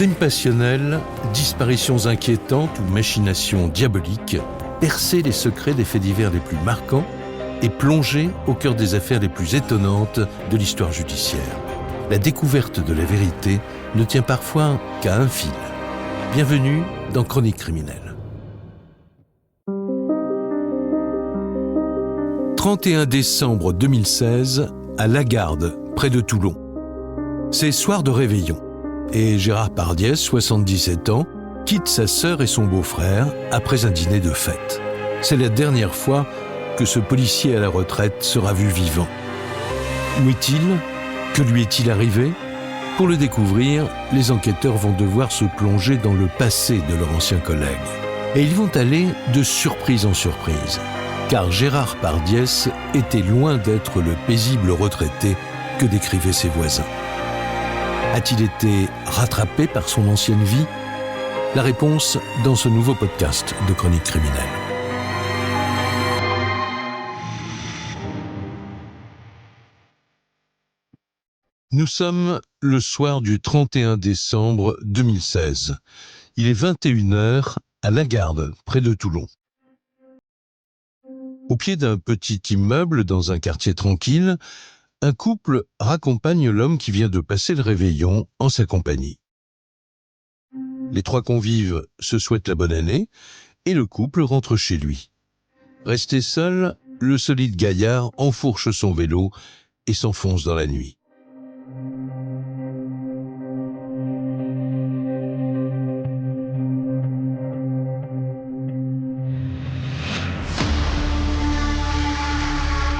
Crimes passionnels, disparitions inquiétantes ou machinations diaboliques, percer les secrets des faits divers les plus marquants et plonger au cœur des affaires les plus étonnantes de l'histoire judiciaire. La découverte de la vérité ne tient parfois qu'à un fil. Bienvenue dans Chroniques criminelles. 31 décembre 2016, à Lagarde, près de Toulon. C'est soir de réveillon. Et Gérard Pardiès, 77 ans, quitte sa sœur et son beau-frère après un dîner de fête. C'est la dernière fois que ce policier à la retraite sera vu vivant. Où est-il ? Que lui est-il arrivé ? Pour le découvrir, les enquêteurs vont devoir se plonger dans le passé de leur ancien collègue. Et ils vont aller de surprise en surprise. Car Gérard Pardiès était loin d'être le paisible retraité que décrivaient ses voisins. A-t-il été rattrapé par son ancienne vie ? La réponse dans ce nouveau podcast de Chroniques criminelles. Nous sommes le soir du 31 décembre 2016. Il est 21h à Lagarde, près de Toulon. Au pied d'un petit immeuble dans un quartier tranquille, un couple raccompagne l'homme qui vient de passer le réveillon en sa compagnie. Les trois convives se souhaitent la bonne année et le couple rentre chez lui. Resté seul, le solide gaillard enfourche son vélo et s'enfonce dans la nuit.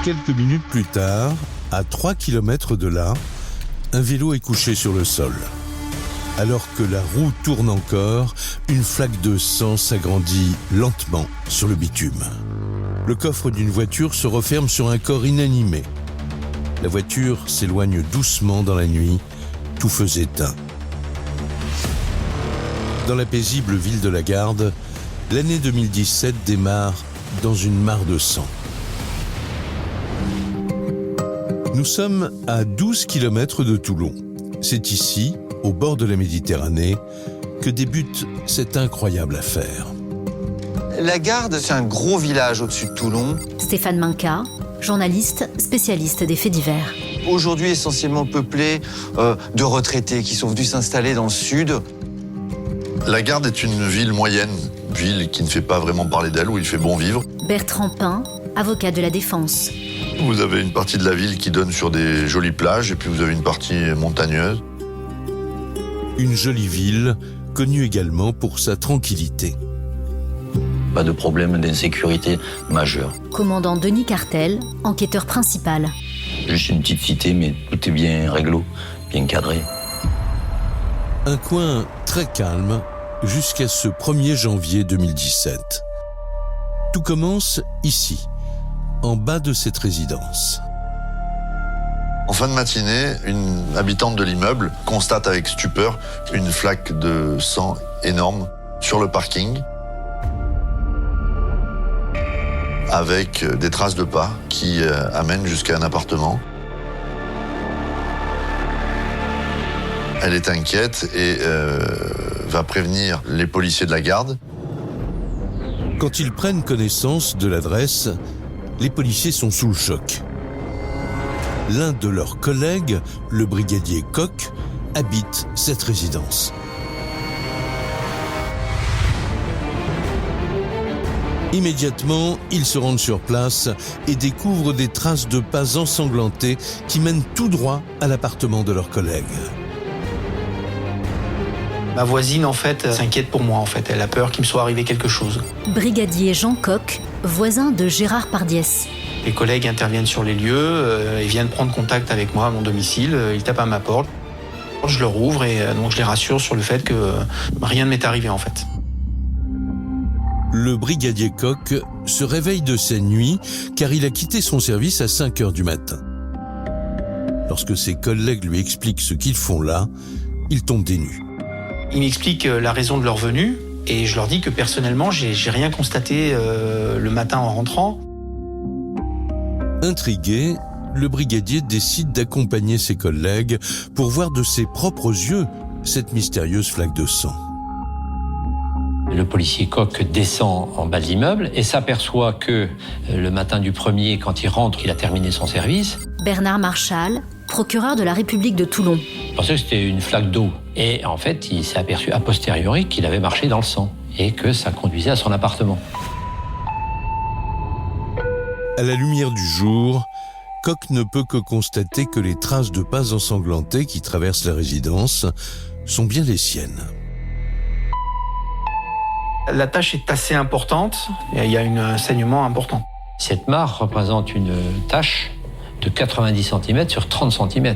Quelques minutes plus tard, à 3 km de là, un vélo est couché sur le sol. Alors que la roue tourne encore, une flaque de sang s'agrandit lentement sur le bitume. Le coffre d'une voiture se referme sur un corps inanimé. La voiture s'éloigne doucement dans la nuit, tout feu éteint. Dans la paisible ville de Lagarde, l'année 2017 démarre dans une mare de sang. Nous sommes à 12 km de Toulon. C'est ici, au bord de la Méditerranée, que débute cette incroyable affaire. Lagarde, c'est un gros village au-dessus de Toulon. Stéphane Minca, journaliste, spécialiste des faits divers. Aujourd'hui essentiellement peuplé de retraités qui sont venus s'installer dans le sud. Lagarde est une ville moyenne, ville qui ne fait pas vraiment parler d'elle, où il fait bon vivre. Bertrand Pin, avocat de la défense. Vous avez une partie de la ville qui donne sur des jolies plages et puis vous avez une partie montagneuse. Une jolie ville, connue également pour sa tranquillité. Pas de problème d'insécurité majeur. Commandant Denis Cartel, enquêteur principal. Juste une petite cité, mais tout est bien réglo, bien cadré. Un coin très calme jusqu'à ce 1er janvier 2017. Tout commence ici, en bas de cette résidence. En fin de matinée, une habitante de l'immeuble constate avec stupeur une flaque de sang énorme sur le parking, avec des traces de pas qui amènent jusqu'à un appartement. Elle est inquiète et va prévenir les policiers de la garde. Quand ils prennent connaissance de l'adresse, les policiers sont sous le choc. L'un de leurs collègues, le brigadier Koch, habite cette résidence. Immédiatement, ils se rendent sur place et découvrent des traces de pas ensanglantés qui mènent tout droit à l'appartement de leur collègue. Ma voisine, en fait, s'inquiète pour moi, en fait. Elle a peur qu'il me soit arrivé quelque chose. Brigadier Jean Koch, voisin de Gérard Pardiès. Les collègues interviennent sur les lieux, ils viennent prendre contact avec moi à mon domicile, ils tapent à ma porte. Je leur ouvre et donc je les rassure sur le fait que rien ne m'est arrivé, en fait. Le brigadier Koch se réveille de sa nuit car il a quitté son service à 5h du matin. Lorsque ses collègues lui expliquent ce qu'ils font là, il tombe des nues. Ils m'expliquent la raison de leur venue et je leur dis que personnellement, j'ai rien constaté le matin en rentrant. Intrigué, le brigadier décide d'accompagner ses collègues pour voir de ses propres yeux cette mystérieuse flaque de sang. Le policier Koch descend en bas de l'immeuble et s'aperçoit que le matin du 1er, quand il rentre, il a terminé son service. Bernard Marchal, procureur de la République de Toulon. Il pensait que c'était une flaque d'eau. Et en fait, il s'est aperçu a posteriori qu'il avait marché dans le sang et que ça conduisait à son appartement. À la lumière du jour, Koch ne peut que constater que les traces de pas ensanglantés qui traversent la résidence sont bien les siennes. La tâche est assez importante et il y a un saignement important. Cette mare représente une tache de 90 cm sur 30 cm.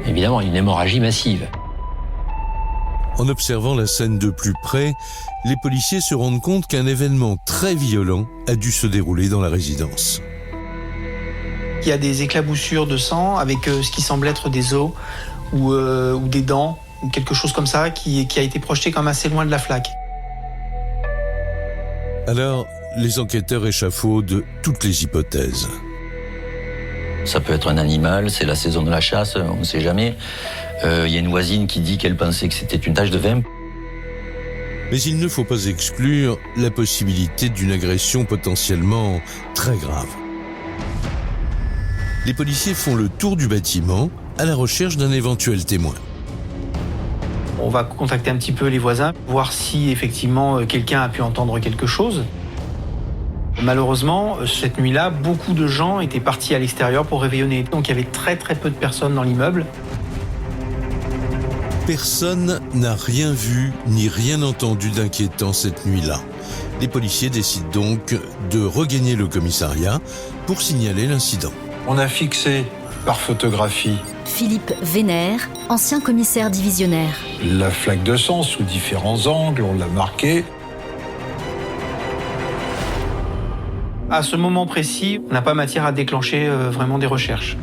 Évidemment, une hémorragie massive. En observant la scène de plus près, les policiers se rendent compte qu'un événement très violent a dû se dérouler dans la résidence. Il y a des éclaboussures de sang avec ce qui semble être des os ou des dents ou quelque chose comme ça qui a été projeté comme assez loin de la flaque. Alors, les enquêteurs échafaudent toutes les hypothèses. Ça peut être un animal, c'est la saison de la chasse, on ne sait jamais. Il y a une voisine qui dit qu'elle pensait que c'était une tache de vin. Mais il ne faut pas exclure la possibilité d'une agression potentiellement très grave. Les policiers font le tour du bâtiment à la recherche d'un éventuel témoin. On va contacter un petit peu les voisins, voir si effectivement quelqu'un a pu entendre quelque chose. Malheureusement, cette nuit-là, beaucoup de gens étaient partis à l'extérieur pour réveillonner. Donc il y avait très peu de personnes dans l'immeuble. Personne n'a rien vu ni rien entendu d'inquiétant cette nuit-là. Les policiers décident donc de regagner le commissariat pour signaler l'incident. On a fixé par photographie Philippe Vénère, ancien commissaire divisionnaire. la flaque de sang sous différents angles, on l'a marqué. À ce moment précis, on n'a pas matière à déclencher vraiment des recherches.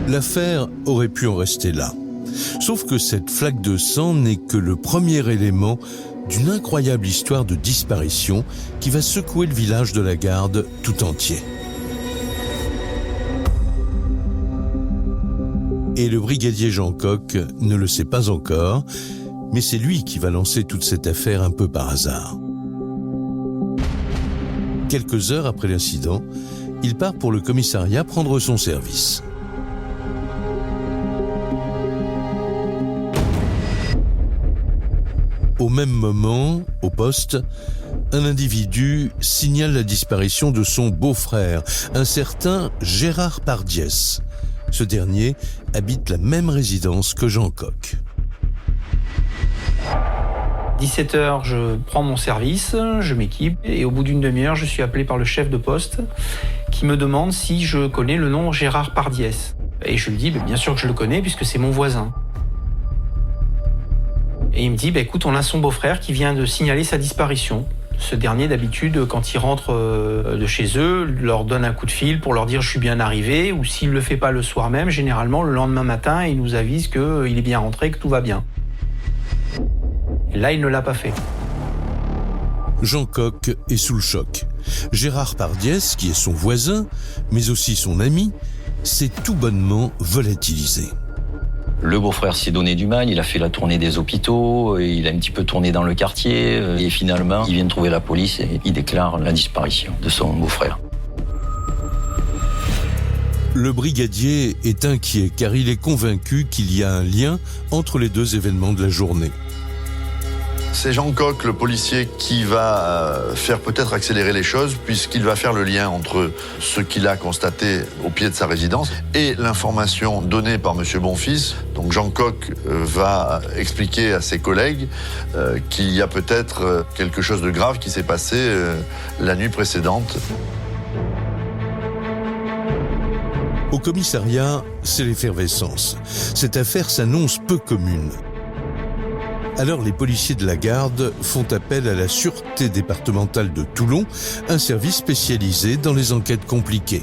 L'affaire aurait pu en rester là. Sauf que cette flaque de sang n'est que le premier élément d'une incroyable histoire de disparition qui va secouer le village de la Garde tout entier. Et le brigadier Jean Koch ne le sait pas encore, mais c'est lui qui va lancer toute cette affaire un peu par hasard. Quelques heures après l'incident, il part pour le commissariat prendre son service. Au même moment, au poste, un individu signale la disparition de son beau-frère, un certain Gérard Pardiès. Ce dernier habite la même résidence que Jean Koch. 17h, je prends mon service, je m'équipe et au bout d'une demi-heure, je suis appelé par le chef de poste qui me demande si je connais le nom Gérard Pardiès. Et je lui dis bien sûr que je le connais puisque c'est mon voisin. Et il me dit écoute, on a son beau-frère qui vient de signaler sa disparition. Ce dernier, d'habitude, quand il rentre de chez eux, leur donne un coup de fil pour leur dire « je suis bien arrivé » ou s'il ne le fait pas le soir même, généralement, le lendemain matin, il nous avise qu'il est bien rentré, que tout va bien. Et là, il ne l'a pas fait. Jean Koch est sous le choc. Gérard Pardiès, qui est son voisin, mais aussi son ami, s'est tout bonnement volatilisé. Le beau-frère s'est donné du mal, il a fait la tournée des hôpitaux, il a un petit peu tourné dans le quartier, et finalement, il vient de trouver la police et il déclare la disparition de son beau-frère. Le brigadier est inquiet car il est convaincu qu'il y a un lien entre les deux événements de la journée. C'est Jean Koch, le policier, qui va faire peut-être accélérer les choses puisqu'il va faire le lien entre ce qu'il a constaté au pied de sa résidence et l'information donnée par M. Bonfils. Donc Jean Koch va expliquer à ses collègues qu'il y a peut-être quelque chose de grave qui s'est passé la nuit précédente. Au commissariat, c'est l'effervescence. Cette affaire s'annonce peu commune. Alors les policiers de la Garde font appel à la Sûreté départementale de Toulon, un service spécialisé dans les enquêtes compliquées.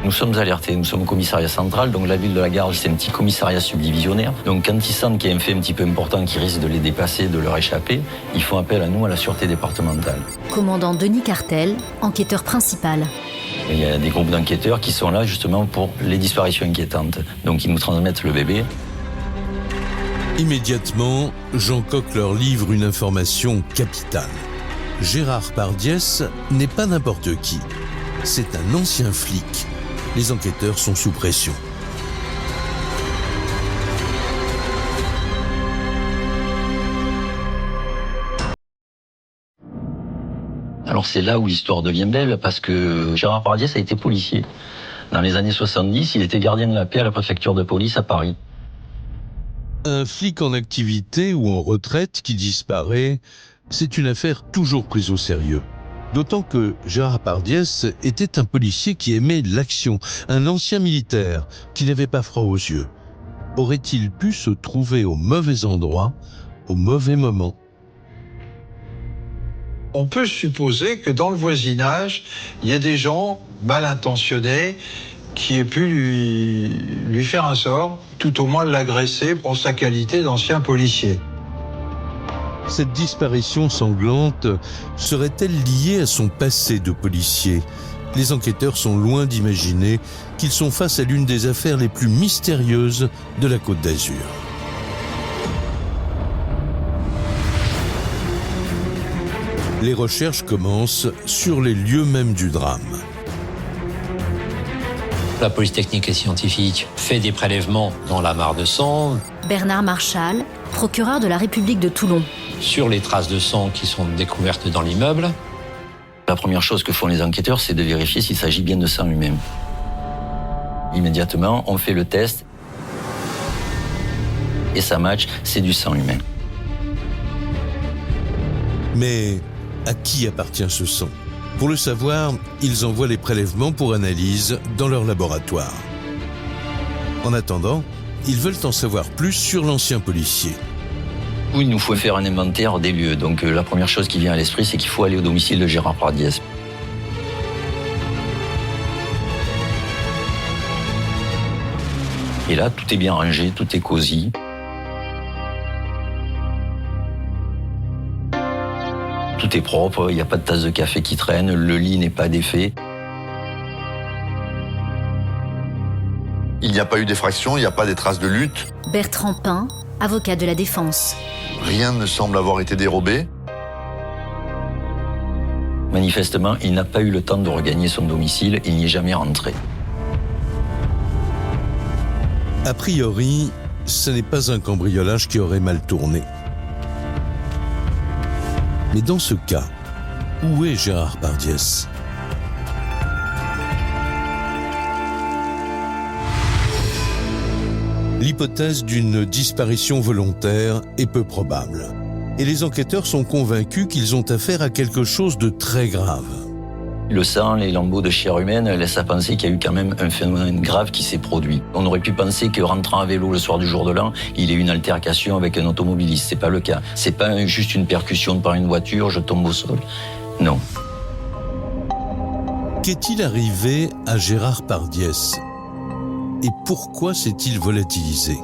Nous sommes alertés, nous sommes au commissariat central, donc la ville de la Garde, c'est un petit commissariat subdivisionnaire. Donc quand ils sentent qu'il y a un fait un petit peu important qui risque de les dépasser, de leur échapper, ils font appel à nous, à la Sûreté départementale. Commandant Denis Cartel, enquêteur principal. Il y a des groupes d'enquêteurs qui sont là justement pour les disparitions inquiétantes. Donc ils nous transmettent le bébé. Immédiatement, Jean Coq leur livre une information capitale. Gérard Pardiès n'est pas n'importe qui. C'est un ancien flic. Les enquêteurs sont sous pression. Alors c'est là où l'histoire devient belle parce que Gérard Pardiès a été policier. Dans les années 70, il était gardien de la paix à la préfecture de police à Paris. Un flic en activité ou en retraite qui disparaît, c'est une affaire toujours prise au sérieux. D'autant que Gérard Pardiès était un policier qui aimait l'action, un ancien militaire qui n'avait pas froid aux yeux. Aurait-il pu se trouver au mauvais endroit, au mauvais moment ? On peut supposer que dans le voisinage, il y a des gens mal intentionnés qui aient pu lui faire un sort, tout au moins l'agresser pour sa qualité d'ancien policier. Cette disparition sanglante serait-elle liée à son passé de policier ? Les enquêteurs sont loin d'imaginer qu'ils sont face à l'une des affaires les plus mystérieuses de la Côte d'Azur. Les recherches commencent sur les lieux mêmes du drame. La police technique et scientifique fait des prélèvements dans la mare de sang, Bernard Marchal, procureur de la République de Toulon. sur les traces de sang qui sont découvertes dans l'immeuble. La première chose que font les enquêteurs, c'est de vérifier s'il s'agit bien de sang humain. Immédiatement, on fait le test et ça match, c'est du sang humain. Mais à qui appartient ce sang ? Pour le savoir, ils envoient les prélèvements pour analyse dans leur laboratoire. En attendant, ils veulent en savoir plus sur l'ancien policier. Il nous faut faire un inventaire des lieux. Donc la première chose qui vient à l'esprit, c'est qu'il faut aller au domicile de Gérard Pardiès. Et là, tout est bien rangé, tout est cosy. Tout est propre, il n'y a pas de tasse de café qui traîne, le lit n'est pas défait. Il n'y a pas eu d'effraction, il n'y a pas des traces de lutte. Bertrand Pin, avocat de la défense. Rien ne semble avoir été dérobé. Manifestement, il n'a pas eu le temps de regagner son domicile, il n'y est jamais rentré. A priori, ce n'est pas un cambriolage qui aurait mal tourné. Mais dans ce cas, où est Gérard Pardiès ? L'hypothèse d'une disparition volontaire est peu probable. Et les enquêteurs sont convaincus qu'ils ont affaire à quelque chose de très grave. Le sang, les lambeaux de chair humaine laissent à penser qu'il y a eu quand même un phénomène grave qui s'est produit. On aurait pu penser que rentrant à vélo le soir du jour de l'an, il ait eu une altercation avec un automobiliste. C'est pas le cas. C'est pas juste une percussion par une voiture, je tombe au sol. Non. Qu'est-il arrivé à Gérard Pardiès ? Et pourquoi s'est-il volatilisé ?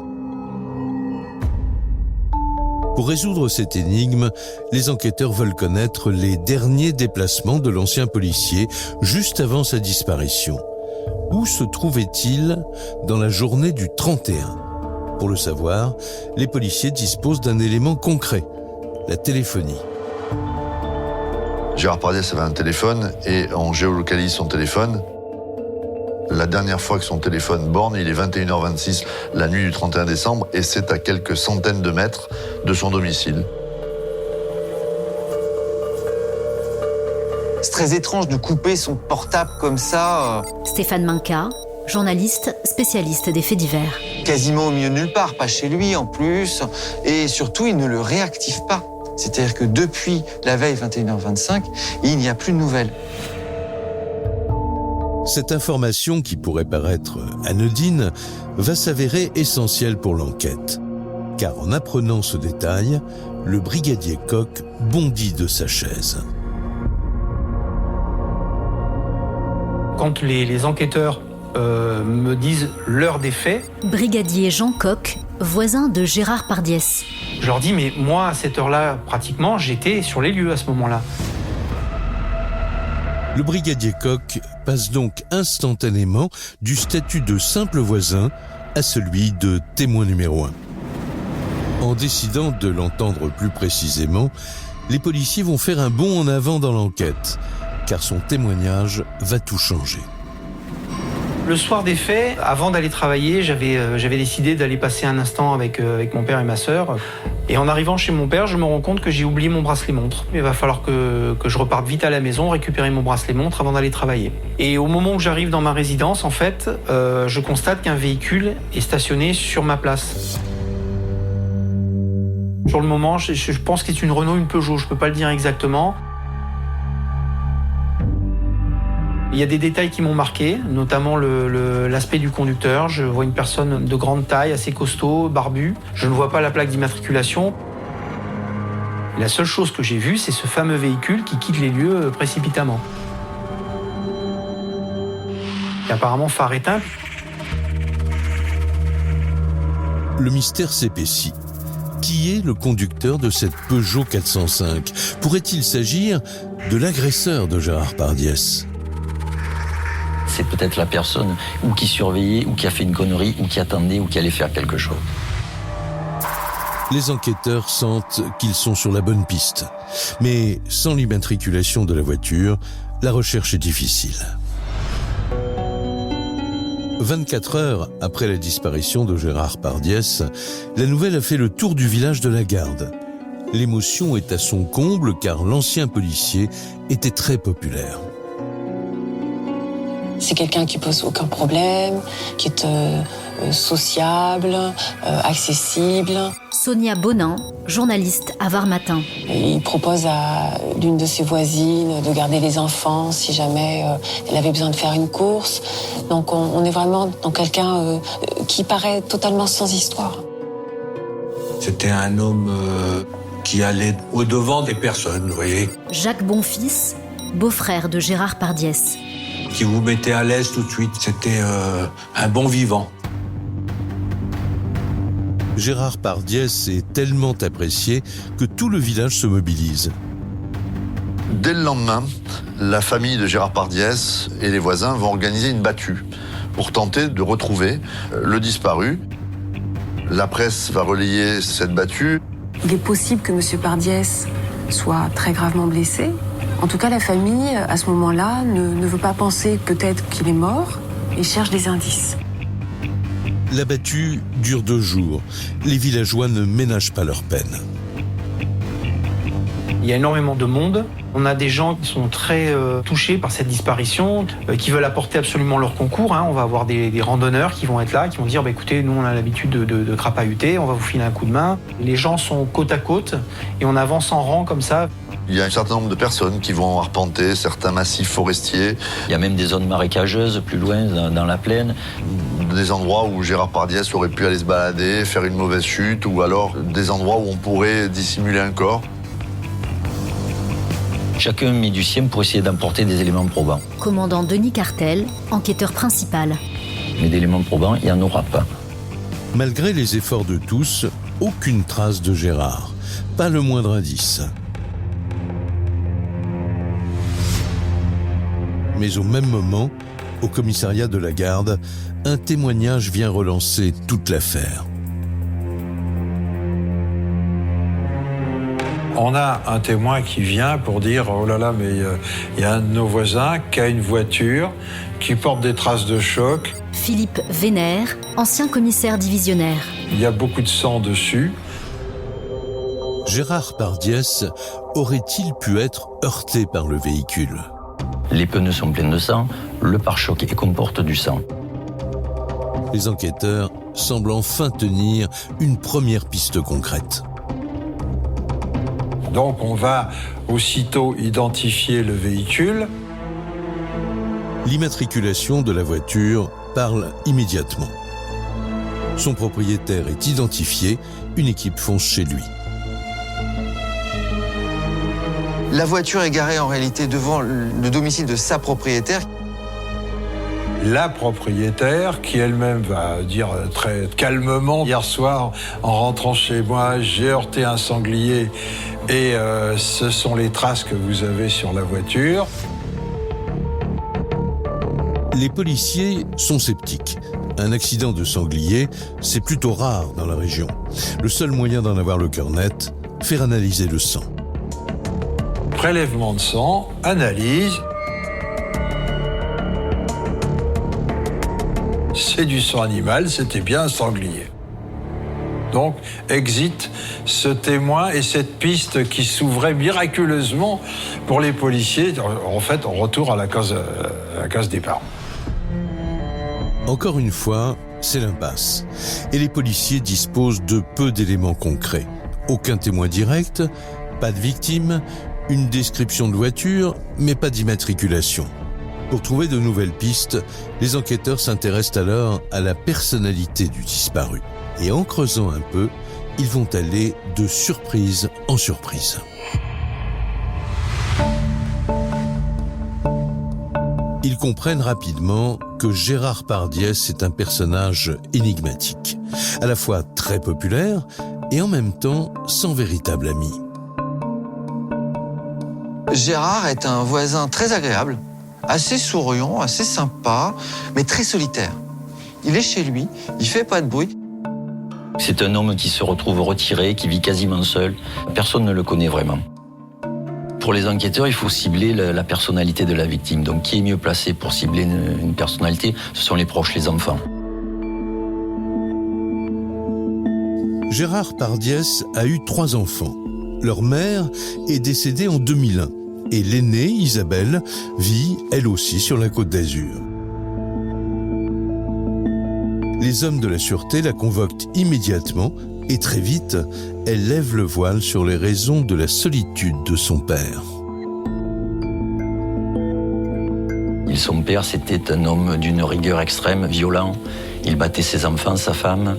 Pour résoudre cette énigme, les enquêteurs veulent connaître les derniers déplacements de l'ancien policier juste avant sa disparition. Où se trouvait-il dans la journée du 31 ? Pour le savoir, les policiers disposent d'un élément concret, la téléphonie. Gérard Pardiès avait un téléphone et on géolocalise son téléphone. La dernière fois que son téléphone borne, il est 21h26 la nuit du 31 décembre et c'est à quelques centaines de mètres de son domicile. C'est très étrange de couper son portable comme ça, Stéphane Minca, journaliste spécialiste des faits divers. quasiment au milieu de nulle part, pas chez lui en plus. Et surtout, il ne le réactive pas. C'est-à-dire que depuis la veille 21h25, il n'y a plus de nouvelles. Cette information, qui pourrait paraître anodine, va s'avérer essentielle pour l'enquête. Car en apprenant ce détail, le brigadier Coq bondit de sa chaise. Quand les enquêteurs me disent l'heure des faits, Brigadier Jean Coq, voisin de Gérard Pardiès. je leur dis mais moi à cette heure-là, pratiquement, j'étais sur les lieux à ce moment-là. Le brigadier Coq passe donc instantanément du statut de simple voisin à celui de témoin numéro 1. En décidant de l'entendre plus précisément, les policiers vont faire un bond en avant dans l'enquête, car son témoignage va tout changer. Le soir des faits, avant d'aller travailler, j'avais décidé d'aller passer un instant avec mon père et ma sœur. Et en arrivant chez mon père, je me rends compte que j'ai oublié mon bracelet-montre. Il va falloir que je reparte vite à la maison, récupérer mon bracelet-montre avant d'aller travailler. Et au moment où j'arrive dans ma résidence, en fait, je constate qu'un véhicule est stationné sur ma place. Sur le moment, je pense que c'est une Renault, une Peugeot, je peux pas le dire exactement. Il y a des détails qui m'ont marqué, notamment l'aspect du conducteur. Je vois une personne de grande taille, assez costaud, barbu. Je ne vois pas la plaque d'immatriculation. La seule chose que j'ai vue, c'est ce fameux véhicule qui quitte les lieux précipitamment. Et apparemment, phare éteint. Le mystère s'épaissit. Qui est le conducteur de cette Peugeot 405 ? Pourrait-il s'agir de l'agresseur de Gérard Pardiès ? C'est peut-être la personne ou qui surveillait, ou qui a fait une connerie, ou qui attendait, ou qui allait faire quelque chose. Les enquêteurs sentent qu'ils sont sur la bonne piste. Mais sans l'immatriculation de la voiture, la recherche est difficile. 24 heures après la disparition de Gérard Pardiès, la nouvelle a fait le tour du village de la Garde. L'émotion est à son comble car l'ancien policier était très populaire. C'est quelqu'un qui pose aucun problème, qui est sociable, accessible. Sonia Bonin, journaliste à Var Matin. Et il propose à l'une de ses voisines de garder les enfants si jamais elle avait besoin de faire une course. Donc on est vraiment dans quelqu'un qui paraît totalement sans histoire. C'était un homme qui allait au-devant des personnes, vous voyez. Jacques Bonfils, beau-frère de Gérard Pardiès. Qui vous mettait à l'aise tout de suite. C'était un bon vivant. Gérard Pardiès est tellement apprécié que tout le village se mobilise. Dès le lendemain, la famille de Gérard Pardiès et les voisins vont organiser une battue pour tenter de retrouver le disparu. La presse va relayer cette battue. Il est possible que M. Pardiès soit très gravement blessé. En tout cas, la famille, à ce moment-là, ne veut pas penser peut-être qu'il est mort et cherche des indices. La battue dure 2 jours. Les villageois ne ménagent pas leur peine. Il y a énormément de monde. On a des gens qui sont très touchés par cette disparition, qui veulent apporter absolument leur concours. On va avoir des randonneurs qui vont être là, qui vont dire écoutez, nous on a l'habitude de crapahuter, on va vous filer un coup de main. Les gens sont côte à côte et on avance en rang comme ça. Il y a un certain nombre de personnes qui vont arpenter certains massifs forestiers. Il y a même des zones marécageuses plus loin, dans la plaine. Des endroits où Gérard Pardiès aurait pu aller se balader, faire une mauvaise chute, ou alors des endroits où on pourrait dissimuler un corps. Chacun met du sien pour essayer d'apporter des éléments probants. Commandant Denis Cartel, enquêteur principal. Mais d'éléments probants, il n'y en aura pas. Malgré les efforts de tous, aucune trace de Gérard. Pas le moindre indice. Mais au même moment, au commissariat de la Garde, un témoignage vient relancer toute l'affaire. On a un témoin qui vient pour dire « Oh là là, mais il y a un de nos voisins qui a une voiture, qui porte des traces de choc. Philippe Vénère, ancien commissaire divisionnaire. Il y a beaucoup de sang dessus. » Gérard Pardiès aurait-il pu être heurté par le véhicule ? Les pneus sont pleins de sang, le pare-choc comporte du sang. Les enquêteurs semblent enfin tenir une première piste concrète. Donc on va aussitôt identifier le véhicule. L'immatriculation de la voiture parle immédiatement. Son propriétaire est identifié, une équipe fonce chez lui. La voiture est garée en réalité devant le domicile de sa propriétaire. La propriétaire, qui elle-même va dire très calmement, hier soir, en rentrant chez moi, j'ai heurté un sanglier et ce sont les traces que vous avez sur la voiture. Les policiers sont sceptiques. Un accident de sanglier, c'est plutôt rare dans la région. Le seul moyen d'en avoir le cœur net, faire analyser le sang. Prélèvement de sang, analyse. C'est du sang animal, c'était bien un sanglier. Donc, exit ce témoin et cette piste qui s'ouvrait miraculeusement pour les policiers. En fait, on retourne à la case départ. Encore une fois, c'est l'impasse. Et les policiers disposent de peu d'éléments concrets. Aucun témoin direct, pas de victime, une description de voiture, mais pas d'immatriculation. Pour trouver de nouvelles pistes, les enquêteurs s'intéressent alors à la personnalité du disparu. Et en creusant un peu, ils vont aller de surprise en surprise. Ils comprennent rapidement que Gérard Pardiès est un personnage énigmatique, à la fois très populaire et en même temps sans véritable ami. Gérard est un voisin très agréable, assez souriant, assez sympa, mais très solitaire. Il est chez lui, il fait pas de bruit. C'est un homme qui se retrouve retiré, qui vit quasiment seul. Personne ne le connaît vraiment. Pour les enquêteurs, il faut cibler la personnalité de la victime. Donc, qui est mieux placé pour cibler une personnalité? Ce sont les proches, les enfants. Gérard Pardiès a eu 3 enfants. Leur mère est décédée en 2001 et l'aînée, Isabelle, vit elle aussi sur la Côte d'Azur. Les hommes de la sûreté la convoquent immédiatement et très vite, elle lève le voile sur les raisons de la solitude de son père. Son père, c'était un homme d'une rigueur extrême, violent. Il battait ses enfants, sa femme.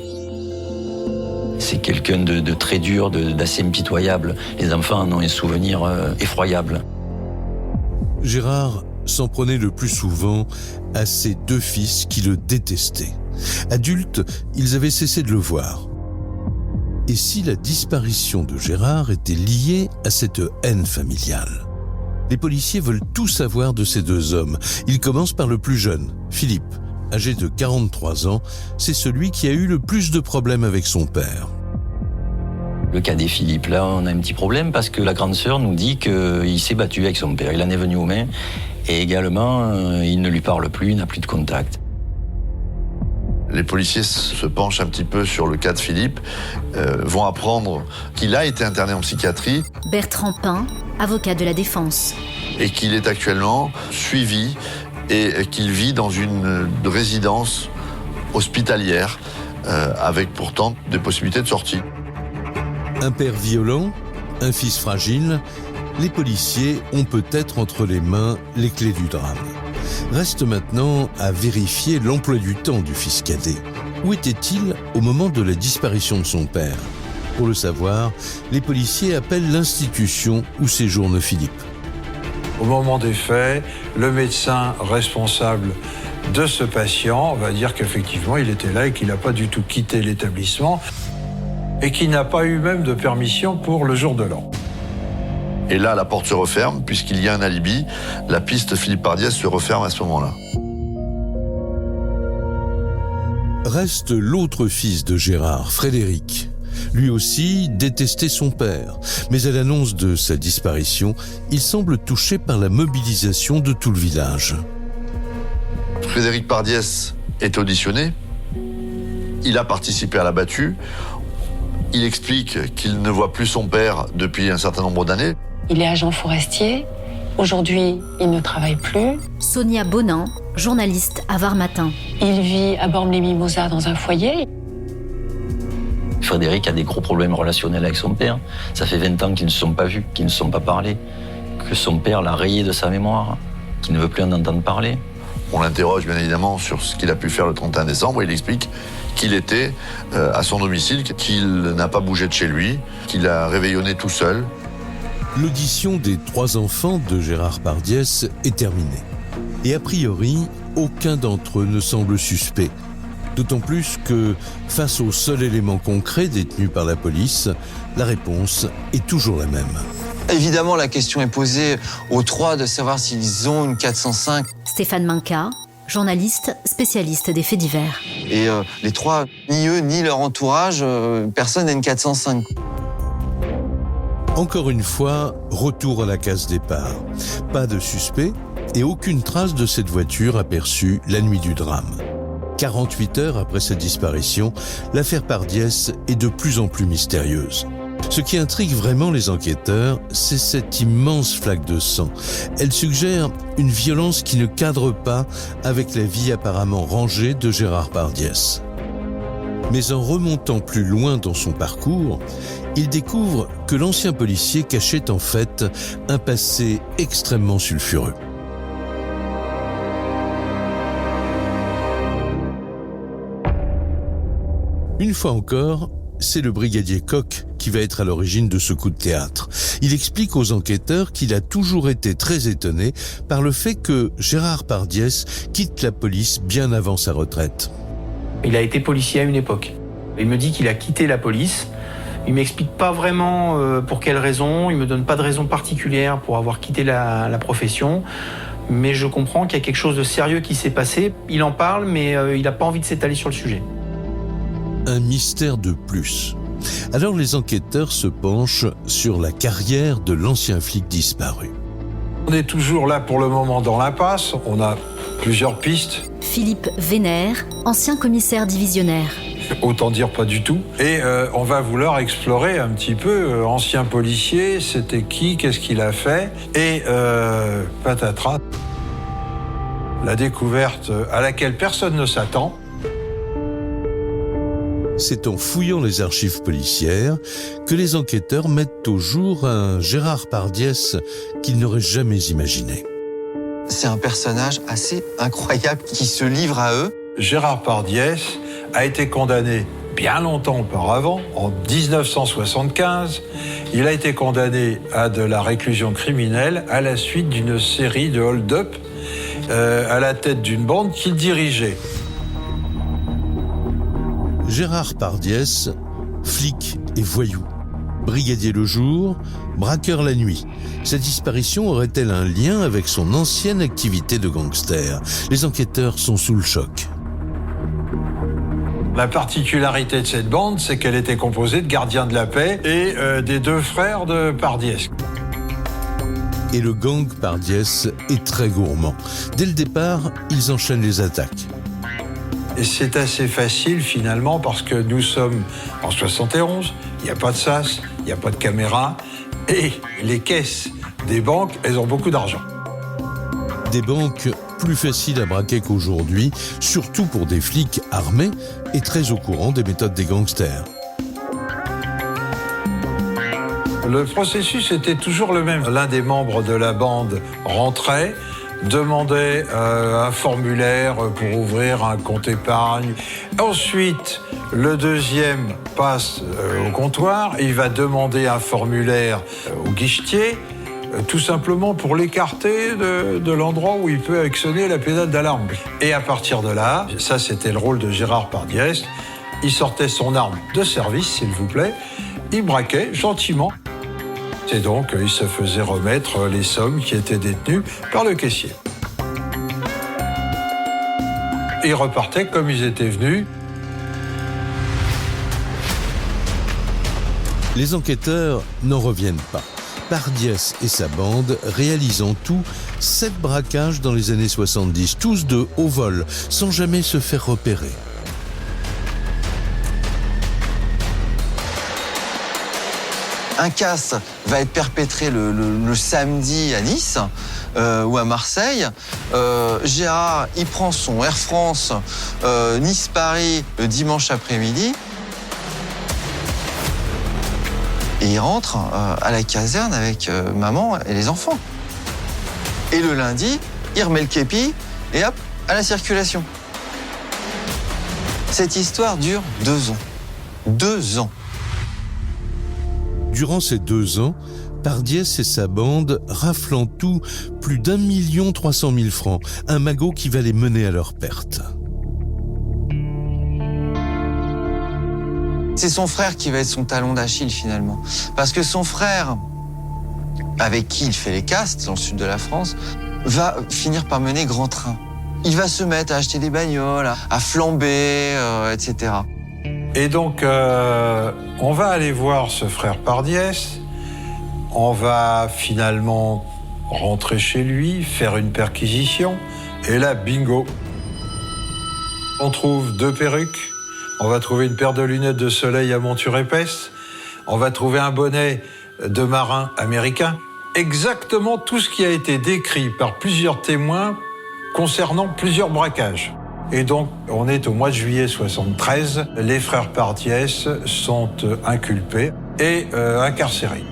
C'est quelqu'un de très dur, d'assez impitoyable. Les enfants en ont un souvenir effroyable. Gérard s'en prenait le plus souvent à ses 2 fils qui le détestaient. Adultes, ils avaient cessé de le voir. Et si la disparition de Gérard était liée à cette haine familiale? Les policiers veulent tout savoir de ces 2 hommes. Ils commencent par le plus jeune, Philippe. Âgé de 43 ans, c'est celui qui a eu le plus de problèmes avec son père. Le cas des Philippe, là, on a un petit problème parce que la grande sœur nous dit qu'il s'est battu avec son père. Il en est venu aux mains et également, il ne lui parle plus, il n'a plus de contact. Les policiers se penchent un petit peu sur le cas de Philippe, vont apprendre qu'il a été interné en psychiatrie. Bertrand Pin, avocat de la défense. Et qu'il est actuellement suivi et qu'il vit dans une résidence hospitalière avec pourtant des possibilités de sortie. Un père violent, un fils fragile, les policiers ont peut-être entre les mains les clés du drame. Reste maintenant à vérifier l'emploi du temps du fils cadet. Où était-il au moment de la disparition de son père? Pour le savoir, les policiers appellent l'institution où séjourne Philippe. Au moment des faits, le médecin responsable de ce patient va dire qu'effectivement il était là et qu'il n'a pas du tout quitté l'établissement et qu'il n'a pas eu même de permission pour le jour de l'an. Et là, la porte se referme, puisqu'il y a un alibi. La piste Philippe Pardiès se referme à ce moment-là. Reste l'autre fils de Gérard, Frédéric. Lui aussi détestait son père, mais à l'annonce de sa disparition, il semble touché par la mobilisation de tout le village. Frédéric Pardiès est auditionné. Il a participé à la battue. Il explique qu'il ne voit plus son père depuis un certain nombre d'années. Il est agent forestier. Aujourd'hui, il ne travaille plus. Sonia Bonin, journaliste à Var Matin. Il vit à Bormes-les-Mimosas dans un foyer. Frédéric a des gros problèmes relationnels avec son père. Ça fait 20 ans qu'ils ne se sont pas vus, qu'ils ne se sont pas parlé, que son père l'a rayé de sa mémoire, qu'il ne veut plus en entendre parler. On l'interroge bien évidemment sur ce qu'il a pu faire le 31 décembre et il explique qu'il était à son domicile, qu'il n'a pas bougé de chez lui, qu'il a réveillonné tout seul. L'audition des 3 enfants de Gérard Pardiès est terminée. Et a priori, aucun d'entre eux ne semble suspect. D'autant plus que, face au seul élément concret détenu par la police, la réponse est toujours la même. Évidemment, la question est posée aux 3 de savoir s'ils ont une 405. Stéphane Minca, journaliste spécialiste des faits divers. Et les trois, ni eux, ni leur entourage, personne n'a une 405. Encore une fois, retour à la case départ. Pas de suspect et aucune trace de cette voiture aperçue la nuit du drame. 48 heures après sa disparition, l'affaire Pardies est de plus en plus mystérieuse. Ce qui intrigue vraiment les enquêteurs, c'est cette immense flaque de sang. Elle suggère une violence qui ne cadre pas avec la vie apparemment rangée de Gérard Pardies. Mais en remontant plus loin dans son parcours, il découvre que l'ancien policier cachait en fait un passé extrêmement sulfureux. Une fois encore, c'est le brigadier Koch qui va être à l'origine de ce coup de théâtre. Il explique aux enquêteurs qu'il a toujours été très étonné par le fait que Gérard Pardies quitte la police bien avant sa retraite. Il a été policier à une époque. Il me dit qu'il a quitté la police. Il m'explique pas vraiment pour quelle raison. Il me donne pas de raison particulière pour avoir quitté la profession. Mais je comprends qu'il y a quelque chose de sérieux qui s'est passé. Il en parle, mais il n'a pas envie de s'étaler sur le sujet. Un mystère de plus. Alors les enquêteurs se penchent sur la carrière de l'ancien flic disparu. On est toujours là pour le moment dans l'impasse. On a plusieurs pistes. Philippe Vénère, ancien commissaire divisionnaire. Autant dire pas du tout. Et on va vouloir explorer un petit peu, ancien policier, c'était qui, qu'est-ce qu'il a fait. Et patatras, la découverte à laquelle personne ne s'attend. C'est en fouillant les archives policières que les enquêteurs mettent au jour un Gérard Pardies qu'ils n'auraient jamais imaginé. C'est un personnage assez incroyable qui se livre à eux. Gérard Pardies a été condamné bien longtemps auparavant, en 1975. Il a été condamné à de la réclusion criminelle à la suite d'une série de hold-up à la tête d'une bande qu'il dirigeait. Gérard Pardies, flic et voyou. Brigadier le jour, braqueur la nuit. Sa disparition aurait-elle un lien avec son ancienne activité de gangster? Les enquêteurs sont sous le choc. La particularité de cette bande, c'est qu'elle était composée de gardiens de la paix et des deux frères de Pardies. Et le gang Pardies est très gourmand. Dès le départ, ils enchaînent les attaques. Et c'est assez facile finalement parce que nous sommes en 71, il n'y a pas de sas, il n'y a pas de caméra et les caisses des banques, elles ont beaucoup d'argent. Des banques plus faciles à braquer qu'aujourd'hui, surtout pour des flics armés et très au courant des méthodes des gangsters. Le processus était toujours le même. L'un des membres de la bande rentrait, demandait un formulaire pour ouvrir un compte épargne. Ensuite, le deuxième passe au comptoir, il va demander un formulaire au guichetier, tout simplement pour l'écarter de l'endroit où il peut actionner la pédale d'alarme. Et à partir de là, ça c'était le rôle de Gérard Pardies, il sortait son arme de service, s'il vous plaît, il braquait gentiment. Et donc, il se faisait remettre les sommes qui étaient détenues par le caissier. Ils repartaient comme ils étaient venus. Les enquêteurs n'en reviennent pas. Pardies et sa bande réalisent en tout 7 braquages dans les années 70, tous de haut vol, sans jamais se faire repérer. Un casse va être perpétré le samedi à Nice ou à Marseille. Gérard, il prend son Air France Nice-Paris le dimanche après-midi. Et il rentre à la caserne avec maman et les enfants. Et le lundi, il remet le képi et hop, à la circulation. Cette histoire dure 2 ans. 2 ans. Durant ces 2 ans, Pardies et sa bande raflent en tout plus d'1 300 000 francs, un magot qui va les mener à leur perte. C'est son frère qui va être son talon d'Achille finalement. Parce que son frère, avec qui il fait les castes dans le sud de la France, va finir par mener grand train. Il va se mettre à acheter des bagnoles, à flamber, etc. Et donc, on va aller voir ce frère Pardiès. On va finalement rentrer chez lui, faire une perquisition. Et là, bingo. On trouve 2 perruques. On va trouver une paire de lunettes de soleil à monture épaisse. On va trouver un bonnet de marin américain. Exactement tout ce qui a été décrit par plusieurs témoins concernant plusieurs braquages. Et donc, on est au mois de juillet 73. Les frères Pardiès sont inculpés et incarcérés.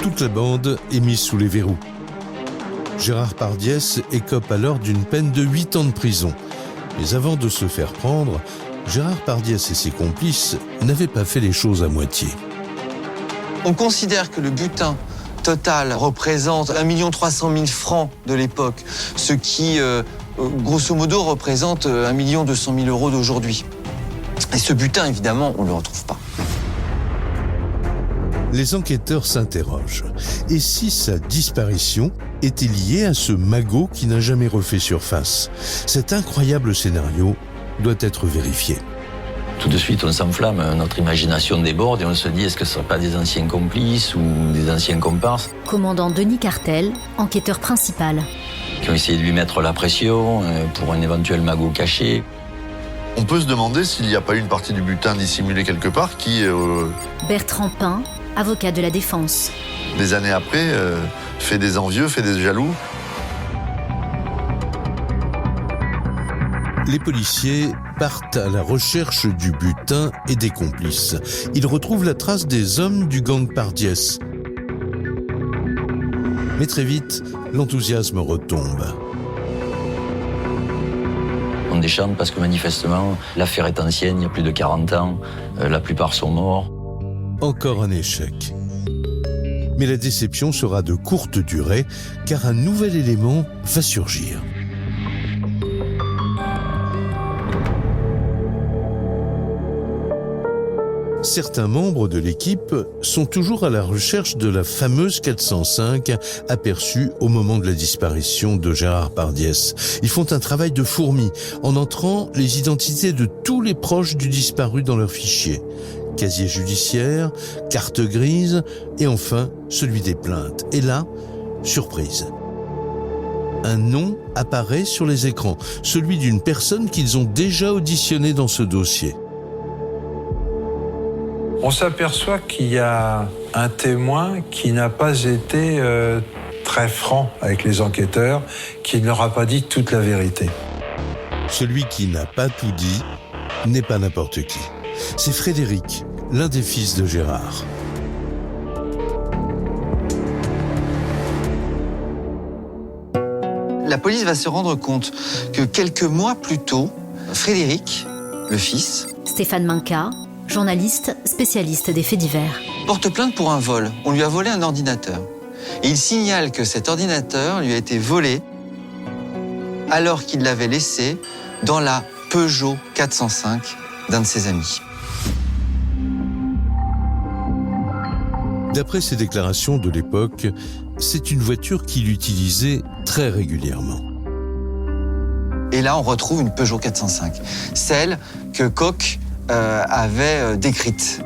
Toute la bande est mise sous les verrous. Gérard Pardiès écope alors d'une peine de 8 ans de prison. Mais avant de se faire prendre, Gérard Pardiès et ses complices n'avaient pas fait les choses à moitié. On considère que le butin total représente 1 300 000 francs de l'époque, ce qui, grosso modo, représente 1 200 000 euros d'aujourd'hui. Et ce butin, évidemment, on ne le retrouve pas. Les enquêteurs s'interrogent. Et si sa disparition était liée à ce magot qui n'a jamais refait surface? Cet incroyable scénario doit être vérifié. Tout de suite, on s'enflamme, notre imagination déborde et on se dit, est-ce que ce ne seraient pas des anciens complices ou des anciens comparses? Commandant Denis Cartel, enquêteur principal. Qui ont essayé de lui mettre la pression pour un éventuel magot caché. On peut se demander s'il n'y a pas eu une partie du butin dissimulée quelque part qui, Bertrand Pin, avocat de la défense. des années après, fait des envieux, fait des jaloux. Les policiers partent à la recherche du butin et des complices. Ils retrouvent la trace des hommes du gang Pardiès. Mais très vite, l'enthousiasme retombe. On déchante parce que manifestement, l'affaire est ancienne, il y a plus de 40 ans, la plupart sont morts. Encore un échec. Mais la déception sera de courte durée, car un nouvel élément va surgir. Certains membres de l'équipe sont toujours à la recherche de la fameuse 405 aperçue au moment de la disparition de Gérard Pardiès. Ils font un travail de fourmi en entrant les identités de tous les proches du disparu dans leur fichier. Casier judiciaire, carte grise et enfin celui des plaintes. Et là, surprise. Un nom apparaît sur les écrans, celui d'une personne qu'ils ont déjà auditionnée dans ce dossier. On s'aperçoit qu'il y a un témoin qui n'a pas été très franc avec les enquêteurs, qui ne leur a pas dit toute la vérité. Celui qui n'a pas tout dit n'est pas n'importe qui. C'est Frédéric, l'un des fils de Gérard. La police va se rendre compte que quelques mois plus tôt, Frédéric, le fils, Stéphane Minca, journaliste spécialiste des faits divers. porte plainte pour un vol. On lui a volé un ordinateur. Et il signale que cet ordinateur lui a été volé alors qu'il l'avait laissé dans la Peugeot 405 d'un de ses amis. D'après ses déclarations de l'époque, c'est une voiture qu'il utilisait très régulièrement. Et là, on retrouve une Peugeot 405, celle que Koch avait décrite.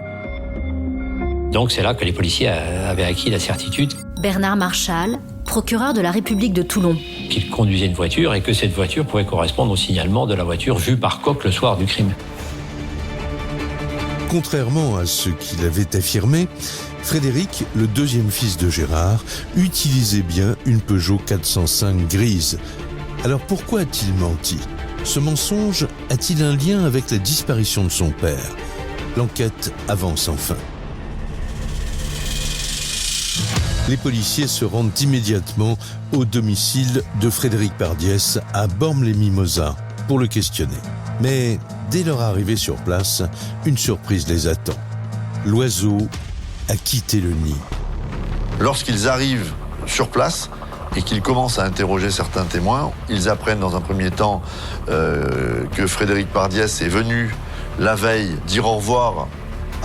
Donc c'est là que les policiers avaient acquis la certitude Bernard Marchal, procureur de la République de Toulon. qu'il conduisait une voiture et que cette voiture pouvait correspondre au signalement de la voiture vue par Koch le soir du crime. Contrairement à ce qu'il avait affirmé, Frédéric, le deuxième fils de Gérard, utilisait bien une Peugeot 405 grise. Alors pourquoi a-t-il menti ? Ce mensonge a-t-il un lien avec la disparition de son père ? L'enquête avance enfin. Les policiers se rendent immédiatement au domicile de Frédéric Pardiès à Bormes-les-Mimosas pour le questionner. Mais dès leur arrivée sur place, une surprise les attend. L'oiseau a quitté le nid. Lorsqu'ils arrivent sur place et qu'ils commencent à interroger certains témoins, ils apprennent dans un premier temps que Frédéric Pardiès est venu la veille dire au revoir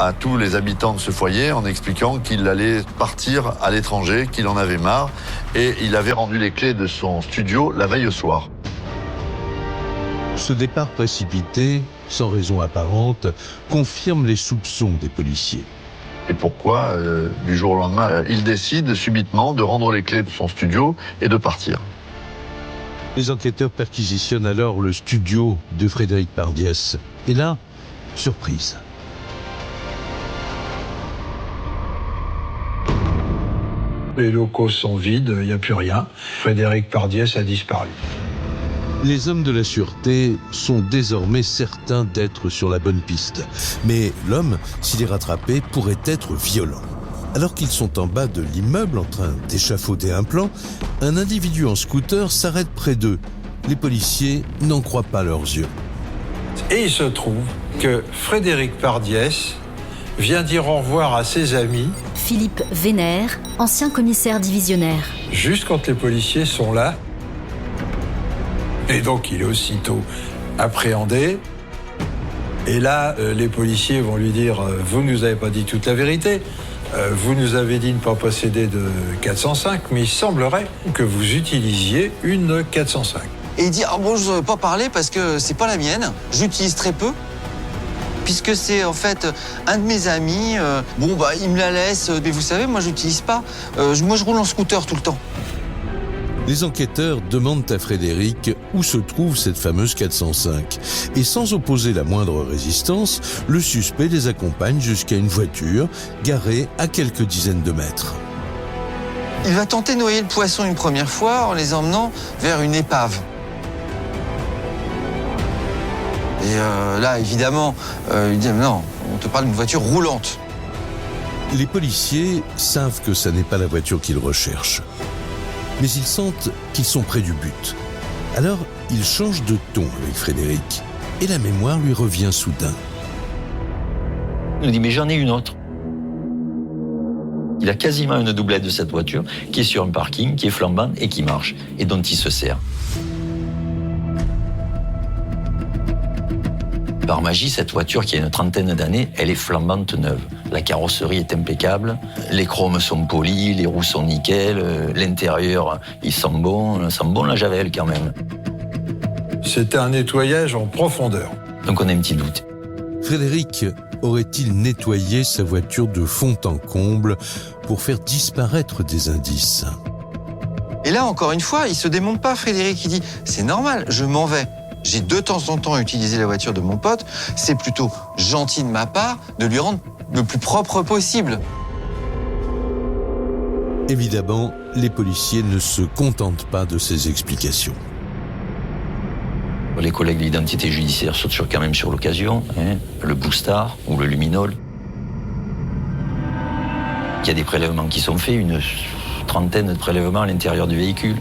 à tous les habitants de ce foyer en expliquant qu'il allait partir à l'étranger, qu'il en avait marre, et il avait rendu les clés de son studio la veille au soir. Ce départ précipité, sans raison apparente, confirme les soupçons des policiers. Et pourquoi, du jour au lendemain, il décide subitement de rendre les clés de son studio et de partir. Les enquêteurs perquisitionnent alors le studio de Frédéric Pardiès. Et là, surprise. Les locaux sont vides, il n'y a plus rien. Frédéric Pardiès a disparu. Les hommes de la sûreté sont désormais certains d'être sur la bonne piste. Mais l'homme, s'il est rattrapé, pourrait être violent. Alors qu'ils sont en bas de l'immeuble en train d'échafauder un plan, un individu en scooter s'arrête près d'eux. Les policiers n'en croient pas leurs yeux. Et il se trouve que Frédéric Pardiès vient dire au revoir à ses amis Philippe Vénère, ancien commissaire divisionnaire. juste quand les policiers sont là. Et donc il est aussitôt appréhendé. Et là, les policiers vont lui dire « Vous ne nous avez pas dit toute la vérité. Vous nous avez dit ne pas posséder de 405, mais il semblerait que vous utilisiez une 405. » Et il dit « Ah bon, je ne veux pas parler parce que c'est pas la mienne. J'utilise très peu. Puisque c'est en fait un de mes amis. Il me la laisse. Mais vous savez, moi, je n'utilise pas. Moi, je roule en scooter tout le temps. » Les enquêteurs demandent à Frédéric où se trouve cette fameuse 405. Et sans opposer la moindre résistance, le suspect les accompagne jusqu'à une voiture garée à quelques dizaines de mètres. Il va tenter de noyer le poisson une première fois en les emmenant vers une épave. Et là, évidemment, il dit « Non, on te parle d'une voiture roulante. » Les policiers savent que ça n'est pas la voiture qu'ils recherchent. Mais ils sentent qu'ils sont près du but. Alors, ils changent de ton avec Frédéric. Et la mémoire lui revient soudain. Il nous dit « Mais j'en ai une autre. » Il a quasiment une doublette de cette voiture qui est sur un parking, qui est flambante et qui marche, et dont il se sert. Par magie, cette voiture qui a une trentaine d'années, elle est flambante neuve. La carrosserie est impeccable, les chromes sont polis, les roues sont nickel, l'intérieur, il sent bon la javel quand même. C'était un nettoyage en profondeur. Donc on a un petit doute. Frédéric aurait-il nettoyé sa voiture de fond en comble pour faire disparaître des indices? Et là, encore une fois, il se démonte pas, Frédéric. Il dit « C'est normal, je m'en vais. J'ai de temps en temps utilisé la voiture de mon pote. C'est plutôt gentil de ma part de lui rendre le plus propre possible. » Évidemment, les policiers ne se contentent pas de ces explications. Les collègues de l'identité judiciaire sautent quand même sur l'occasion, le Boostar ou le Luminol. Il y a des prélèvements qui sont faits, une trentaine de prélèvements à l'intérieur du véhicule.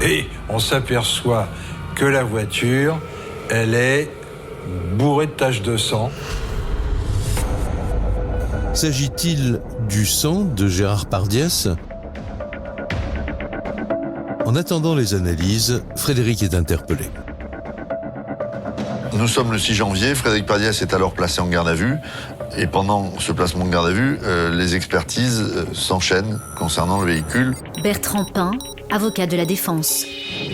Et on s'aperçoit que la voiture, elle est bourrée de taches de sang. S'agit-il du sang de Gérard Pardiès? En attendant les analyses, Frédéric est interpellé. Nous sommes le 6 janvier, Frédéric Pardiès est alors placé en garde à vue. Et pendant ce placement en garde à vue, les expertises s'enchaînent concernant le véhicule. Bertrand Pin, avocat de la défense.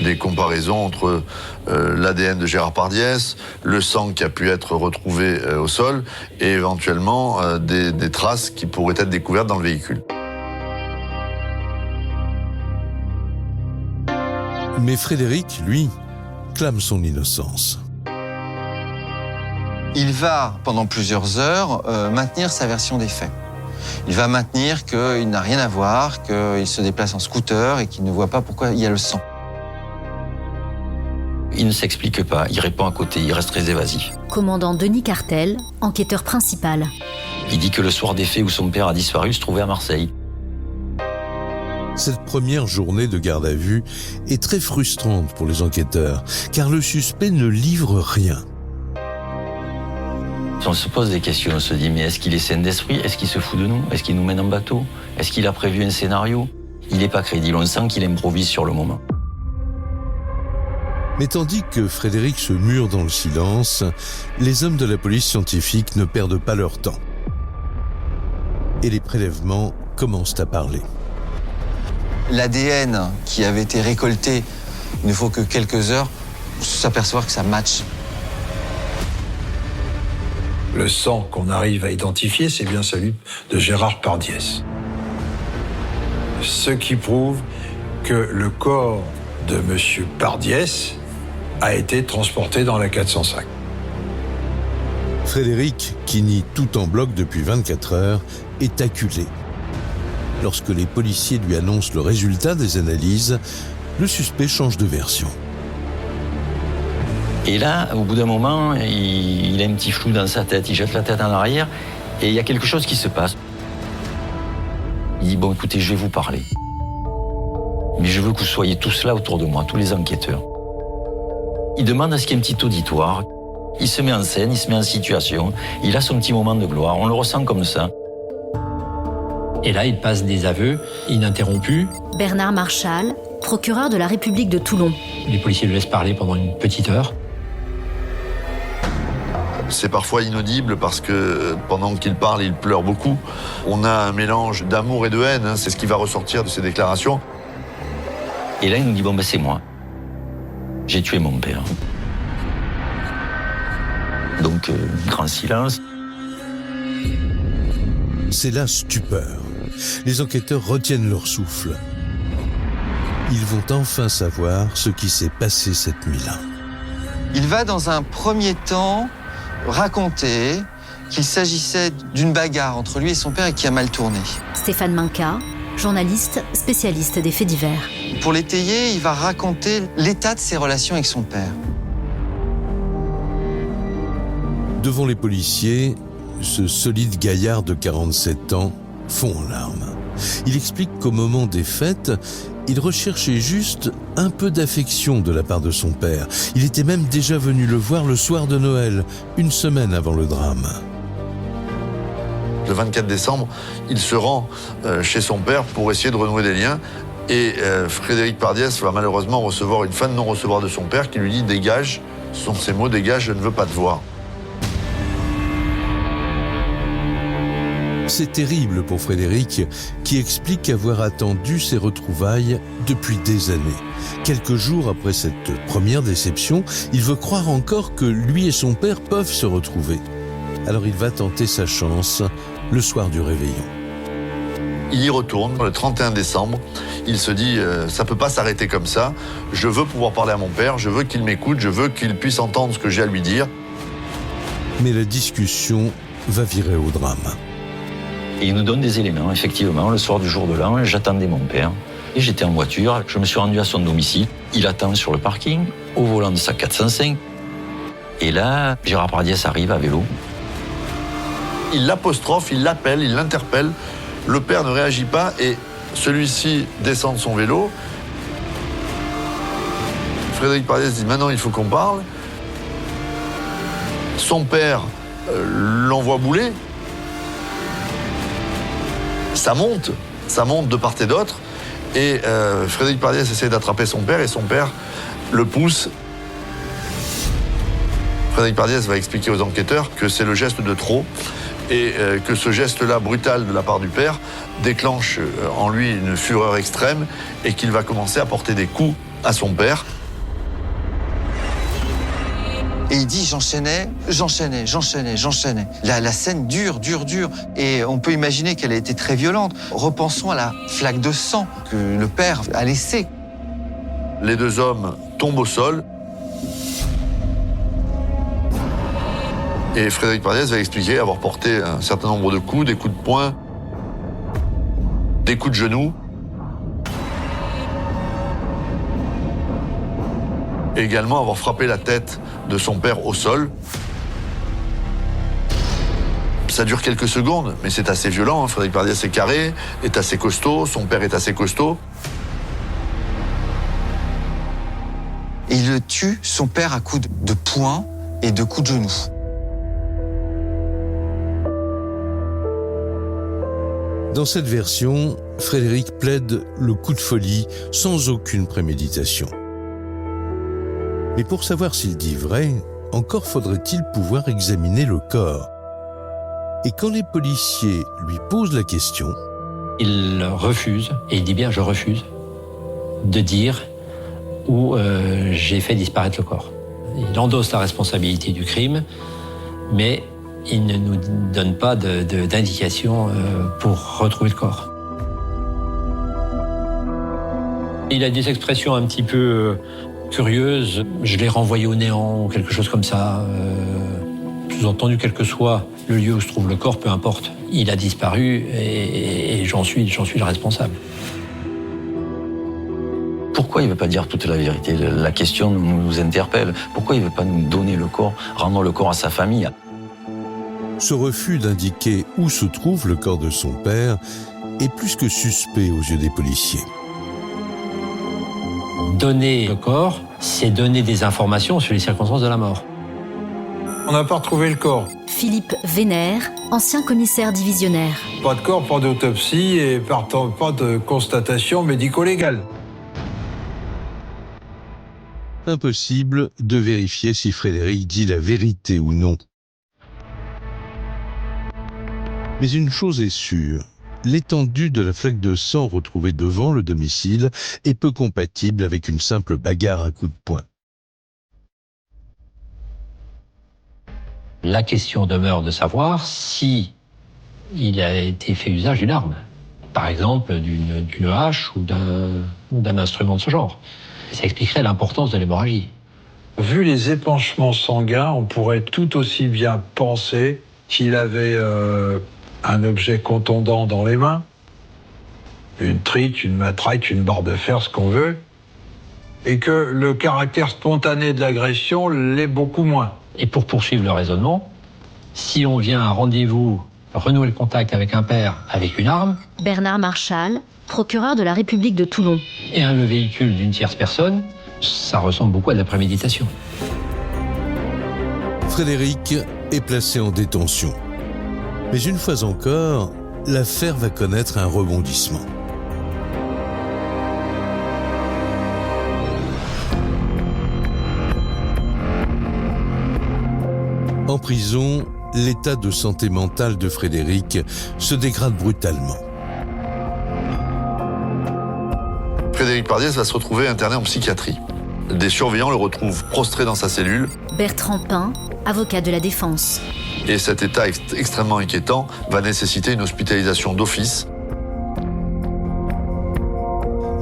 Des comparaisons entre l'ADN de Gérard Pardiès, le sang qui a pu être retrouvé au sol et éventuellement des traces qui pourraient être découvertes dans le véhicule. Mais Frédéric, lui, clame son innocence. Il va, pendant plusieurs heures, maintenir sa version des faits. Il va maintenir qu'il n'a rien à voir, qu'il se déplace en scooter et qu'il ne voit pas pourquoi il y a le sang. Il ne s'explique pas, il répond à côté, il reste très évasif. Commandant Denis Cartel, enquêteur principal. Il dit que le soir des faits où son père a disparu se trouvait à Marseille. Cette première journée de garde à vue est très frustrante pour les enquêteurs, car le suspect ne livre rien. On se pose des questions, on se dit, mais est-ce qu'il est sain d'esprit? Est-ce qu'il se fout de nous? Est-ce qu'il nous mène en bateau? Est-ce qu'il a prévu un scénario? Il n'est pas crédible, on sent qu'il improvise sur le moment. Mais tandis que Frédéric se mure dans le silence, les hommes de la police scientifique ne perdent pas leur temps. Et les prélèvements commencent à parler. L'ADN qui avait été récolté, il ne faut que quelques heures pour s'apercevoir que ça match. Le sang qu'on arrive à identifier, c'est bien celui de Gérard Pardiès. Ce qui prouve que le corps de M. Pardiès a été transporté dans la 405. Frédéric, qui nie tout en bloc depuis 24 heures, est acculé. Lorsque les policiers lui annoncent le résultat des analyses, le suspect change de version. Et là, au bout d'un moment, il a un petit flou dans sa tête, il jette la tête en arrière et il y a quelque chose qui se passe. Il dit, bon écoutez, je vais vous parler. Mais je veux que vous soyez tous là autour de moi, tous les enquêteurs. Il demande à ce qu'il y ait un petit auditoire. Il se met en scène, il se met en situation. Il a son petit moment de gloire, on le ressent comme ça. Et là, il passe des aveux ininterrompus. Bernard Marchal, procureur de la République de Toulon. Les policiers le laissent parler pendant une petite heure. C'est parfois inaudible parce que pendant qu'il parle, il pleure beaucoup. On a un mélange d'amour et de haine, hein, c'est ce qui va ressortir de ses déclarations. Et là, il nous dit, bon ben c'est moi. J'ai tué mon père. Donc, grand silence. C'est la stupeur. Les enquêteurs retiennent leur souffle. Ils vont enfin savoir ce qui s'est passé cette nuit-là. Il va dans un premier temps raconter qu'il s'agissait d'une bagarre entre lui et son père et qui a mal tourné. Stéphane Minca, journaliste, spécialiste des faits divers. Pour l'étayer, il va raconter l'état de ses relations avec son père. Devant les policiers, ce solide gaillard de 47 ans fond en larmes. Il explique qu'au moment des fêtes, il recherchait juste un peu d'affection de la part de son père. Il était même déjà venu le voir le soir de Noël, une semaine avant le drame. Le 24 décembre, il se rend chez son père pour essayer de renouer des liens. Et Frédéric Pardiès va malheureusement recevoir une fin de non-recevoir de son père qui lui dit « Dégage », ce sont ses mots « Dégage, je ne veux pas te voir ». C'est terrible pour Frédéric, qui explique avoir attendu ces retrouvailles depuis des années. Quelques jours après cette première déception, il veut croire encore que lui et son père peuvent se retrouver. Alors il va tenter sa chance le soir du réveillon. Il y retourne le 31 décembre. Il se dit ça peut pas s'arrêter comme ça. Je veux pouvoir parler à mon père, je veux qu'il m'écoute, je veux qu'il puisse entendre ce que j'ai à lui dire. Mais la discussion va virer au drame. Et il nous donne des éléments, effectivement, le soir du jour de l'an, j'attendais mon père. Et j'étais en voiture, je me suis rendu à son domicile. Il attend sur le parking, au volant de sa 405. Et là, Gérard Pardiès arrive à vélo. Il l'apostrophe, il l'appelle, il l'interpelle. Le père ne réagit pas et celui-ci descend de son vélo. Frédéric Pardiès dit « Maintenant, il faut qu'on parle ». Son père l'envoie bouler. Ça monte de part et d'autre. Et Frédéric Pardiès essaie d'attraper son père et son père le pousse. Frédéric Pardiès va expliquer aux enquêteurs que c'est le geste de trop et que ce geste-là, brutal de la part du père, déclenche en lui une fureur extrême et qu'il va commencer à porter des coups à son père. Et il dit j'enchaînais. La scène dure. Et on peut imaginer qu'elle a été très violente. Repensons à la flaque de sang que le père a laissée. Les deux hommes tombent au sol. Et Frédéric Pardiès va expliquer avoir porté un certain nombre de coups, des coups de poing, des coups de genoux. Et également avoir frappé la tête de son père au sol. Ça dure quelques secondes, mais c'est assez violent. Frédéric Pardiès est carré, est assez costaud, son père est assez costaud. Et il tue son père à coups de poing et de coups de genoux. Dans cette version, Frédéric plaide le coup de folie sans aucune préméditation. Mais pour savoir s'il dit vrai, encore faudrait-il pouvoir examiner le corps. Et quand les policiers lui posent la question, il refuse, et il dit bien « je refuse », de dire où j'ai fait disparaître le corps. Il endosse la responsabilité du crime, mais il ne nous donne pas d'indication pour retrouver le corps. Il a des expressions un petit peu curieuses. Je l'ai renvoyé au néant ou quelque chose comme ça. Sous-entendu, quel que soit le lieu où se trouve le corps, peu importe. Il a disparu et j'en suis le responsable. Pourquoi il ne veut pas dire toute la vérité? La question nous interpelle. Pourquoi il ne veut pas nous donner le corps, rendre le corps à sa famille? ce refus d'indiquer où se trouve le corps de son père est plus que suspect aux yeux des policiers. Donner le corps, c'est donner des informations sur les circonstances de la mort. On n'a pas retrouvé le corps. Philippe Vénère, ancien commissaire divisionnaire. Pas de corps, pas d'autopsie et partant pas de constatation médico-légale. Impossible de vérifier si Frédéric dit la vérité ou non. Mais une chose est sûre, l'étendue de la flaque de sang retrouvée devant le domicile est peu compatible avec une simple bagarre à coups de poing. La question demeure de savoir si il a été fait usage d'une arme, par exemple d'une hache ou d'un instrument de ce genre. Ça expliquerait l'importance de l'hémorragie. Vu les épanchements sanguins, on pourrait tout aussi bien penser qu'il avait un objet contondant dans les mains, une trite, une matraque, une barre de fer, ce qu'on veut, et que le caractère spontané de l'agression l'est beaucoup moins. Et pour poursuivre le raisonnement, si on vient à un rendez-vous, renouer le contact avec un père avec une arme... Bernard Marchal, procureur de la République de Toulon. Et le véhicule d'une tierce personne, ça ressemble beaucoup à de la préméditation. Frédéric est placé en détention. Mais une fois encore, l'affaire va connaître un rebondissement. En prison, l'état de santé mentale de Frédéric se dégrade brutalement. Frédéric Pardiès va se retrouver interné en psychiatrie. Des surveillants le retrouvent prostré dans sa cellule. Bertrand Pin, avocat de la défense. Et cet état extrêmement inquiétant va nécessiter une hospitalisation d'office.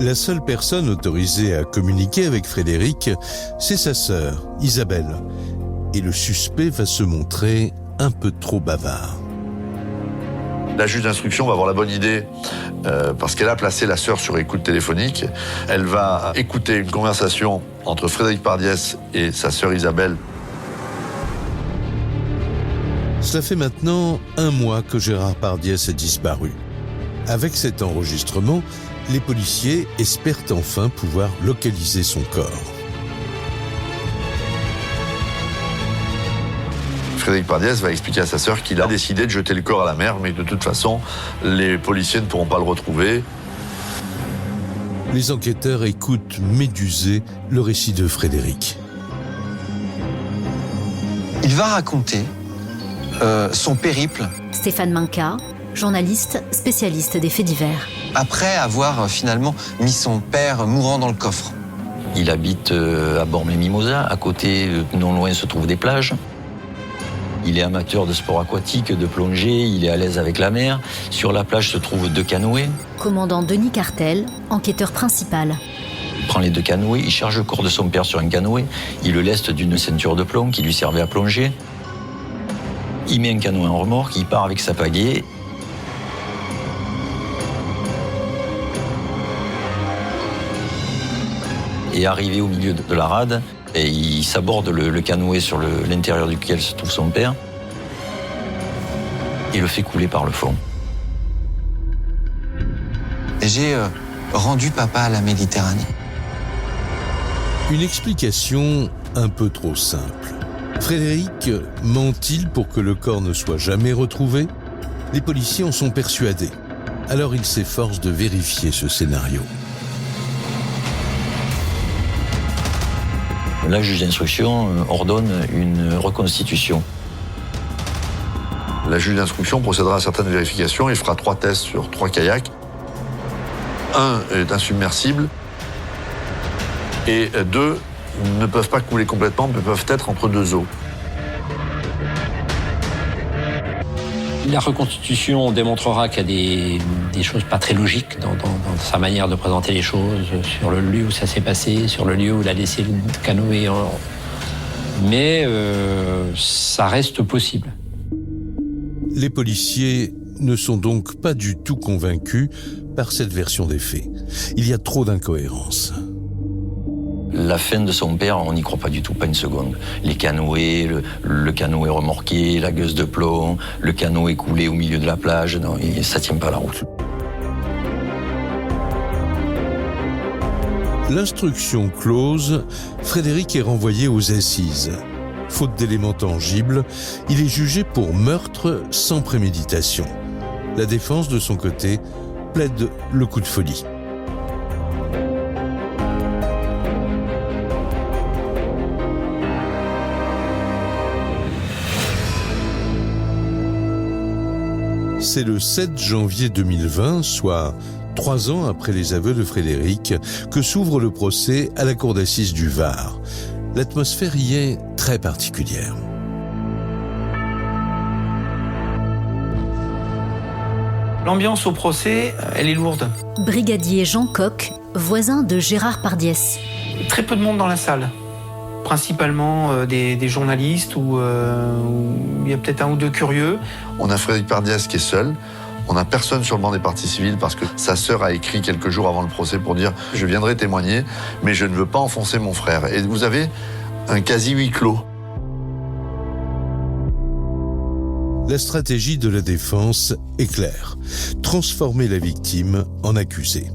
La seule personne autorisée à communiquer avec Frédéric, c'est sa sœur, Isabelle. Et le suspect va se montrer un peu trop bavard. La juge d'instruction va avoir la bonne idée, parce qu'elle a placé la sœur sur écoute téléphonique. Elle va écouter une conversation entre Frédéric Pardiès et sa sœur Isabelle. Cela fait maintenant 1 mois que Gérard Pardiès a disparu. Avec cet enregistrement, les policiers espèrent enfin pouvoir localiser son corps. Frédéric Pardiès va expliquer à sa sœur qu'il a décidé de jeter le corps à la mer, mais de toute façon, les policiers ne pourront pas le retrouver. Les enquêteurs écoutent médusés le récit de Frédéric. Il va raconter son périple. Stéphane Minca, journaliste, spécialiste des faits divers. Après avoir finalement mis son père mourant dans le coffre. Il habite à Bormes-les-Mimosas. À côté, non loin, se trouvent des plages. Il est amateur de sport aquatique, de plongée, il est à l'aise avec la mer. Sur la plage se trouvent 2 canoës. Commandant Denis Cartel, enquêteur principal. Il prend les 2 canoës, il charge le corps de son père sur un canoë, il le leste d'une ceinture de plomb qui lui servait à plonger. Il met un canoë en remorque, il part avec sa pagaie. Et arrivé au milieu de la rade, et il s'aborde le canoë sur l'intérieur duquel se trouve son père et le fait couler par le fond. J'ai rendu papa à la Méditerranée. Une explication un peu trop simple. Frédéric ment-il pour que le corps ne soit jamais retrouvé? Les policiers en sont persuadés. Alors ils s'efforcent de vérifier ce scénario. La juge d'instruction ordonne une reconstitution. La juge d'instruction procédera à certaines vérifications et fera 3 tests sur 3 kayaks. Un est insubmersible et 2 ne peuvent pas couler complètement, mais peuvent être entre 2 eaux. La reconstitution démontrera qu'il y a des choses pas très logiques dans sa manière de présenter les choses, sur le lieu où ça s'est passé, sur le lieu où il a laissé le canoë. Mais ça reste possible. Les policiers ne sont donc pas du tout convaincus par cette version des faits. Il y a trop d'incohérences. La fin de son père, on n'y croit pas du tout, pas une seconde. Les canoës, le canoë remorqué, la gueuse de plomb, le canoë coulé au milieu de la plage, non, ça tient pas la route. L'instruction close, Frédéric est renvoyé aux assises. Faute d'éléments tangibles, il est jugé pour meurtre sans préméditation. La défense, de son côté, plaide le coup de folie. C'est le 7 janvier 2020, soit 3 ans après les aveux de Frédéric, que s'ouvre le procès à la cour d'assises du Var. L'atmosphère y est très particulière. L'ambiance au procès, elle est lourde. Brigadier Jean Coq, voisin de Gérard Pardiès. Très peu de monde dans la salle. Principalement des journalistes où il y a peut-être 1 ou 2 curieux. On a Frédéric Pardiès qui est seul. On n'a personne sur le banc des parties civiles parce que sa sœur a écrit quelques jours avant le procès pour dire « Je viendrai témoigner, mais je ne veux pas enfoncer mon frère ». Et vous avez un quasi huis clos. La stratégie de la défense est claire. Transformer la victime en accusée.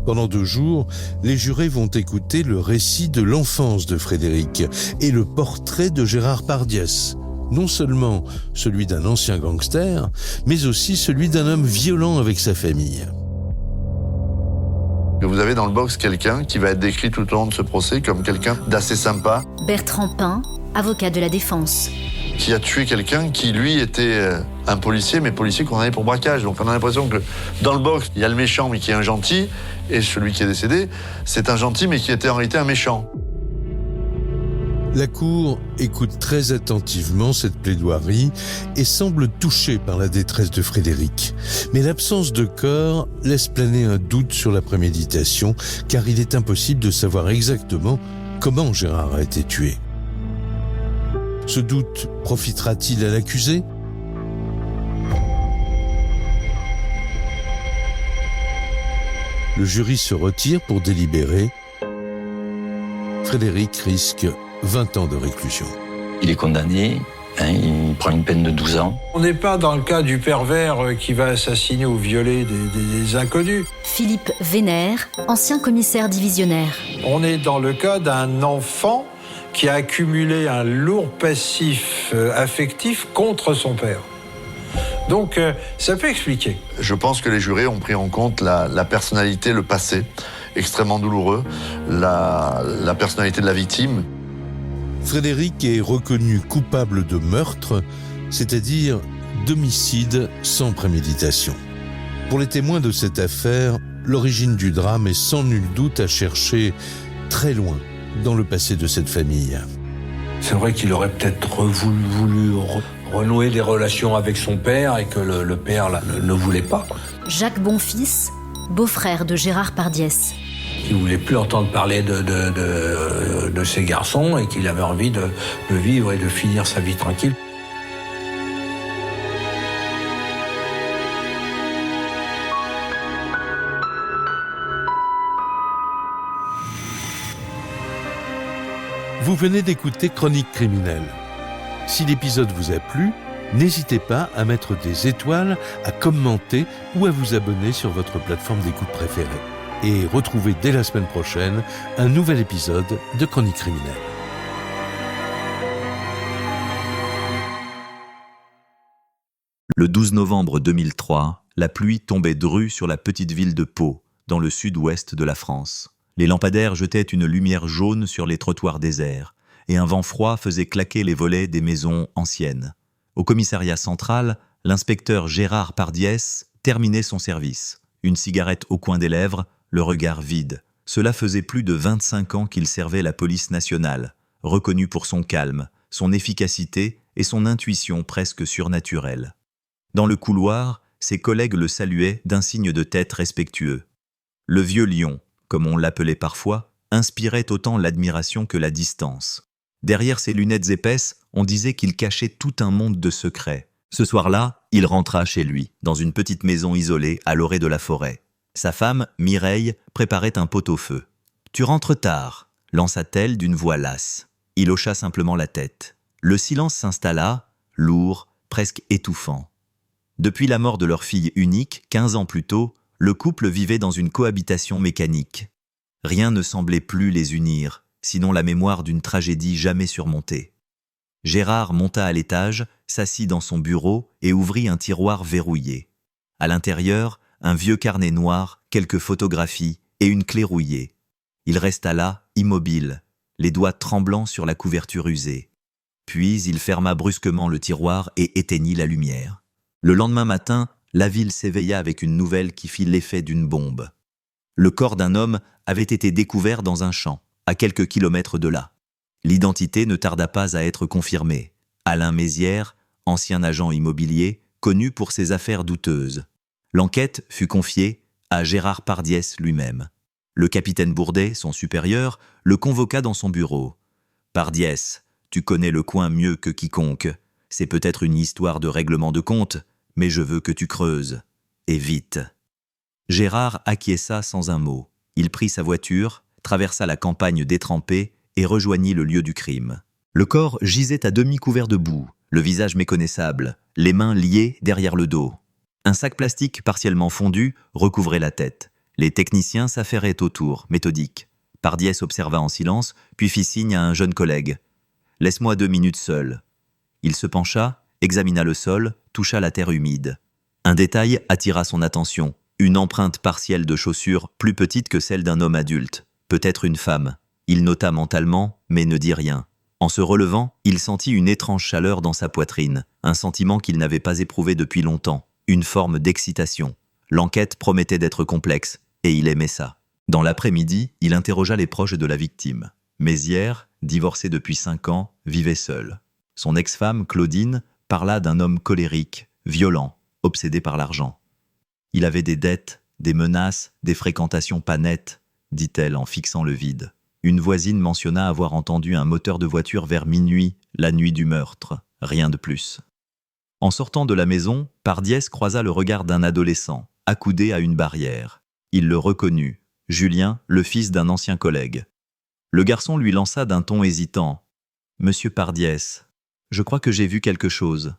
Pendant 2 jours, les jurés vont écouter le récit de l'enfance de Frédéric et le portrait de Gérard Pardiès. Non seulement celui d'un ancien gangster, mais aussi celui d'un homme violent avec sa famille. Vous avez dans le box quelqu'un qui va être décrit tout au long de ce procès comme quelqu'un d'assez sympa. Bertrand Pin, avocat de la défense. Qui a tué quelqu'un qui, lui, était un policier, mais policier qu'on avait pour braquage. Donc on a l'impression que dans le box, il y a le méchant, mais qui est un gentil, et celui qui est décédé, c'est un gentil, mais qui était en réalité un méchant. La cour écoute très attentivement cette plaidoirie et semble touchée par la détresse de Frédéric. Mais l'absence de corps laisse planer un doute sur la préméditation, car il est impossible de savoir exactement comment Gérard a été tué. Ce doute profitera-t-il à l'accusé ? Le jury se retire pour délibérer. Frédéric risque 20 ans de réclusion. Il est condamné, il prend une peine de 12 ans. On n'est pas dans le cas du pervers qui va assassiner ou violer des inconnus. Philippe Vénère, ancien commissaire divisionnaire. On est dans le cas d'un enfant qui a accumulé un lourd passif affectif contre son père. Donc, ça peut expliquer. Je pense que les jurés ont pris en compte la personnalité, le passé, extrêmement douloureux, la personnalité de la victime. Frédéric est reconnu coupable de meurtre, c'est-à-dire d'homicide sans préméditation. Pour les témoins de cette affaire, l'origine du drame est sans nul doute à chercher très loin dans le passé de cette famille. C'est vrai qu'il aurait peut-être voulu renouer les relations avec son père et que le père ne voulait pas. Jacques Bonfils, beau-frère de Gérard Pardiès. Il ne voulait plus entendre parler de ses garçons et qu'il avait envie de vivre et de finir sa vie tranquille. Vous venez d'écouter Chronique criminelle. Si l'épisode vous a plu, n'hésitez pas à mettre des étoiles, à commenter ou à vous abonner sur votre plateforme d'écoute préférée. Et retrouvez dès la semaine prochaine un nouvel épisode de Chronique criminelle. Le 12 novembre 2003, la pluie tombait drue sur la petite ville de Pau, dans le sud-ouest de la France. Les lampadaires jetaient une lumière jaune sur les trottoirs déserts. et un vent froid faisait claquer les volets des maisons anciennes. Au commissariat central, l'inspecteur Gérard Pardiès terminait son service. Une cigarette au coin des lèvres, le regard vide. Cela faisait plus de 25 ans qu'il servait la police nationale, reconnu pour son calme, son efficacité et son intuition presque surnaturelle. Dans le couloir, ses collègues le saluaient d'un signe de tête respectueux. Le vieux lion, comme on l'appelait parfois, inspirait autant l'admiration que la distance. Derrière ses lunettes épaisses, on disait qu'il cachait tout un monde de secrets. Ce soir-là, il rentra chez lui, dans une petite maison isolée à l'orée de la forêt. Sa femme, Mireille, préparait un pot-au-feu. « Tu rentres tard », lança-t-elle d'une voix lasse. Il hocha simplement la tête. Le silence s'installa, lourd, presque étouffant. Depuis la mort de leur fille unique, 15 ans plus tôt, le couple vivait dans une cohabitation mécanique. Rien ne semblait plus les unir, sinon la mémoire d'une tragédie jamais surmontée. Gérard monta à l'étage, s'assit dans son bureau et ouvrit un tiroir verrouillé. À l'intérieur, un vieux carnet noir, quelques photographies et une clé rouillée. Il resta là, immobile, les doigts tremblants sur la couverture usée. Puis il ferma brusquement le tiroir et éteignit la lumière. Le lendemain matin, la ville s'éveilla avec une nouvelle qui fit l'effet d'une bombe. Le corps d'un homme avait été découvert dans un champ, à quelques kilomètres de là. L'identité ne tarda pas à être confirmée. Alain Mézières, ancien agent immobilier, connu pour ses affaires douteuses. L'enquête fut confiée à Gérard Pardiès lui-même. Le capitaine Bourdet, son supérieur, le convoqua dans son bureau. « Pardiès, tu connais le coin mieux que quiconque. C'est peut-être une histoire de règlement de compte, mais je veux que tu creuses. Et vite. » Gérard acquiesça sans un mot. Il prit sa voiture, traversa la campagne détrempée et rejoignit le lieu du crime. Le corps gisait à demi couvert de boue, le visage méconnaissable, les mains liées derrière le dos. Un sac plastique partiellement fondu recouvrait la tête. Les techniciens s'affairaient autour, méthodiques. Pardiès observa en silence, puis fit signe à un jeune collègue. « Laisse-moi 2 minutes seul. » Il se pencha, examina le sol, toucha la terre humide. Un détail attira son attention. Une empreinte partielle de chaussure plus petite que celle d'un homme adulte, peut-être une femme. Il nota mentalement, mais ne dit rien. En se relevant, il sentit une étrange chaleur dans sa poitrine, un sentiment qu'il n'avait pas éprouvé depuis longtemps, une forme d'excitation. L'enquête promettait d'être complexe, et il aimait ça. Dans l'après-midi, il interrogea les proches de la victime. Mézières, divorcé depuis 5 ans, vivait seul. Son ex-femme, Claudine, parla d'un homme colérique, violent, obsédé par l'argent. Il avait des dettes, des menaces, des fréquentations pas nettes, dit-elle en fixant le vide. Une voisine mentionna avoir entendu un moteur de voiture vers minuit, la nuit du meurtre. Rien de plus. En sortant de la maison, Pardiès croisa le regard d'un adolescent, accoudé à une barrière. Il le reconnut, Julien, le fils d'un ancien collègue. Le garçon lui lança d'un ton hésitant. « Monsieur Pardiès, je crois que j'ai vu quelque chose. »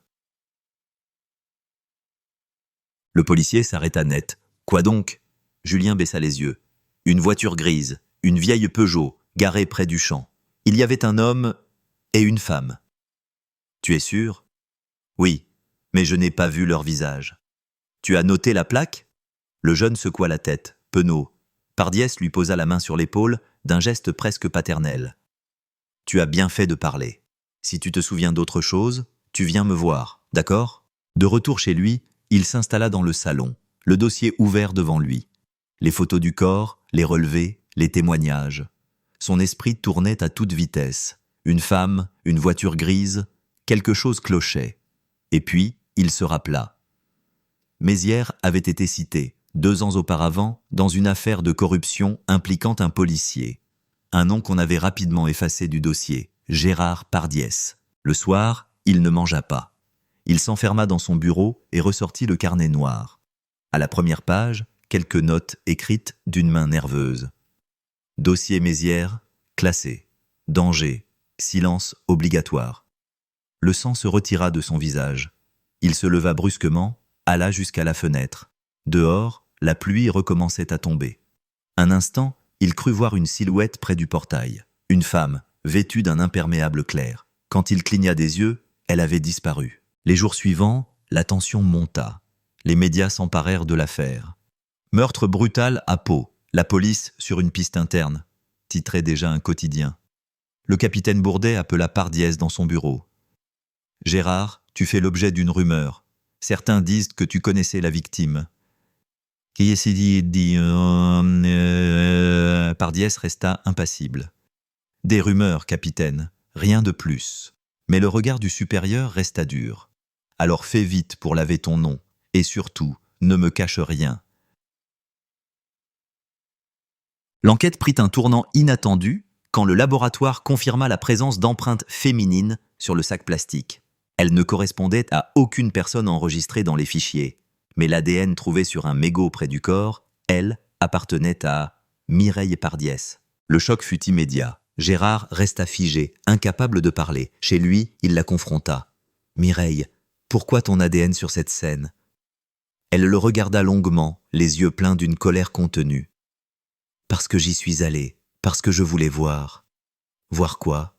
Le policier s'arrêta net. « Quoi donc ?» Julien baissa les yeux. Une voiture grise, une vieille Peugeot, garée près du champ. Il y avait un homme et une femme. « Tu es sûr ?»« Oui, mais je n'ai pas vu leur visage. »« Tu as noté la plaque ?» Le jeune secoua la tête, penaud. Pardiès lui posa la main sur l'épaule d'un geste presque paternel. « Tu as bien fait de parler. Si tu te souviens d'autre chose, tu viens me voir, d'accord ?» De retour chez lui, il s'installa dans le salon, le dossier ouvert devant lui. Les photos du corps, les relevés, les témoignages. Son esprit tournait à toute vitesse. Une femme, une voiture grise, quelque chose clochait. Et puis, il se rappela. Mézières avait été cité, 2 ans auparavant, dans une affaire de corruption impliquant un policier. Un nom qu'on avait rapidement effacé du dossier, Gérard Pardiès. Le soir, il ne mangea pas. Il s'enferma dans son bureau et ressortit le carnet noir. À la première page, quelques notes écrites d'une main nerveuse. Dossier Mézières, classé. Danger. Silence obligatoire. Le sang se retira de son visage. Il se leva brusquement, alla jusqu'à la fenêtre. Dehors, la pluie recommençait à tomber. Un instant, il crut voir une silhouette près du portail. Une femme, vêtue d'un imperméable clair. Quand il cligna des yeux, elle avait disparu. Les jours suivants, la tension monta. Les médias s'emparèrent de l'affaire. Meurtre brutal à Pau. La police sur une piste interne, titrait déjà un quotidien. Le capitaine Bourdet appela Pardiès dans son bureau. « Gérard, tu fais l'objet d'une rumeur. Certains disent que tu connaissais la victime. » Qui est-ce qui dit Pardiès resta impassible. « Des rumeurs, capitaine, rien de plus. » Mais le regard du supérieur resta dur. « Alors fais vite pour laver ton nom, et surtout, ne me cache rien. » L'enquête prit un tournant inattendu quand le laboratoire confirma la présence d'empreintes féminines sur le sac plastique. Elles ne correspondaient à aucune personne enregistrée dans les fichiers, mais l'ADN trouvé sur un mégot près du corps, elle, appartenait à Mireille Pardiès. Le choc fut immédiat. Gérard resta figé, incapable de parler. Chez lui, il la confronta. « Mireille, pourquoi ton ADN sur cette scène ?» Elle le regarda longuement, les yeux pleins d'une colère contenue. « Parce que j'y suis allé, parce que je voulais voir. » « Voir quoi ? » ?»«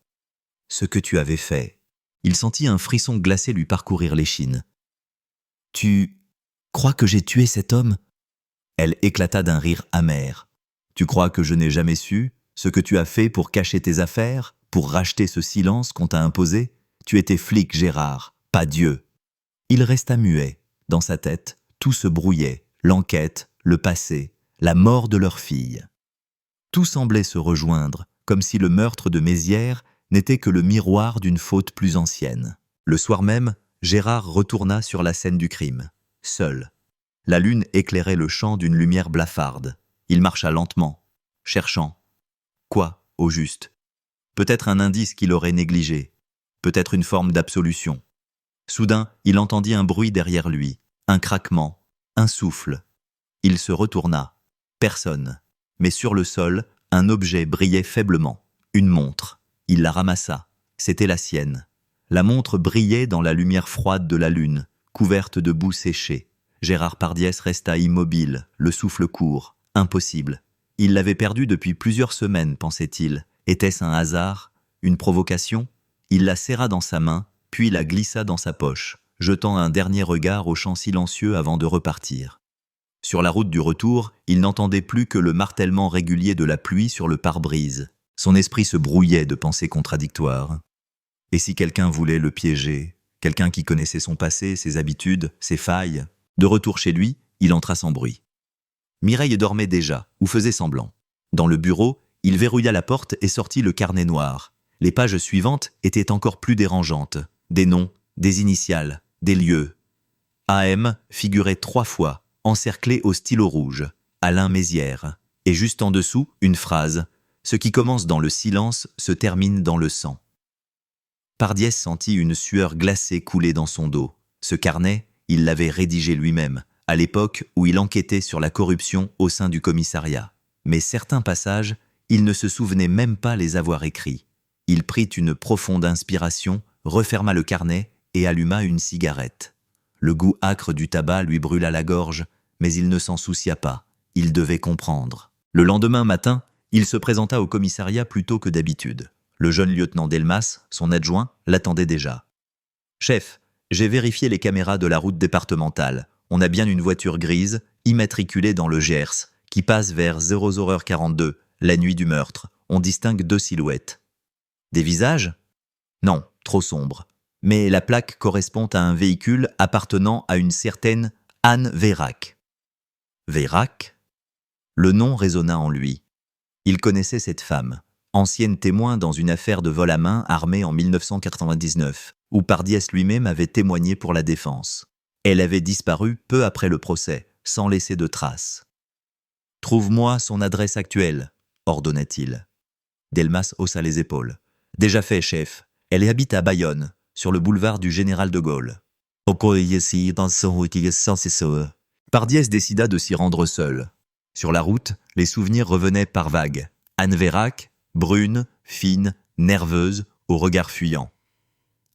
Ce que tu avais fait. » Il sentit un frisson glacé lui parcourir l'échine. « Tu crois que j'ai tué cet homme ?» Elle éclata d'un rire amer. « Tu crois que je n'ai jamais su ce que tu as fait pour cacher tes affaires, pour racheter ce silence qu'on t'a imposé ? Tu étais flic, Gérard, pas Dieu. » Il resta muet. Dans sa tête, tout se brouillait. L'enquête, le passé, la mort de leur fille. Tout semblait se rejoindre, comme si le meurtre de Mézières n'était que le miroir d'une faute plus ancienne. Le soir même, Gérard retourna sur la scène du crime, seul. La lune éclairait le champ d'une lumière blafarde. Il marcha lentement, cherchant. Quoi, au juste ? Peut-être un indice qu'il aurait négligé, peut-être une forme d'absolution. Soudain, il entendit un bruit derrière lui, un craquement, un souffle. Il se retourna. Personne. Mais sur le sol, un objet brillait faiblement. Une montre. Il la ramassa. C'était la sienne. La montre brillait dans la lumière froide de la lune, couverte de boue séchée. Gérard Pardiès resta immobile, le souffle court. Impossible. Il l'avait perdue depuis plusieurs semaines, pensait-il. Était-ce un hasard ? Une provocation ? Il la serra dans sa main, puis la glissa dans sa poche, jetant un dernier regard au champ silencieux avant de repartir. Sur la route du retour, il n'entendait plus que le martèlement régulier de la pluie sur le pare-brise. Son esprit se brouillait de pensées contradictoires. Et si quelqu'un voulait le piéger ? Quelqu'un qui connaissait son passé, ses habitudes, ses failles ? De retour chez lui, il entra sans bruit. Mireille dormait déjà, ou faisait semblant. Dans le bureau, il verrouilla la porte et sortit le carnet noir. Les pages suivantes étaient encore plus dérangeantes. Des noms, des initiales, des lieux. AM figurait 3 fois, encerclé au stylo rouge. Alain Mézières. Et juste en dessous, une phrase. Ce qui commence dans le silence se termine dans le sang. Pardiès sentit une sueur glacée couler dans son dos. Ce carnet, il l'avait rédigé lui-même, à l'époque où il enquêtait sur la corruption au sein du commissariat. Mais certains passages, il ne se souvenait même pas les avoir écrits. Il prit une profonde inspiration, referma le carnet et alluma une cigarette. Le goût âcre du tabac lui brûla la gorge, mais il ne s'en soucia pas. Il devait comprendre. Le lendemain matin, il se présenta au commissariat plus tôt que d'habitude. Le jeune lieutenant Delmas, son adjoint, l'attendait déjà. « Chef, j'ai vérifié les caméras de la route départementale. On a bien une voiture grise, immatriculée dans le Gers, qui passe vers 00h42, la nuit du meurtre. On distingue 2 silhouettes. Des visages ? Non, trop sombre. Mais la plaque correspond à un véhicule appartenant à une certaine Anne Vérac. Vérac ? Le nom résonna en lui. Il connaissait cette femme, ancienne témoin dans une affaire de vol à main armée en 1999, où Pardiès lui-même avait témoigné pour la défense. Elle avait disparu peu après le procès, sans laisser de traces. « Trouve-moi son adresse actuelle », ordonna-t-il. Delmas haussa les épaules. « Déjà fait, chef. Elle habite à Bayonne, sur le boulevard du Général de Gaulle. » Pardiès décida de s'y rendre seul. Sur la route, les souvenirs revenaient par vagues. Anne Vérac, brune, fine, nerveuse, au regard fuyant.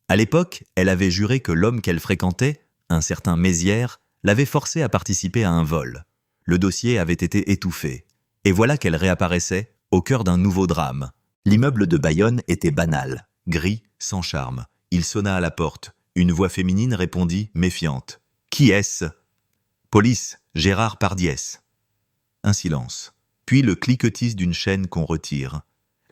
À l'époque, elle avait juré que l'homme qu'elle fréquentait, un certain Mézières, l'avait forcée à participer à un vol. Le dossier avait été étouffé. Et voilà qu'elle réapparaissait, au cœur d'un nouveau drame. L'immeuble de Bayonne était banal, gris, sans charme. Il sonna à la porte. Une voix féminine répondit, méfiante. « Qui est-ce » ?« Police, Gérard Pardiès. » Un silence. Puis le cliquetis d'une chaîne qu'on retire.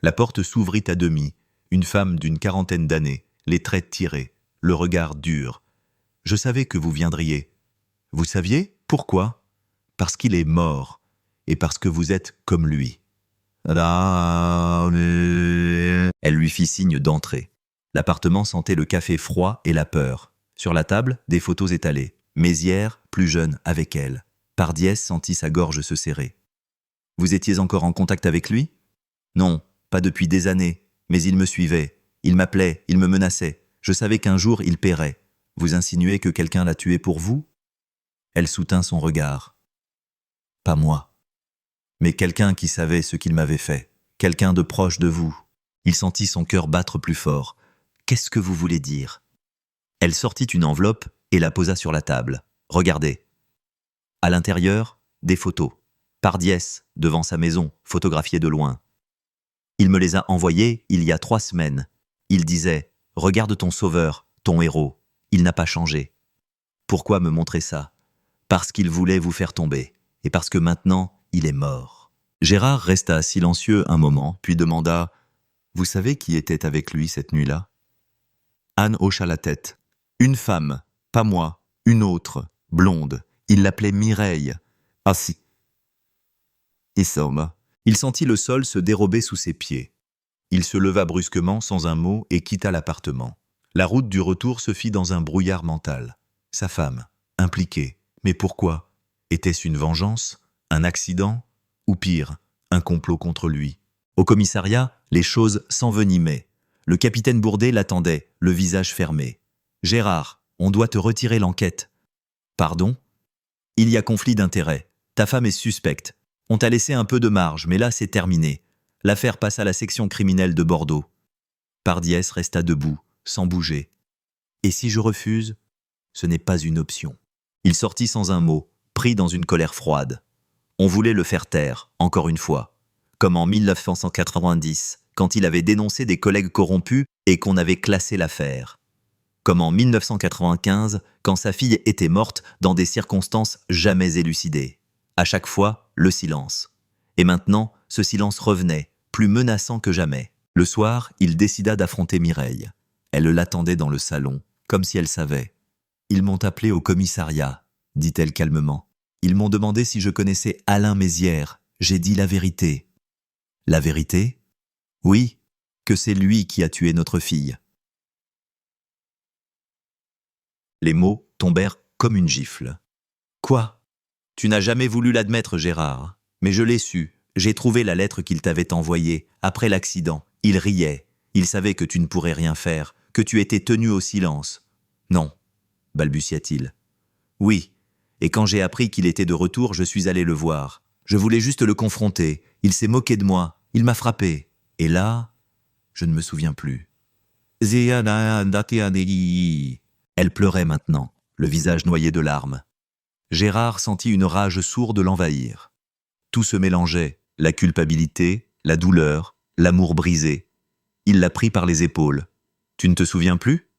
La porte s'ouvrit à demi. une femme d'une 40aine d'années, les traits tirés, le regard dur. « Je savais que vous viendriez. » « Vous saviez pourquoi ? Parce qu'il est mort, et parce que vous êtes comme lui. » Elle lui fit signe d'entrer. L'appartement sentait le café froid et la peur. Sur la table, des photos étalées. Mézières, plus jeune, avec elle. Pardiès sentit sa gorge se serrer. « Vous étiez encore en contact avec lui ? » ?»« Non, pas depuis des années, mais il me suivait. Il m'appelait, il me menaçait. Je savais qu'un jour il paierait. Vous insinuez que quelqu'un l'a tué pour vous ? » Elle soutint son regard. « Pas moi. Mais quelqu'un qui savait ce qu'il m'avait fait. Quelqu'un de proche de vous. » Il sentit son cœur battre plus fort. « Qu'est-ce que vous voulez dire ?» Elle sortit une enveloppe et la posa sur la table. « Regardez. » À l'intérieur, des photos. Pardiès, devant sa maison, photographiée de loin. Il me les a envoyées il y a 3 semaines. Il disait « Regarde ton sauveur, ton héros. Il n'a pas changé. » Pourquoi me montrer ça ? Parce qu'il voulait vous faire tomber. Et parce que maintenant, il est mort. Gérard resta silencieux un moment, puis demanda « Vous savez qui était avec lui cette nuit-là » Anne hocha la tête. « Une femme, pas moi, une autre, blonde. Il l'appelait Mireille. » « Ah si. » Il sentit le sol se dérober sous ses pieds. Il se leva brusquement, sans un mot, et quitta l'appartement. La route du retour se fit dans un brouillard mental. Sa femme, impliquée. Mais pourquoi ? Était-ce une vengeance ? Un accident ? Ou pire, un complot contre lui ? Au commissariat, les choses s'envenimaient. Le capitaine Bourdet l'attendait, le visage fermé. « Gérard, on doit te retirer l'enquête. »« Pardon ? Il y a conflit d'intérêts. Ta femme est suspecte. On t'a laissé un peu de marge, mais là c'est terminé. L'affaire passe à la section criminelle de Bordeaux. » Pardiès resta debout, sans bouger. « Et si je refuse ? Ce n'est pas une option. » Il sortit sans un mot, pris dans une colère froide. On voulait le faire taire, encore une fois. Comme en 1990, quand il avait dénoncé des collègues corrompus et qu'on avait classé l'affaire. Comme en 1995, quand sa fille était morte dans des circonstances jamais élucidées. À chaque fois, le silence. Et maintenant, ce silence revenait, plus menaçant que jamais. Le soir, il décida d'affronter Mireille. Elle l'attendait dans le salon, comme si elle savait. « Ils m'ont appelé au commissariat, » dit-elle calmement. « Ils m'ont demandé si je connaissais Alain Mézières. J'ai dit la vérité. » « La vérité ? Oui, que c'est lui qui a tué notre fille. » Les mots tombèrent comme une gifle. « Quoi ? Tu n'as jamais voulu l'admettre, Gérard. Mais je l'ai su. J'ai trouvé la lettre qu'il t'avait envoyée, après l'accident. Il riait. Il savait que tu ne pourrais rien faire, que tu étais tenu au silence. »« Non, » balbutia-t-il. « Oui, et quand j'ai appris qu'il était de retour, je suis allé le voir. Je voulais juste le confronter. Il s'est moqué de moi. Il m'a frappé. Et là, je ne me souviens plus. » Elle pleurait maintenant, le visage noyé de larmes. Gérard sentit une rage sourde l'envahir. Tout se mélangeait, la culpabilité, la douleur, l'amour brisé. Il la prit par les épaules. « Tu ne te souviens plus ? » ?»«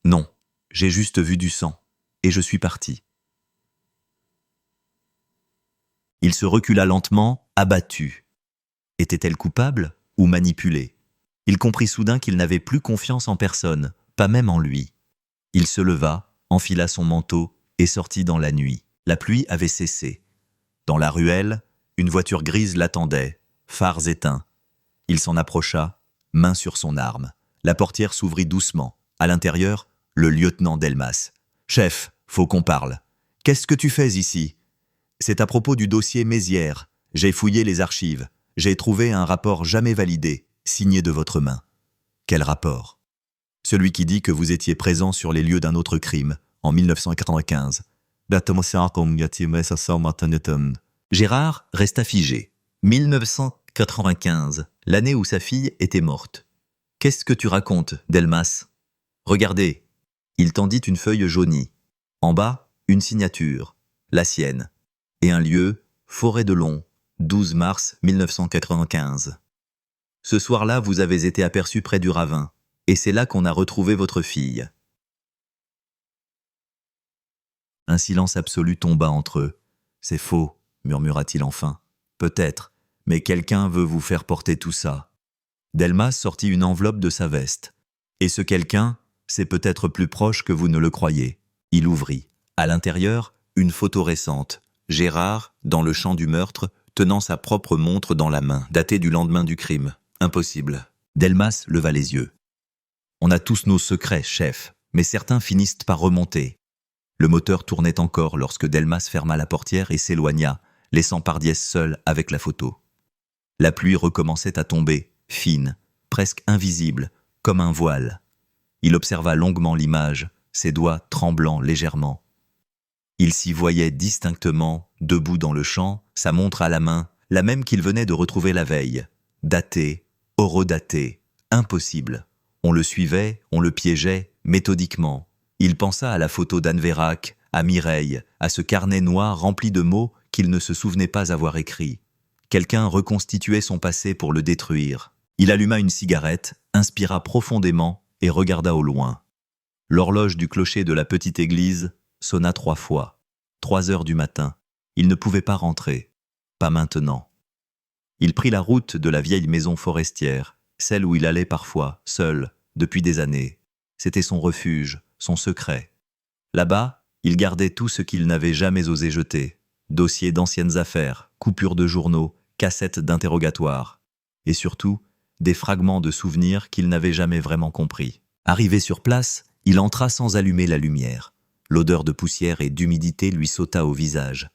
Non, j'ai juste vu du sang, et je suis parti. » Il se recula lentement, abattu. Était-elle coupable ou manipulée ? Il comprit soudain qu'il n'avait plus confiance en personne, pas même en lui. Il se leva, enfila son manteau et sortit dans la nuit. La pluie avait cessé. Dans la ruelle, une voiture grise l'attendait, phares éteints. Il s'en approcha, main sur son arme. La portière s'ouvrit doucement. À l'intérieur, le lieutenant Delmas. « Chef, faut qu'on parle. Qu'est-ce que tu fais ici ? » « C'est à propos du dossier Mézières. J'ai fouillé les archives. J'ai trouvé un rapport jamais validé, signé de votre main. » « Quel rapport ? » « Celui qui dit que vous étiez présent sur les lieux d'un autre crime, en 1995. » Gérard resta figé. 1995, l'année où sa fille était morte. « Qu'est-ce que tu racontes, Delmas ? Regardez. » Il tendit une feuille jaunie. En bas, une signature, la sienne. Et un lieu, Forêt de Long, 12 mars 1995. Ce soir-là, vous avez été aperçu près du ravin, et c'est là qu'on a retrouvé votre fille. Un silence absolu tomba entre eux. « C'est faux, » murmura-t-il enfin. « Peut-être, mais quelqu'un veut vous faire porter tout ça. » Delmas sortit une enveloppe de sa veste. Et ce quelqu'un, c'est peut-être plus proche que vous ne le croyez. Il ouvrit. À l'intérieur, une photo récente. Gérard, dans le champ du meurtre, tenant sa propre montre dans la main, datée du lendemain du crime. Impossible. Delmas leva les yeux. On a tous nos secrets, chef, mais certains finissent par remonter. Le moteur tournait encore lorsque Delmas ferma la portière et s'éloigna, laissant Pardiès seul avec la photo. La pluie recommençait à tomber, fine, presque invisible, comme un voile. Il observa longuement l'image, ses doigts tremblant légèrement. Il s'y voyait distinctement, debout dans le champ, sa montre à la main, la même qu'il venait de retrouver la veille. Datée, horodatée, impossible. On le suivait, on le piégeait, méthodiquement. Il pensa à la photo d'Anne Vérac, à Mireille, à ce carnet noir rempli de mots qu'il ne se souvenait pas avoir écrits. Quelqu'un reconstituait son passé pour le détruire. Il alluma une cigarette, inspira profondément et regarda au loin. L'horloge du clocher de la petite église sonna 3 fois. 3 heures du matin. Il ne pouvait pas rentrer. Pas maintenant. Il prit la route de la vieille maison forestière, celle où il allait parfois, seul, depuis des années. C'était son refuge, son secret. Là-bas, il gardait tout ce qu'il n'avait jamais osé jeter. Dossiers d'anciennes affaires, coupures de journaux, cassettes d'interrogatoire. Et surtout, des fragments de souvenirs qu'il n'avait jamais vraiment compris. Arrivé sur place, il entra sans allumer la lumière. L'odeur de poussière et d'humidité lui sauta au visage.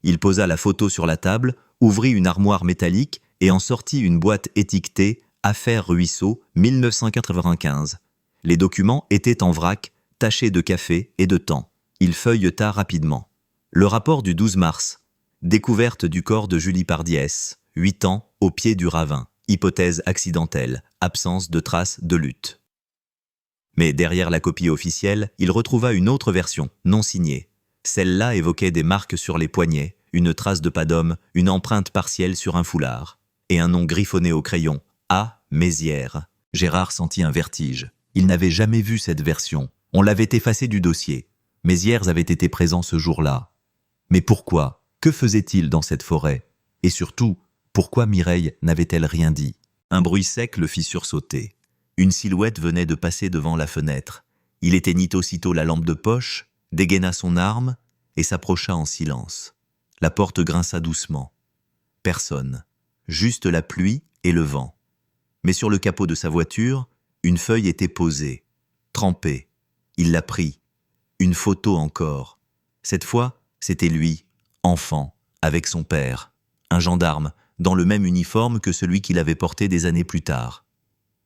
Il posa la photo sur la table, ouvrit une armoire métallique et en sortit une boîte étiquetée « Affaire Ruisseau, 1995 ». Les documents étaient en vrac, tachés de café et de temps. Il feuilleta rapidement. Le rapport du 12 mars. Découverte du corps de Julie Pardiès, 8 ans, au pied du ravin. Hypothèse accidentelle, absence de traces de lutte. Mais derrière la copie officielle, il retrouva une autre version, non signée. Celle-là évoquait des marques sur les poignets, une trace de pas d'homme, une empreinte partielle sur un foulard, et un nom griffonné au crayon, A. Mézières. Gérard sentit un vertige. Il n'avait jamais vu cette version. On l'avait effacée du dossier. Mézières avait été présent ce jour-là. Mais pourquoi? Que faisait-il dans cette forêt? Et surtout, pourquoi Mireille n'avait-elle rien dit? Un bruit sec le fit sursauter. Une silhouette venait de passer devant la fenêtre. Il éteignit aussitôt la lampe de poche, dégaina son arme et s'approcha en silence. La porte grinça doucement. Personne. Juste la pluie et le vent. Mais sur le capot de sa voiture, une feuille était posée, trempée. Il la prit. Une photo encore. Cette fois, c'était lui, enfant, avec son père. Un gendarme, dans le même uniforme que celui qu'il avait porté des années plus tard.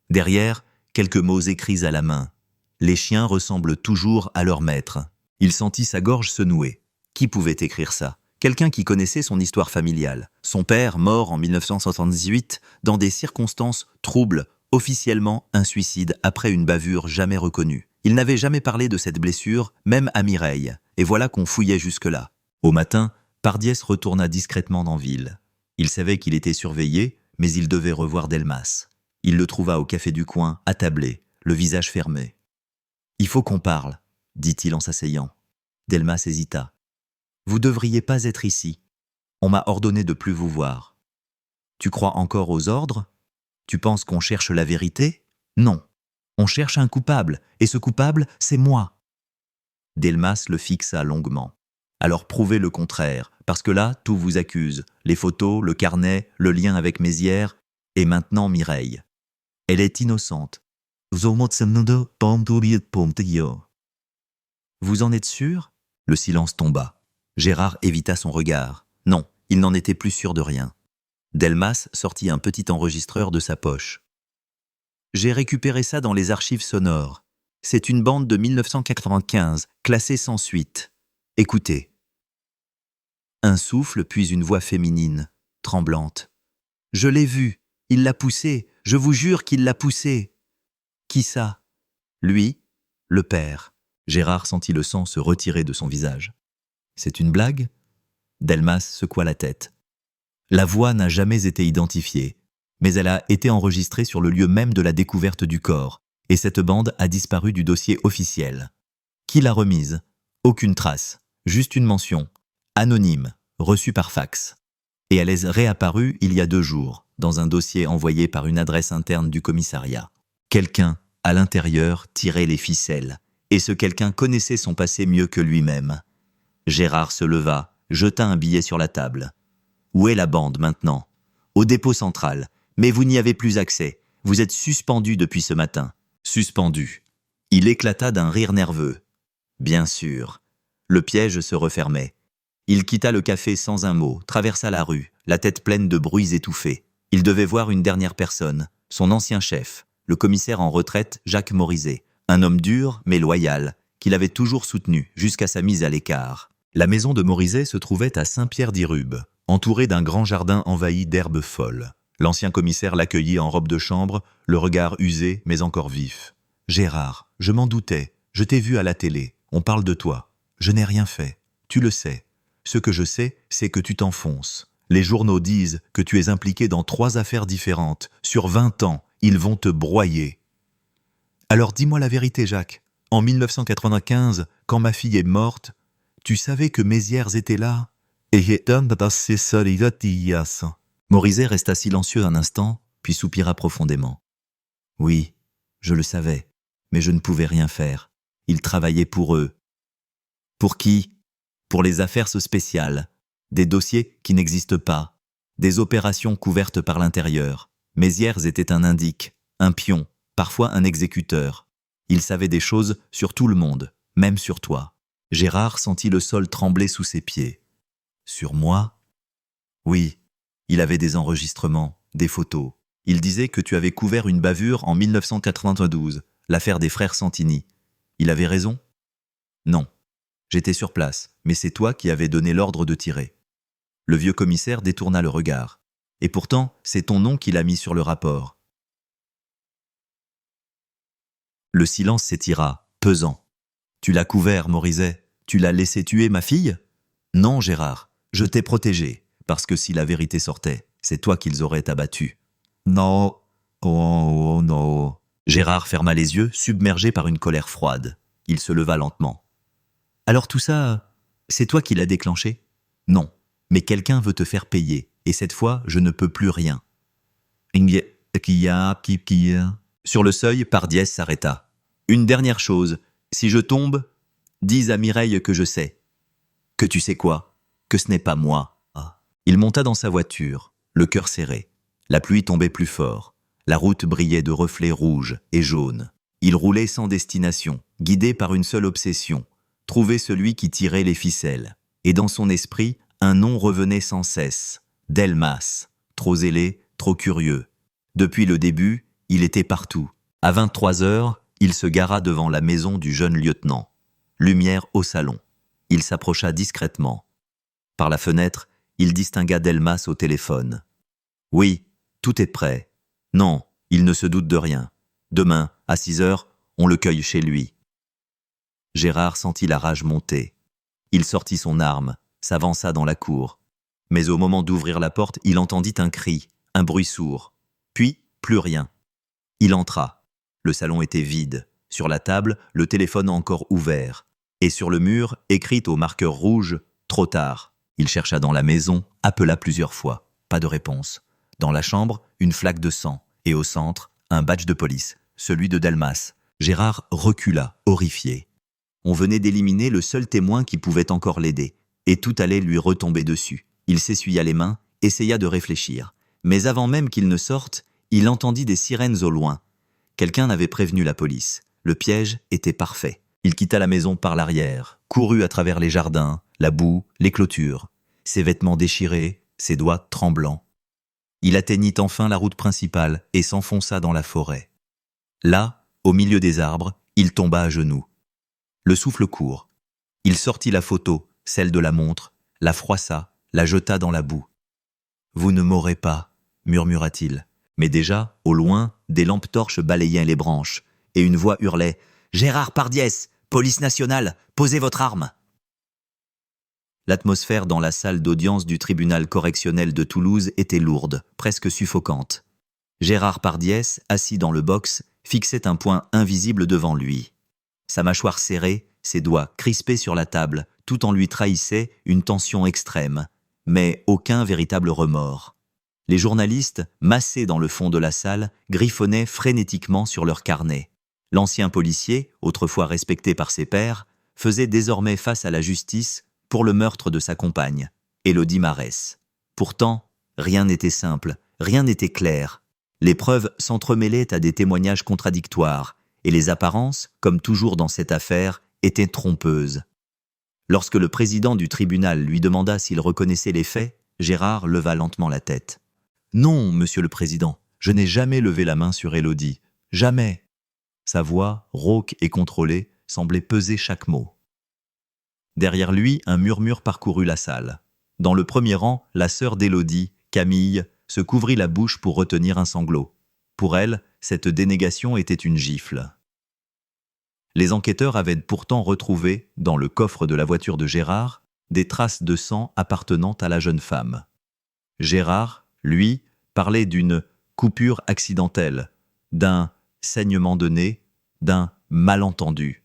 Derrière, quelques mots écrits à la main. Les chiens ressemblent toujours à leur maître. Il sentit sa gorge se nouer. Qui pouvait écrire ça? Quelqu'un qui connaissait son histoire familiale. Son père, mort en 1978, dans des circonstances troubles, officiellement un suicide après une bavure jamais reconnue. Il n'avait jamais parlé de cette blessure, même à Mireille, et voilà qu'on fouillait jusque-là. Au matin, Pardiès retourna discrètement en ville. Il savait qu'il était surveillé, mais il devait revoir Delmas. Il le trouva au café du coin, attablé, le visage fermé. « Il faut qu'on parle », dit-il en s'asseyant. Delmas hésita. « Vous devriez pas être ici. On m'a ordonné de plus vous voir. Tu crois encore aux ordres? Tu penses qu'on cherche la vérité? Non. On cherche un coupable, et ce coupable, c'est moi. » Delmas le fixa longuement. « Alors prouvez le contraire, parce que là, tout vous accuse. Les photos, le carnet, le lien avec Mézières, et maintenant Mireille. Elle est innocente. Vous en êtes sûr? » Le silence tomba. Gérard évita son regard. Non, il n'en était plus sûr de rien. Delmas sortit un petit enregistreur de sa poche. « J'ai récupéré ça dans les archives sonores. C'est une bande de 1995, classée sans suite. Écoutez. » Un souffle, puis une voix féminine, tremblante. « Je l'ai vu. Il l'a poussé. Je vous jure qu'il l'a poussé. » Qui ça? Lui, le père. Gérard sentit le sang se retirer de son visage. C'est une blague? Delmas secoua la tête. La voix n'a jamais été identifiée, mais elle a été enregistrée sur le lieu même de la découverte du corps, et cette bande a disparu du dossier officiel. Qui l'a remise? Aucune trace, juste une mention. Anonyme, reçue par fax. Et elle est réapparue il y a 2 jours, dans un dossier envoyé par une adresse interne du commissariat. Quelqu'un, à l'intérieur, tirait les ficelles, et ce quelqu'un connaissait son passé mieux que lui-même. Gérard se leva, jeta un billet sur la table. Où est la bande maintenant ? Au dépôt central. Mais vous n'y avez plus accès. Vous êtes suspendu depuis ce matin. Suspendu. Il éclata d'un rire nerveux. Bien sûr. Le piège se refermait. Il quitta le café sans un mot, traversa la rue, la tête pleine de bruits étouffés. Il devait voir une dernière personne, son ancien chef, le commissaire en retraite Jacques Morizet, un homme dur mais loyal, qu'il avait toujours soutenu jusqu'à sa mise à l'écart. La maison de Morizet se trouvait à Saint-Pierre-d'Irube, entourée d'un grand jardin envahi d'herbes folles. L'ancien commissaire l'accueillit en robe de chambre, le regard usé mais encore vif. « Gérard, je m'en doutais, je t'ai vu à la télé, on parle de toi. Je n'ai rien fait, tu le sais. Ce que je sais, c'est que tu t'enfonces. Les journaux disent que tu es impliqué dans 3 affaires différentes. Sur 20 ans, ils vont te broyer. Alors dis-moi la vérité, Jacques. En 1995, quand ma fille est morte, tu savais que Mézières était là ? Morizet resta silencieux un instant, puis soupira profondément. Oui, je le savais, mais je ne pouvais rien faire. Il travaillait pour eux. Pour qui ? Pour les affaires spéciales, des dossiers qui n'existent pas, des opérations couvertes par l'intérieur. Mézières était un indique, un pion, parfois un exécuteur. Il savait des choses sur tout le monde, même sur toi. Gérard sentit le sol trembler sous ses pieds. Sur moi ? Oui, il avait des enregistrements, des photos. Il disait que tu avais couvert une bavure en 1992, l'affaire des frères Santini. Il avait raison ? Non. J'étais sur place, mais c'est toi qui avais donné l'ordre de tirer. Le vieux commissaire détourna le regard. Et pourtant, c'est ton nom qu'il a mis sur le rapport. Le silence s'étira, pesant. Tu l'as couvert, Morizet. Tu l'as laissé tuer ma fille ? Non, Gérard, je t'ai protégé, parce que si la vérité sortait, c'est toi qu'ils auraient abattu. Non, oh non. Gérard ferma les yeux, submergé par une colère froide. Il se leva lentement. Alors tout ça, c'est toi qui l'as déclenché ? Non, mais quelqu'un veut te faire payer, et cette fois, je ne peux plus rien. Sur le seuil, Pardiès s'arrêta. Une dernière chose, si je tombe, dis à Mireille que je sais. Que tu sais quoi ? Que ce n'est pas moi. Ah. Il monta dans sa voiture, le cœur serré. La pluie tombait plus fort. La route brillait de reflets rouges et jaunes. Il roulait sans destination, guidé par une seule obsession, trouver celui qui tirait les ficelles. Et dans son esprit, un nom revenait sans cesse. Delmas. Trop zélé, trop curieux. Depuis le début, il était partout. À 23 heures, il se gara devant la maison du jeune lieutenant. Lumière au salon. Il s'approcha discrètement. Par la fenêtre, il distingua Delmas au téléphone. « Oui, tout est prêt. Non, il ne se doute de rien. Demain, à 6 heures, on le cueille chez lui. » Gérard sentit la rage monter. Il sortit son arme, s'avança dans la cour. Mais au moment d'ouvrir la porte, il entendit un cri, un bruit sourd. Puis, plus rien. Il entra. Le salon était vide. Sur la table, le téléphone encore ouvert. Et sur le mur, écrite au marqueur rouge, « Trop tard ». Il chercha dans la maison, appela plusieurs fois. Pas de réponse. Dans la chambre, une flaque de sang. Et au centre, un badge de police, celui de Delmas. Gérard recula, horrifié. On venait d'éliminer le seul témoin qui pouvait encore l'aider. Et tout allait lui retomber dessus. Il s'essuya les mains, essaya de réfléchir. Mais avant même qu'il ne sorte, il entendit des sirènes au loin. Quelqu'un avait prévenu la police. Le piège était parfait. Il quitta la maison par l'arrière, courut à travers les jardins, la boue, les clôtures. Ses vêtements déchirés, ses doigts tremblants. Il atteignit enfin la route principale et s'enfonça dans la forêt. Là, au milieu des arbres, il tomba à genoux. Le souffle court. Il sortit la photo, celle de la montre, la froissa, la jeta dans la boue. « Vous ne m'aurez pas », murmura-t-il. Mais déjà, au loin, des lampes torches balayaient les branches, et une voix hurlait « Gérard Pardiès, police nationale, posez votre arme !» L'atmosphère dans la salle d'audience du tribunal correctionnel de Toulouse était lourde, presque suffocante. Gérard Pardiès, assis dans le box, fixait un point invisible devant lui. Sa mâchoire serrée, ses doigts crispés sur la table, tout en lui trahissait une tension extrême, mais aucun véritable remords. Les journalistes, massés dans le fond de la salle, griffonnaient frénétiquement sur leurs carnets. L'ancien policier, autrefois respecté par ses pairs, faisait désormais face à la justice pour le meurtre de sa compagne, Élodie Marès. Pourtant, rien n'était simple, rien n'était clair. Les preuves s'entremêlaient à des témoignages contradictoires, et les apparences, comme toujours dans cette affaire, étaient trompeuses. Lorsque le président du tribunal lui demanda s'il reconnaissait les faits, Gérard leva lentement la tête. « Non, monsieur le président, je n'ai jamais levé la main sur Élodie. Jamais !» Sa voix, rauque et contrôlée, semblait peser chaque mot. Derrière lui, un murmure parcourut la salle. Dans le premier rang, la sœur d'Élodie, Camille, se couvrit la bouche pour retenir un sanglot. Pour elle, cette dénégation était une gifle. Les enquêteurs avaient pourtant retrouvé, dans le coffre de la voiture de Gérard, des traces de sang appartenant à la jeune femme. Gérard, lui, parlait d'une coupure accidentelle, d'un saignement de nez, d'un malentendu.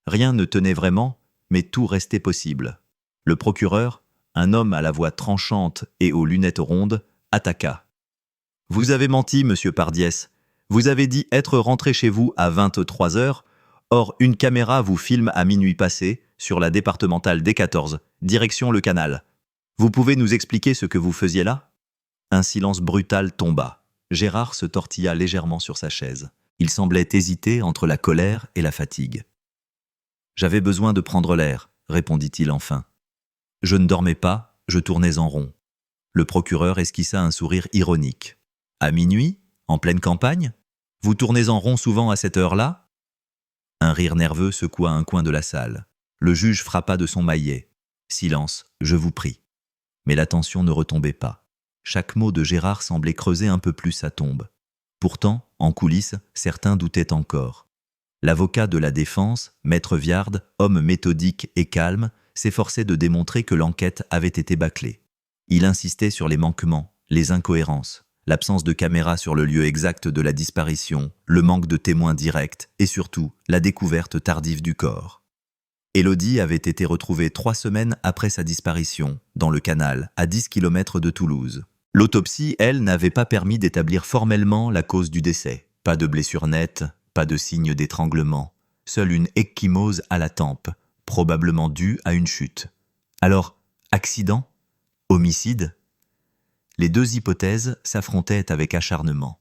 Rien ne tenait vraiment, mais tout restait possible. Le procureur, un homme à la voix tranchante et aux lunettes rondes, attaqua. « Vous avez menti, monsieur Pardiès. Vous avez dit être rentré chez vous à 23h, or une caméra vous filme à minuit passé, sur la départementale D14, direction le canal. Vous pouvez nous expliquer ce que vous faisiez là ?» Un silence brutal tomba. Gérard se tortilla légèrement sur sa chaise. Il semblait hésiter entre la colère et la fatigue. « J'avais besoin de prendre l'air, » répondit-il enfin. « Je ne dormais pas, je tournais en rond. » Le procureur esquissa un sourire ironique. « À minuit, en pleine campagne? Vous tournez en rond souvent à cette heure-là » Un rire nerveux secoua un coin de la salle. Le juge frappa de son maillet. « Silence, je vous prie. » Mais l'attention ne retombait pas. Chaque mot de Gérard semblait creuser un peu plus sa tombe. Pourtant, en coulisses, certains doutaient encore. L'avocat de la défense, Maître Viard, homme méthodique et calme, s'efforçait de démontrer que l'enquête avait été bâclée. Il insistait sur les manquements, les incohérences, l'absence de caméra sur le lieu exact de la disparition, le manque de témoins directs et surtout la découverte tardive du corps. Élodie avait été retrouvée 3 semaines après sa disparition, dans le canal, à 10 km de Toulouse. L'autopsie, elle, n'avait pas permis d'établir formellement la cause du décès. Pas de blessure nette, pas de signe d'étranglement. Seule une ecchymose à la tempe, probablement due à une chute. Alors, accident? Homicide? Les deux hypothèses s'affrontaient avec acharnement.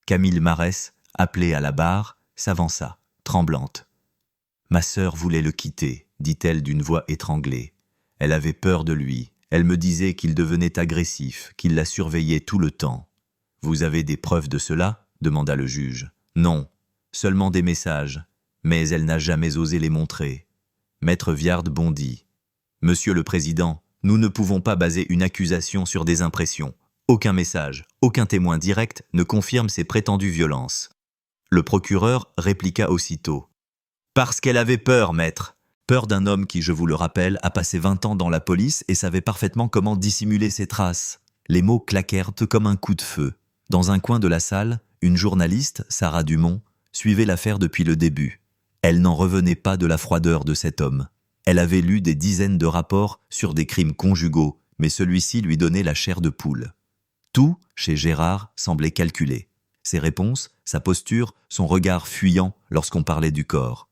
Camille Marès, appelée à la barre, s'avança, tremblante. « Ma sœur voulait le quitter, dit-elle d'une voix étranglée. Elle avait peur de lui. Elle me disait qu'il devenait agressif, qu'il la surveillait tout le temps. « Vous avez des preuves de cela ?» demanda le juge. « Non, seulement des messages, mais elle n'a jamais osé les montrer. » Maître Viard bondit. « Monsieur le Président, nous ne pouvons pas baser une accusation sur des impressions. Aucun message, aucun témoin direct ne confirme ces prétendues violences. » Le procureur répliqua aussitôt. « Parce qu'elle avait peur, maître. Peur d'un homme qui, je vous le rappelle, a passé 20 ans dans la police et savait parfaitement comment dissimuler ses traces. » Les mots claquèrent comme un coup de feu. Dans un coin de la salle, une journaliste, Sarah Dumont, suivait l'affaire depuis le début. Elle n'en revenait pas de la froideur de cet homme. Elle avait lu des dizaines de rapports sur des crimes conjugaux, mais celui-ci lui donnait la chair de poule. Tout, chez Gérard, semblait calculé. Ses réponses, sa posture, son regard fuyant lorsqu'on parlait du corps.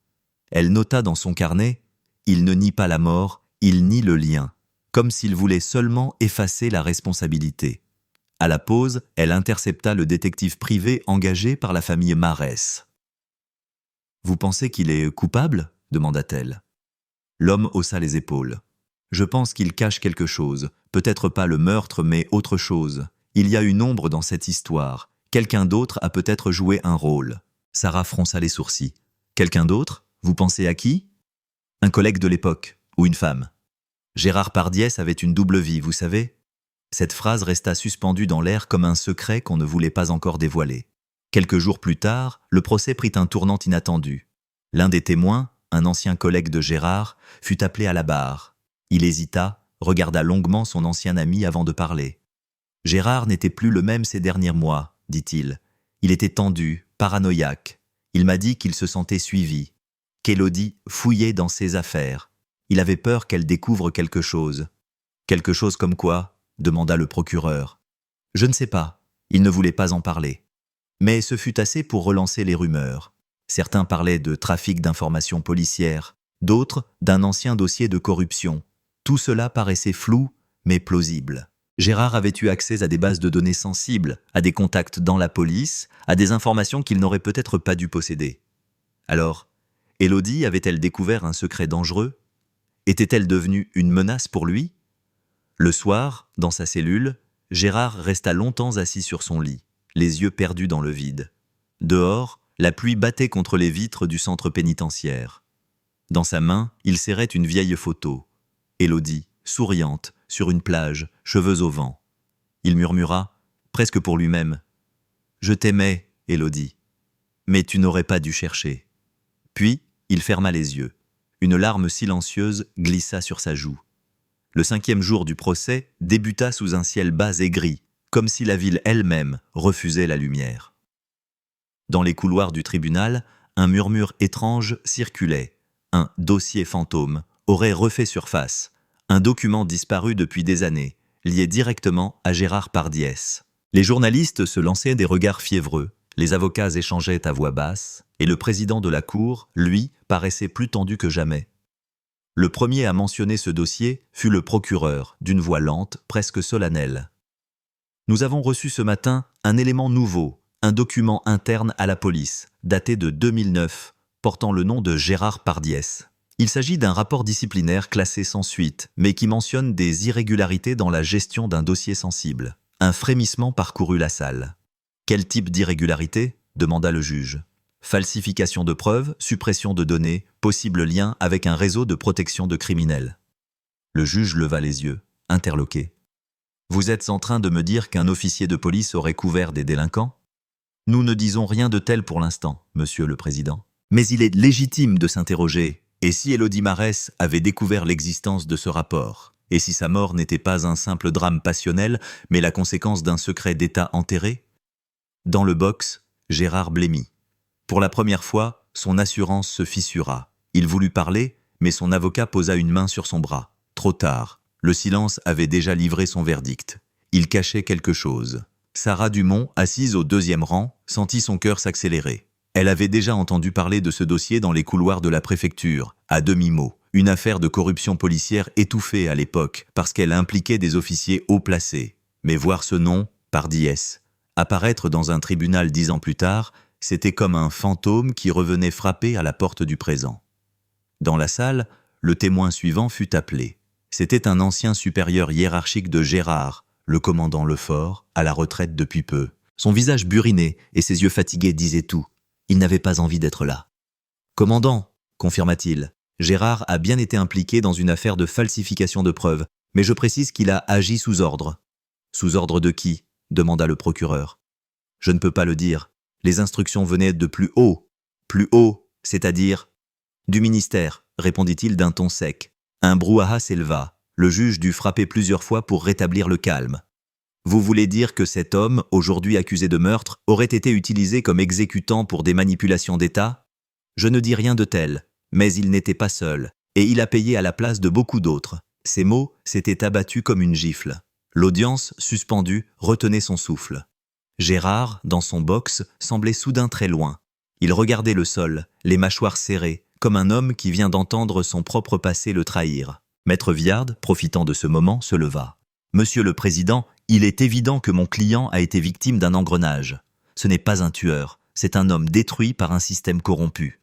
Elle nota dans son carnet « Il ne nie pas la mort, il nie le lien », comme s'il voulait seulement effacer la responsabilité. À la pause, elle intercepta le détective privé engagé par la famille Marès. « Vous pensez qu'il est coupable ?» demanda-t-elle. L'homme haussa les épaules. « Je pense qu'il cache quelque chose, peut-être pas le meurtre, mais autre chose. Il y a une ombre dans cette histoire. Quelqu'un d'autre a peut-être joué un rôle. » Sarah fronça les sourcils. « Quelqu'un d'autre ? Vous pensez à qui ? » « Un collègue de l'époque, ou une femme. Gérard Pardiès avait une double vie, vous savez ? » Cette phrase resta suspendue dans l'air comme un secret qu'on ne voulait pas encore dévoiler. Quelques jours plus tard, le procès prit un tournant inattendu. L'un des témoins, un ancien collègue de Gérard, fut appelé à la barre. Il hésita, regarda longuement son ancien ami avant de parler. « Gérard n'était plus le même ces derniers mois, dit-il. Il était tendu, paranoïaque. Il m'a dit qu'il se sentait suivi, qu'Élodie fouillait dans ses affaires. Il avait peur qu'elle découvre quelque chose. » « Quelque chose comme quoi ?» demanda le procureur. Je ne sais pas, il ne voulait pas en parler. Mais ce fut assez pour relancer les rumeurs. Certains parlaient de trafic d'informations policières, d'autres d'un ancien dossier de corruption. Tout cela paraissait flou, mais plausible. Gérard avait eu accès à des bases de données sensibles, à des contacts dans la police, à des informations qu'il n'aurait peut-être pas dû posséder. Alors, Élodie avait-elle découvert un secret dangereux? Était-elle devenue une menace pour lui? Le soir, dans sa cellule, Gérard resta longtemps assis sur son lit, les yeux perdus dans le vide. Dehors, la pluie battait contre les vitres du centre pénitentiaire. Dans sa main, il serrait une vieille photo. Élodie, souriante, sur une plage, cheveux au vent. Il murmura, presque pour lui-même, « Je t'aimais, Élodie, mais tu n'aurais pas dû chercher. » Puis, il ferma les yeux. Une larme silencieuse glissa sur sa joue. Le 5e jour du procès débuta sous un ciel bas et gris, comme si la ville elle-même refusait la lumière. Dans les couloirs du tribunal, un murmure étrange circulait. Un dossier fantôme aurait refait surface. Un document disparu depuis des années, lié directement à Gérard Pardiès. Les journalistes se lançaient des regards fiévreux, les avocats échangeaient à voix basse, et le président de la cour, lui, paraissait plus tendu que jamais. Le premier à mentionner ce dossier fut le procureur, d'une voix lente, presque solennelle. « Nous avons reçu ce matin un élément nouveau, un document interne à la police, daté de 2009, portant le nom de Gérard Pardiès. Il s'agit d'un rapport disciplinaire classé sans suite, mais qui mentionne des irrégularités dans la gestion d'un dossier sensible. Un frémissement parcourut la salle. « Quel type d'irrégularité ?» demanda le juge. « Falsification de preuves, suppression de données, possible lien avec un réseau de protection de criminels. » Le juge leva les yeux, interloqué. « Vous êtes en train de me dire qu'un officier de police aurait couvert des délinquants ? Nous ne disons rien de tel pour l'instant, monsieur le président. Mais il est légitime de s'interroger. Et si Élodie Marès avait découvert l'existence de ce rapport? Et si sa mort n'était pas un simple drame passionnel, mais la conséquence d'un secret d'État enterré? Dans le box, Gérard blêmit. Pour la première fois, son assurance se fissura. Il voulut parler, mais son avocat posa une main sur son bras. Trop tard. Le silence avait déjà livré son verdict. Il cachait quelque chose. Sarah Dumont, assise au 2e rang, sentit son cœur s'accélérer. Elle avait déjà entendu parler de ce dossier dans les couloirs de la préfecture, à demi-mot. Une affaire de corruption policière étouffée à l'époque, parce qu'elle impliquait des officiers haut placés. Mais voir ce nom, Pardiès, apparaître dans un tribunal 10 ans plus tard, c'était comme un fantôme qui revenait frapper à la porte du présent. Dans la salle, le témoin suivant fut appelé. C'était un ancien supérieur hiérarchique de Gérard, le commandant Lefort, à la retraite depuis peu. Son visage buriné et ses yeux fatigués disaient tout. Il n'avait pas envie d'être là. « Commandant, confirma-t-il, Gérard a bien été impliqué dans une affaire de falsification de preuves, mais je précise qu'il a agi sous ordre. »« Sous ordre de qui ?» demanda le procureur. « Je ne peux pas le dire. Les instructions venaient de plus haut. Plus haut, c'est-à-dire… » « Du ministère, répondit-il d'un ton sec. Un brouhaha s'éleva. Le juge dut frapper plusieurs fois pour rétablir le calme. « Vous voulez dire que cet homme, aujourd'hui accusé de meurtre, aurait été utilisé comme exécutant pour des manipulations d'État ? Je ne dis rien de tel, mais il n'était pas seul, et il a payé à la place de beaucoup d'autres. » Ces mots s'étaient abattus comme une gifle. L'audience, suspendue, retenait son souffle. Gérard, dans son box, semblait soudain très loin. Il regardait le sol, les mâchoires serrées, comme un homme qui vient d'entendre son propre passé le trahir. Maître Viard, profitant de ce moment, se leva. « Monsieur le Président, il est évident que mon client a été victime d'un engrenage. Ce n'est pas un tueur, c'est un homme détruit par un système corrompu.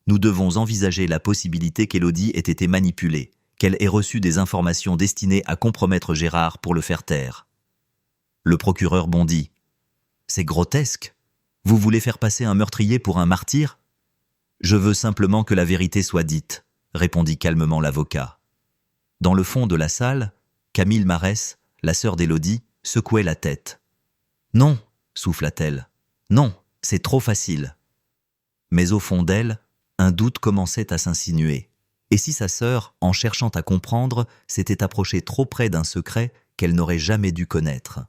Nous devons envisager la possibilité qu'Élodie ait été manipulée, qu'elle ait reçu des informations destinées à compromettre Gérard pour le faire taire. » Le procureur bondit. « C'est grotesque. Vous voulez faire passer un meurtrier pour un martyr ? » « Je veux simplement que la vérité soit dite, » répondit calmement l'avocat. Dans le fond de la salle, Camille Marès, la sœur d'Élodie, secouait la tête. « Non, souffla-t-elle. Non, c'est trop facile. » Mais au fond d'elle, un doute commençait à s'insinuer. Et si sa sœur, en cherchant à comprendre, s'était approchée trop près d'un secret qu'elle n'aurait jamais dû connaître?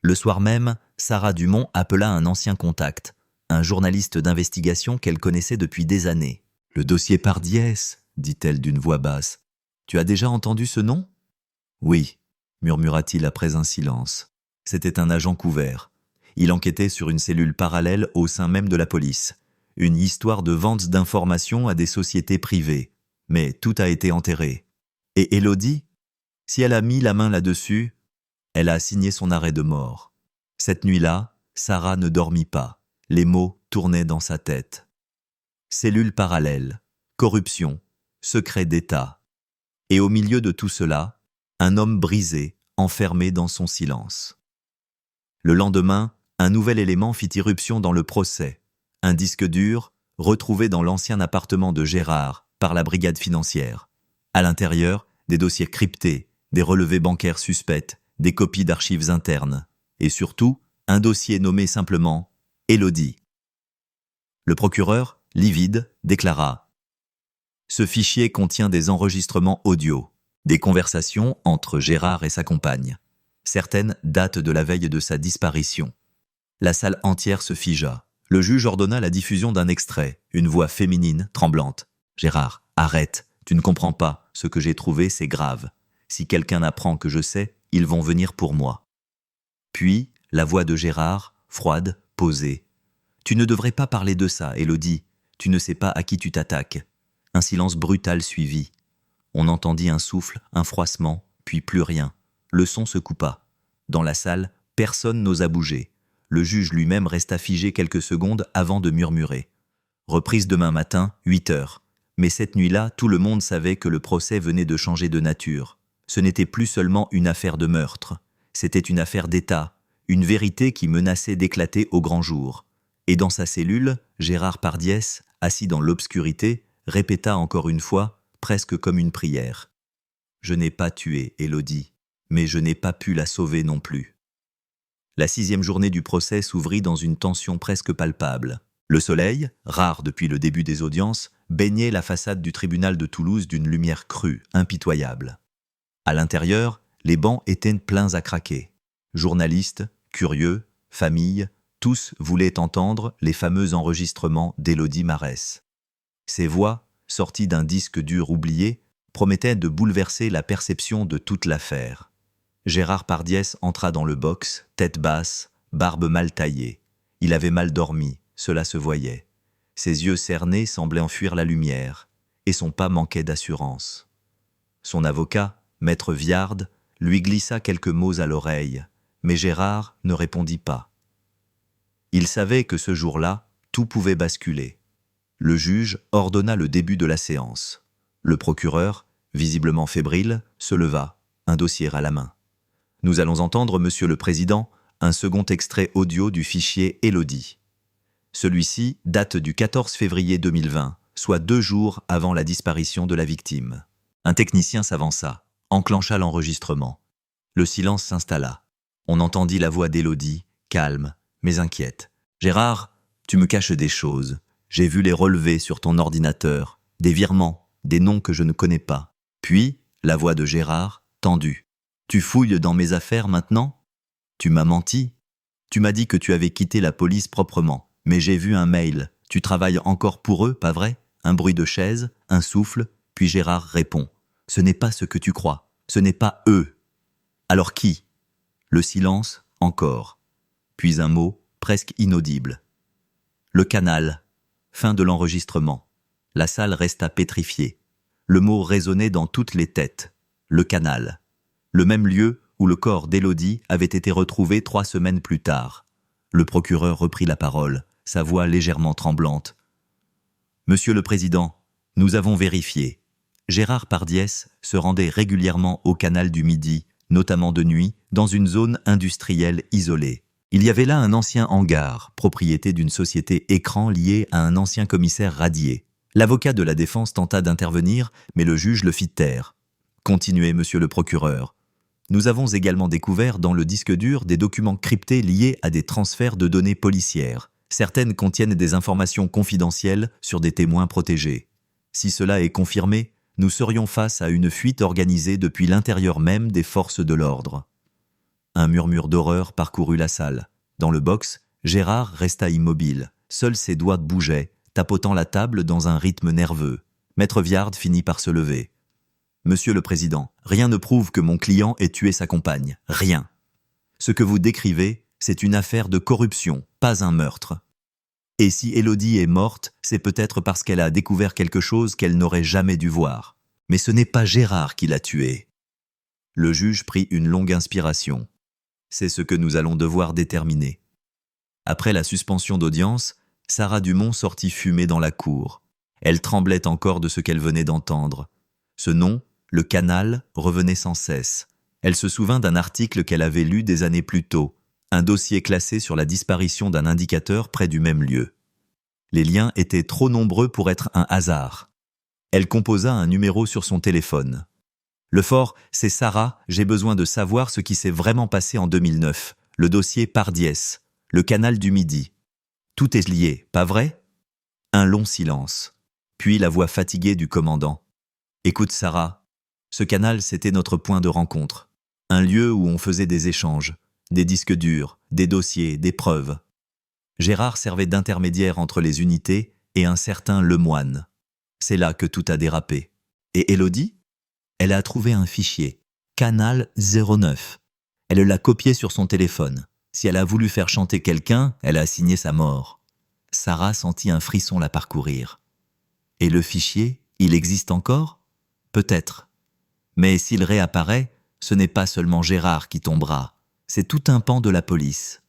Le soir même, Sarah Dumont appela un ancien contact, un journaliste d'investigation qu'elle connaissait depuis des années. « Le dossier Pardiès, dit-elle d'une voix basse. Tu as déjà entendu ce nom ? » « Oui, murmura-t-il après un silence. C'était un agent couvert. Il enquêtait sur une cellule parallèle au sein même de la police. Une histoire de vente d'informations à des sociétés privées. Mais tout a été enterré. Et Élodie, si elle a mis la main là-dessus, elle a signé son arrêt de mort. Cette nuit-là, Sarah ne dormit pas. Les mots tournaient dans sa tête. Cellule parallèle, corruption, secret d'État. Et au milieu de tout cela, un homme brisé, enfermé dans son silence. Le lendemain, un nouvel élément fit irruption dans le procès. Un disque dur, retrouvé dans l'ancien appartement de Gérard par la brigade financière. À l'intérieur, des dossiers cryptés, des relevés bancaires suspects, des copies d'archives internes. Et surtout, un dossier nommé simplement Élodie. Le procureur, livide, déclara « Ce fichier contient des enregistrements audio, des conversations entre Gérard et sa compagne. Certaines datent de la veille de sa disparition. » La salle entière se figea. Le juge ordonna la diffusion d'un extrait, une voix féminine, tremblante. « Gérard, arrête, tu ne comprends pas. Ce que j'ai trouvé, c'est grave. Si quelqu'un apprend que je sais, ils vont venir pour moi. » Puis, la voix de Gérard, froide, posée. « Tu ne devrais pas parler de ça, Élodie. Tu ne sais pas à qui tu t'attaques. » Un silence brutal suivit. On entendit un souffle, un froissement, puis plus rien. Le son se coupa. Dans la salle, personne n'osa bouger. Le juge lui-même resta figé quelques secondes avant de murmurer. Reprise demain matin, 8 heures. Mais cette nuit-là, tout le monde savait que le procès venait de changer de nature. Ce n'était plus seulement une affaire de meurtre. C'était une affaire d'État, une vérité qui menaçait d'éclater au grand jour. Et dans sa cellule, Gérard Pardiès, assis dans l'obscurité, répéta encore une fois, presque comme une prière. « Je n'ai pas tué Élodie, mais je n'ai pas pu la sauver non plus. » La 6e journée du procès s'ouvrit dans une tension presque palpable. Le soleil, rare depuis le début des audiences, baignait la façade du tribunal de Toulouse d'une lumière crue, impitoyable. À l'intérieur, les bancs étaient pleins à craquer. Journalistes, curieux, familles, tous voulaient entendre les fameux enregistrements d'Élodie Marès. Ces voix, sorties d'un disque dur oublié, promettaient de bouleverser la perception de toute l'affaire. Gérard Pardiès entra dans le box, tête basse, barbe mal taillée. Il avait mal dormi, cela se voyait. Ses yeux cernés semblaient enfuir la lumière, et son pas manquait d'assurance. Son avocat, maître Viard, lui glissa quelques mots à l'oreille, mais Gérard ne répondit pas. Il savait que ce jour-là, tout pouvait basculer. Le juge ordonna le début de la séance. Le procureur, visiblement fébrile, se leva, un dossier à la main. Nous allons entendre, Monsieur le Président, un second extrait audio du fichier Élodie. Celui-ci date du 14 février 2020, soit 2 jours avant la disparition de la victime. Un technicien s'avança, enclencha l'enregistrement. Le silence s'installa. On entendit la voix d'Élodie, calme, mais inquiète. « Gérard, tu me caches des choses. J'ai vu les relevés sur ton ordinateur, des virements, des noms que je ne connais pas. » Puis, la voix de Gérard, tendue. « Tu fouilles dans mes affaires maintenant ? Tu m'as menti. Tu m'as dit que tu avais quitté la police proprement. Mais j'ai vu un mail. Tu travailles encore pour eux, pas vrai ? Un bruit de chaise, un souffle, puis Gérard répond. « Ce n'est pas ce que tu crois. Ce n'est pas eux. » Alors qui ? Le silence, encore. Puis un mot, presque inaudible. « Le canal. » Fin de l'enregistrement. La salle resta pétrifiée. Le mot résonnait dans toutes les têtes. Le canal. Le même lieu où le corps d'Élodie avait été retrouvé 3 semaines plus tard. Le procureur reprit la parole, sa voix légèrement tremblante. « Monsieur le Président, nous avons vérifié. Gérard Pardiès se rendait régulièrement au canal du Midi, notamment de nuit, dans une zone industrielle isolée. Il y avait là un ancien hangar, propriété d'une société écran liée à un ancien commissaire radié. L'avocat de la défense tenta d'intervenir, mais le juge le fit taire. « Continuez, monsieur le procureur. Nous avons également découvert dans le disque dur des documents cryptés liés à des transferts de données policières. Certaines contiennent des informations confidentielles sur des témoins protégés. Si cela est confirmé, nous serions face à une fuite organisée depuis l'intérieur même des forces de l'ordre. » Un murmure d'horreur parcourut la salle. Dans le box, Gérard resta immobile. Seuls ses doigts bougeaient, tapotant la table dans un rythme nerveux. Maître Viard finit par se lever. « Monsieur le Président, rien ne prouve que mon client ait tué sa compagne. Rien. Ce que vous décrivez, c'est une affaire de corruption, pas un meurtre. Et si Élodie est morte, c'est peut-être parce qu'elle a découvert quelque chose qu'elle n'aurait jamais dû voir. Mais ce n'est pas Gérard qui l'a tuée. Le juge prit une longue inspiration. C'est ce que nous allons devoir déterminer. Après la suspension d'audience, Sarah Dumont sortit fumer dans la cour. Elle tremblait encore de ce qu'elle venait d'entendre. Ce nom, le Canal, revenait sans cesse. Elle se souvint d'un article qu'elle avait lu des années plus tôt, un dossier classé sur la disparition d'un indicateur près du même lieu. Les liens étaient trop nombreux pour être un hasard. Elle composa un numéro sur son téléphone. Le fort, c'est Sarah, j'ai besoin de savoir ce qui s'est vraiment passé en 2009. Le dossier Pardiès, le canal du Midi. Tout est lié, pas vrai? Un long silence. Puis la voix fatiguée du commandant. Écoute Sarah, ce canal c'était notre point de rencontre. Un lieu où on faisait des échanges, des disques durs, des dossiers, des preuves. Gérard servait d'intermédiaire entre les unités et un certain Lemoine. C'est là que tout a dérapé. Et Élodie? Elle a trouvé un fichier, Canal 09. Elle l'a copié sur son téléphone. Si elle a voulu faire chanter quelqu'un, elle a signé sa mort. Sarah sentit un frisson la parcourir. Et le fichier, il existe encore? Peut-être. Mais s'il réapparaît, ce n'est pas seulement Gérard qui tombera, c'est tout un pan de la police.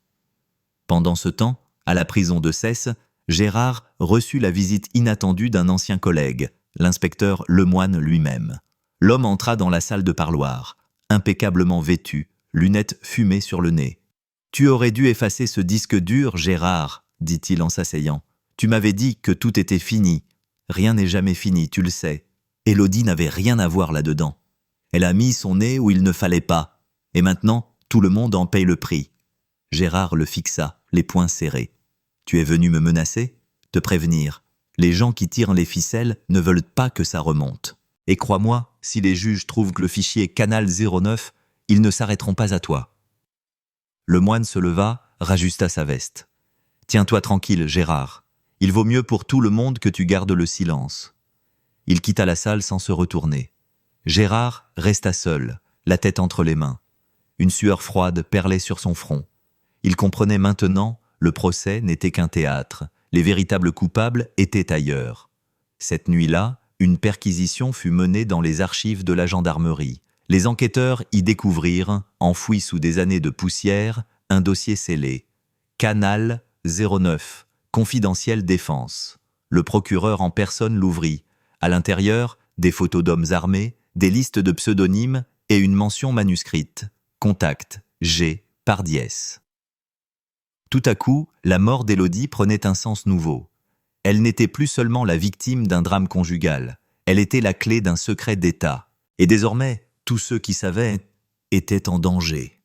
Pendant ce temps, à la prison de Cesse, Gérard reçut la visite inattendue d'un ancien collègue, l'inspecteur Lemoine lui-même. L'homme entra dans la salle de parloir, impeccablement vêtu, lunettes fumées sur le nez. « Tu aurais dû effacer ce disque dur, Gérard, » dit-il en s'asseyant. « Tu m'avais dit que tout était fini. Rien n'est jamais fini, tu le sais. Élodie n'avait rien à voir là-dedans. Elle a mis son nez où il ne fallait pas. Et maintenant, tout le monde en paye le prix. » Gérard le fixa, les poings serrés. « Tu es venu me menacer? Te prévenir. Les gens qui tirent les ficelles ne veulent pas que ça remonte. Et crois-moi, si les juges trouvent que le fichier Canal 09, ils ne s'arrêteront pas à toi. » Le moine se leva, rajusta sa veste. « Tiens-toi tranquille, Gérard. Il vaut mieux pour tout le monde que tu gardes le silence. » Il quitta la salle sans se retourner. Gérard resta seul, la tête entre les mains. Une sueur froide perlait sur son front. Il comprenait maintenant, le procès n'était qu'un théâtre. Les véritables coupables étaient ailleurs. Cette nuit-là, une perquisition fut menée dans les archives de la gendarmerie. Les enquêteurs y découvrirent, enfoui sous des années de poussière, un dossier scellé. Canal 09, confidentiel défense. Le procureur en personne l'ouvrit. À l'intérieur, des photos d'hommes armés, des listes de pseudonymes et une mention manuscrite. Contact, G. Pardiès. Tout à coup, la mort d'Élodie prenait un sens nouveau. Elle n'était plus seulement la victime d'un drame conjugal, elle était la clé d'un secret d'État. Et désormais, tous ceux qui savaient étaient en danger.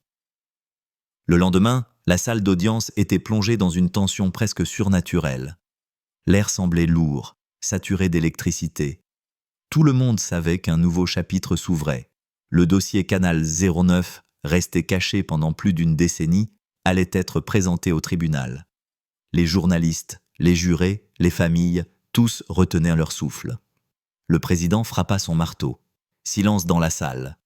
Le lendemain, la salle d'audience était plongée dans une tension presque surnaturelle. L'air semblait lourd, saturé d'électricité. Tout le monde savait qu'un nouveau chapitre s'ouvrait. Le dossier Canal 09, resté caché pendant plus d'une décennie, allait être présenté au tribunal. Les journalistes, les jurés, les familles, tous retenaient leur souffle. Le président frappa son marteau. Silence dans la salle.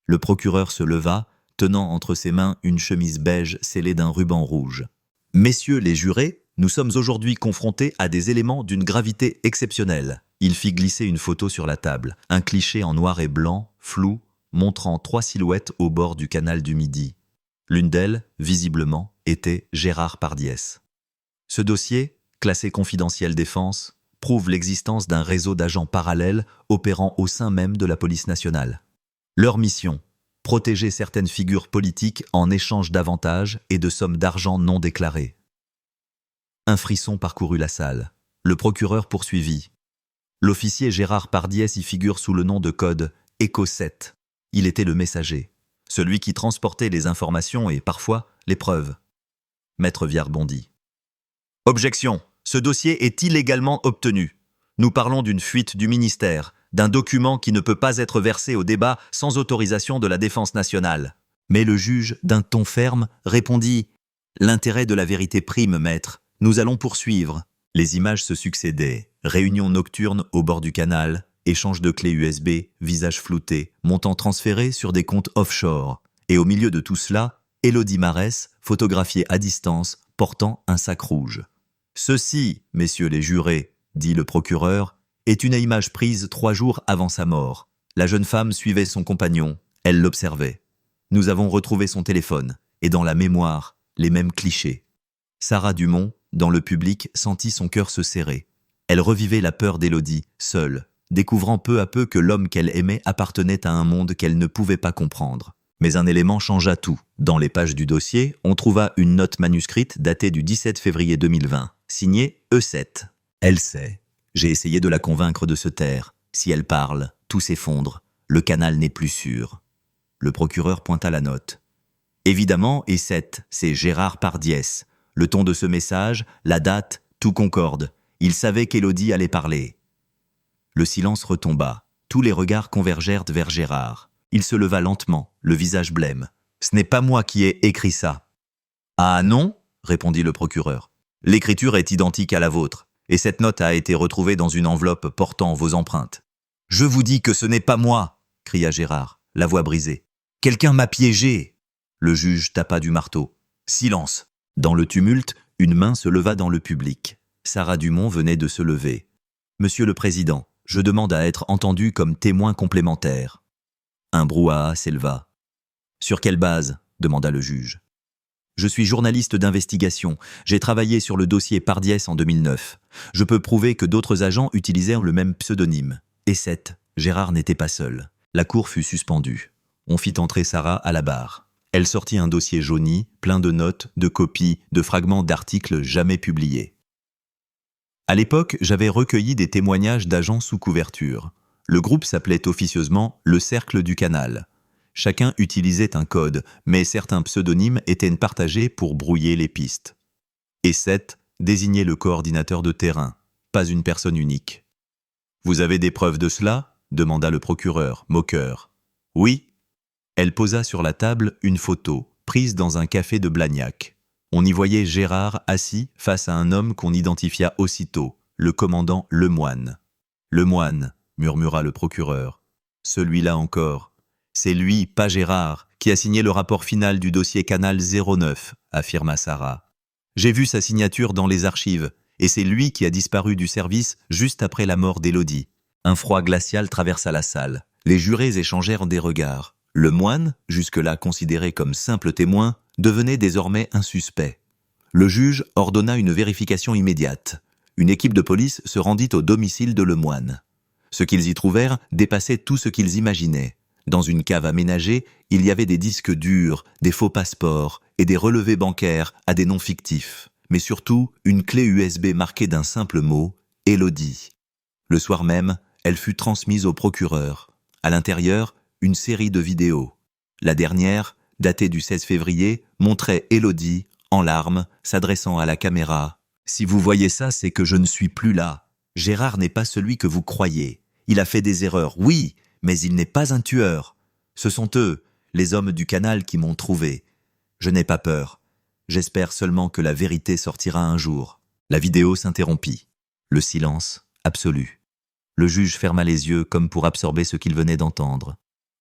Le procureur se leva, tenant entre ses mains une chemise beige scellée d'un ruban rouge. « Messieurs les jurés, nous sommes aujourd'hui confrontés à des éléments d'une gravité exceptionnelle. » Il fit glisser une photo sur la table, un cliché en noir et blanc, flou, montrant 3 silhouettes au bord du canal du Midi. L'une d'elles, visiblement, était Gérard Pardiès. Ce dossier, classé confidentiel défense, prouve l'existence d'un réseau d'agents parallèles opérant au sein même de la police nationale. Leur mission, protéger certaines figures politiques en échange d'avantages et de sommes d'argent non déclarées. Un frisson parcourut la salle. Le procureur poursuivit. L'officier Gérard Pardiès y figure sous le nom de code Echo 7. Il était le messager, celui qui transportait les informations et, parfois, les preuves. Maître Viard bondit. « Objection. Ce dossier est illégalement obtenu. Nous parlons d'une fuite du ministère, d'un document qui ne peut pas être versé au débat sans autorisation de la Défense nationale. » Mais le juge, d'un ton ferme, répondit « L'intérêt de la vérité prime, maître. Nous allons poursuivre. » Les images se succédaient. Réunions nocturnes au bord du canal, échange de clés USB, visages floutés, montants transférés sur des comptes offshore. Et au milieu de tout cela, Élodie Marès, photographiée à distance, portant un sac rouge. « Ceci, messieurs les jurés, dit le procureur, est une image prise 3 jours avant sa mort. La jeune femme suivait son compagnon, elle l'observait. Nous avons retrouvé son téléphone, et dans la mémoire, les mêmes clichés. » Sarah Dumont, dans le public, sentit son cœur se serrer. Elle revivait la peur d'Élodie, seule, découvrant peu à peu que l'homme qu'elle aimait appartenait à un monde qu'elle ne pouvait pas comprendre. Mais un élément changea tout. Dans les pages du dossier, on trouva une note manuscrite datée du 17 février 2020, signée E7. « Elle sait. J'ai essayé de la convaincre de se taire. Si elle parle, tout s'effondre. Le canal n'est plus sûr. » Le procureur pointa la note. Évidemment, E7, c'est Gérard Pardiès. Le ton de ce message, la date, tout concorde. Il savait qu'Élodie allait parler. Le silence retomba. Tous les regards convergèrent vers Gérard. Il se leva lentement, le visage blême. « Ce n'est pas moi qui ai écrit ça. »« Ah non ?» répondit le procureur. « L'écriture est identique à la vôtre, et cette note a été retrouvée dans une enveloppe portant vos empreintes. »« Je vous dis que ce n'est pas moi !» cria Gérard, la voix brisée. « Quelqu'un m'a piégé !» Le juge tapa du marteau. « Silence !» Dans le tumulte, une main se leva dans le public. Sarah Dumont venait de se lever. « Monsieur le Président, je demande à être entendu comme témoin complémentaire. » Un brouhaha s'éleva. « Sur quelle base ?» demanda le juge. « Je suis journaliste d'investigation. J'ai travaillé sur le dossier Pardiès en 2009. Je peux prouver que d'autres agents utilisèrent le même pseudonyme. E7, Gérard n'était pas seul. La cour fut suspendue. On fit entrer Sarah à la barre. Elle sortit un dossier jauni, plein de notes, de copies, de fragments d'articles jamais publiés. À l'époque, j'avais recueilli des témoignages d'agents sous couverture. Le groupe s'appelait officieusement le Cercle du Canal. Chacun utilisait un code, mais certains pseudonymes étaient partagés pour brouiller les pistes. E7 désignait le coordinateur de terrain, pas une personne unique. « Vous avez des preuves de cela ?» demanda le procureur, moqueur. « Oui. » Elle posa sur la table une photo, prise dans un café de Blagnac. On y voyait Gérard assis face à un homme qu'on identifia aussitôt, le commandant Lemoine. « Lemoine », murmura le procureur. « Celui-là encore. C'est lui, pas Gérard, qui a signé le rapport final du dossier Canal 09, affirma Sarah. J'ai vu sa signature dans les archives, et c'est lui qui a disparu du service juste après la mort d'Élodie. » Un froid glacial traversa la salle. Les jurés échangèrent des regards. Lemoine, jusque-là considéré comme simple témoin, devenait désormais un suspect. Le juge ordonna une vérification immédiate. Une équipe de police se rendit au domicile de Lemoine. Ce qu'ils y trouvèrent dépassait tout ce qu'ils imaginaient. Dans une cave aménagée, il y avait des disques durs, des faux passeports et des relevés bancaires à des noms fictifs. Mais surtout, une clé USB marquée d'un simple mot, Élodie. Le soir même, elle fut transmise au procureur. À l'intérieur, une série de vidéos. La dernière, datée du 16 février, montrait Élodie, en larmes, s'adressant à la caméra. « Si vous voyez ça, c'est que je ne suis plus là. Gérard n'est pas celui que vous croyez. Il a fait des erreurs, oui, mais il n'est pas un tueur. Ce sont eux, les hommes du canal, qui m'ont trouvé. Je n'ai pas peur. J'espère seulement que la vérité sortira un jour. » La vidéo s'interrompit. Le silence absolu. Le juge ferma les yeux comme pour absorber ce qu'il venait d'entendre.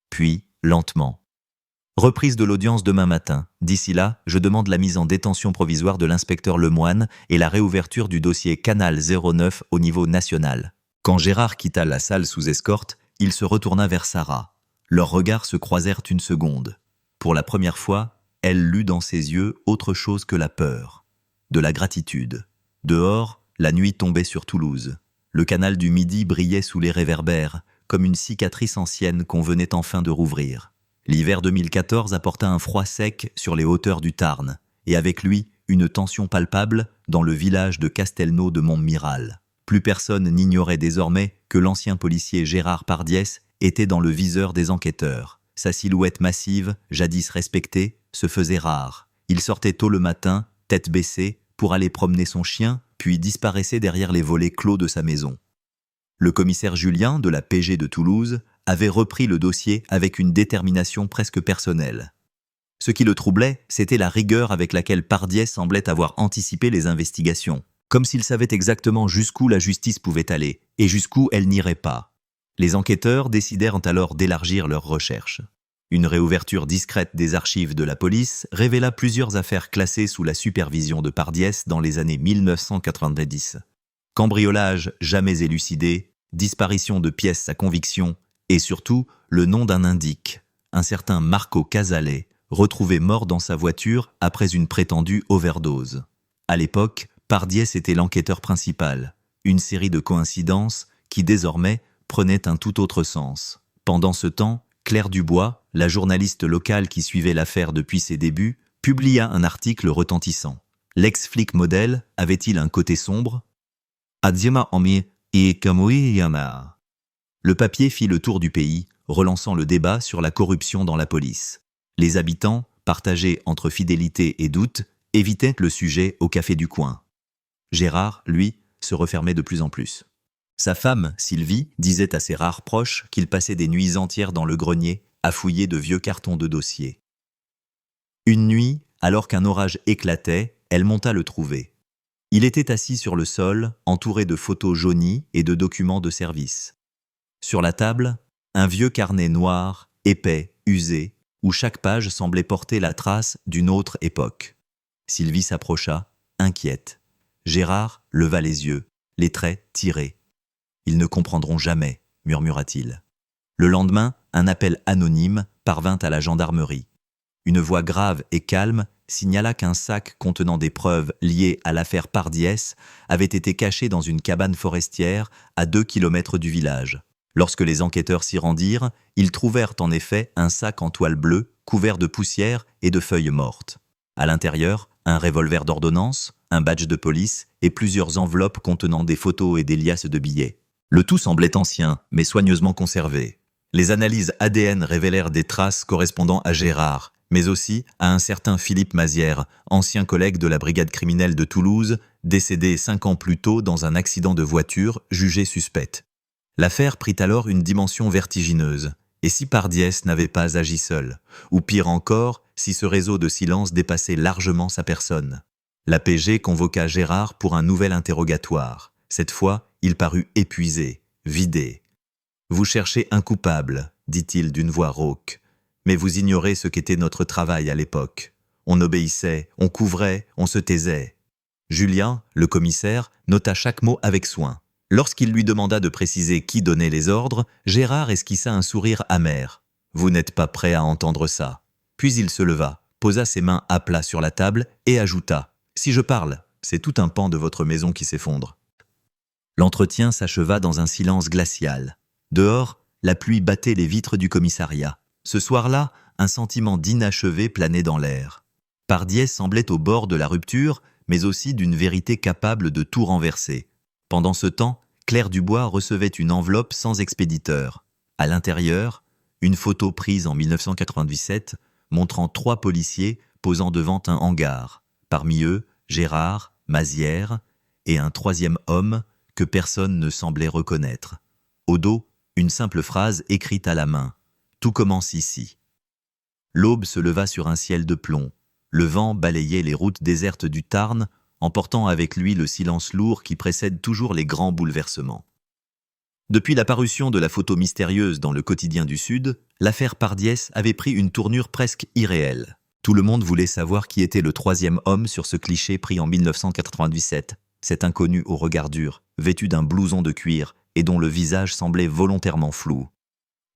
Puis, lentement. « Reprise de l'audience demain matin. D'ici là, je demande la mise en détention provisoire de l'inspecteur Lemoine et la réouverture du dossier Canal 09 au niveau national. » Quand Gérard quitta la salle sous escorte, il se retourna vers Sarah. Leurs regards se croisèrent une seconde. Pour la première fois, elle lut dans ses yeux autre chose que la peur. De la gratitude. Dehors, la nuit tombait sur Toulouse. Le canal du Midi brillait sous les réverbères, comme une cicatrice ancienne qu'on venait enfin de rouvrir. L'hiver 2014 apporta un froid sec sur les hauteurs du Tarn, et avec lui, une tension palpable dans le village de Castelnau de Montmiral. Plus personne n'ignorait désormais que l'ancien policier Gérard Pardiès était dans le viseur des enquêteurs. Sa silhouette massive, jadis respectée, se faisait rare. Il sortait tôt le matin, tête baissée, pour aller promener son chien, puis disparaissait derrière les volets clos de sa maison. Le commissaire Julien, de la PG de Toulouse, avait repris le dossier avec une détermination presque personnelle. Ce qui le troublait, c'était la rigueur avec laquelle Pardiès semblait avoir anticipé les investigations, comme s'il savait exactement jusqu'où la justice pouvait aller et jusqu'où elle n'irait pas. Les enquêteurs décidèrent alors d'élargir leurs recherches. Une réouverture discrète des archives de la police révéla plusieurs affaires classées sous la supervision de Pardiès dans les années 1990. Cambriolage jamais élucidé, disparition de pièces à conviction et surtout le nom d'un indique, un certain Marco Casale, retrouvé mort dans sa voiture après une prétendue overdose. À l'époque, Pardiès était l'enquêteur principal, une série de coïncidences qui désormais prenaient un tout autre sens. Pendant ce temps, Claire Dubois, la journaliste locale qui suivait l'affaire depuis ses débuts, publia un article retentissant. L'ex-flic modèle avait-il un côté sombre ? Le papier fit le tour du pays, relançant le débat sur la corruption dans la police. Les habitants, partagés entre fidélité et doute, évitaient le sujet au café du coin. Gérard, lui, se refermait de plus en plus. Sa femme, Sylvie, disait à ses rares proches qu'il passait des nuits entières dans le grenier à fouiller de vieux cartons de dossiers. Une nuit, alors qu'un orage éclatait, elle monta le trouver. Il était assis sur le sol, entouré de photos jaunies et de documents de service. Sur la table, un vieux carnet noir, épais, usé, où chaque page semblait porter la trace d'une autre époque. Sylvie s'approcha, inquiète. Gérard leva les yeux, les traits tirés. « Ils ne comprendront jamais », murmura-t-il. Le lendemain, un appel anonyme parvint à la gendarmerie. Une voix grave et calme signala qu'un sac contenant des preuves liées à l'affaire Pardiès avait été caché dans une cabane forestière à 2 kilomètres du village. Lorsque les enquêteurs s'y rendirent, ils trouvèrent en effet un sac en toile bleue couvert de poussière et de feuilles mortes. À l'intérieur, un revolver d'ordonnance, un badge de police et plusieurs enveloppes contenant des photos et des liasses de billets. Le tout semblait ancien, mais soigneusement conservé. Les analyses ADN révélèrent des traces correspondant à Gérard, mais aussi à un certain Philippe Mazière, ancien collègue de la brigade criminelle de Toulouse, décédé 5 ans plus tôt dans un accident de voiture jugé suspect. L'affaire prit alors une dimension vertigineuse. Et si Pardiès n'avait pas agi seul, ou pire encore, si ce réseau de silence dépassait largement sa personne. La PG convoqua Gérard pour un nouvel interrogatoire. Cette fois, il parut épuisé, vidé. « Vous cherchez un coupable, dit-il d'une voix rauque. Mais vous ignorez ce qu'était notre travail à l'époque. On obéissait, on couvrait, on se taisait. » Julien, le commissaire, nota chaque mot avec soin. Lorsqu'il lui demanda de préciser qui donnait les ordres, Gérard esquissa un sourire amer. « Vous n'êtes pas prêt à entendre ça. » Puis il se leva, posa ses mains à plat sur la table et ajouta « Si je parle, c'est tout un pan de votre maison qui s'effondre. » L'entretien s'acheva dans un silence glacial. Dehors, la pluie battait les vitres du commissariat. Ce soir-là, un sentiment d'inachevé planait dans l'air. Pardiès semblait au bord de la rupture, mais aussi d'une vérité capable de tout renverser. Pendant ce temps, Claire Dubois recevait une enveloppe sans expéditeur. À l'intérieur, une photo prise en 1997 montrant 3 policiers posant devant un hangar. Parmi eux, Gérard, Mazière et un 3e homme que personne ne semblait reconnaître. Au dos, une simple phrase écrite à la main. « Tout commence ici ». L'aube se leva sur un ciel de plomb. Le vent balayait les routes désertes du Tarn, emportant avec lui le silence lourd qui précède toujours les grands bouleversements. Depuis la parution de la photo mystérieuse dans le Quotidien du Sud, l'affaire Pardiès avait pris une tournure presque irréelle. Tout le monde voulait savoir qui était le 3e homme sur ce cliché pris en 1997, cet inconnu au regard dur, vêtu d'un blouson de cuir et dont le visage semblait volontairement flou.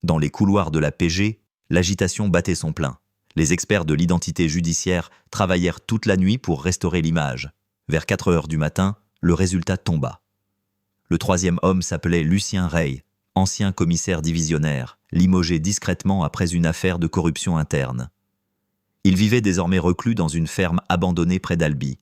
Dans les couloirs de la PG, l'agitation battait son plein. Les experts de l'identité judiciaire travaillèrent toute la nuit pour restaurer l'image. Vers 4 heures du matin, le résultat tomba. Le 3e homme s'appelait Lucien Rey, ancien commissaire divisionnaire, limogé discrètement après une affaire de corruption interne. Il vivait désormais reclus dans une ferme abandonnée près d'Albi.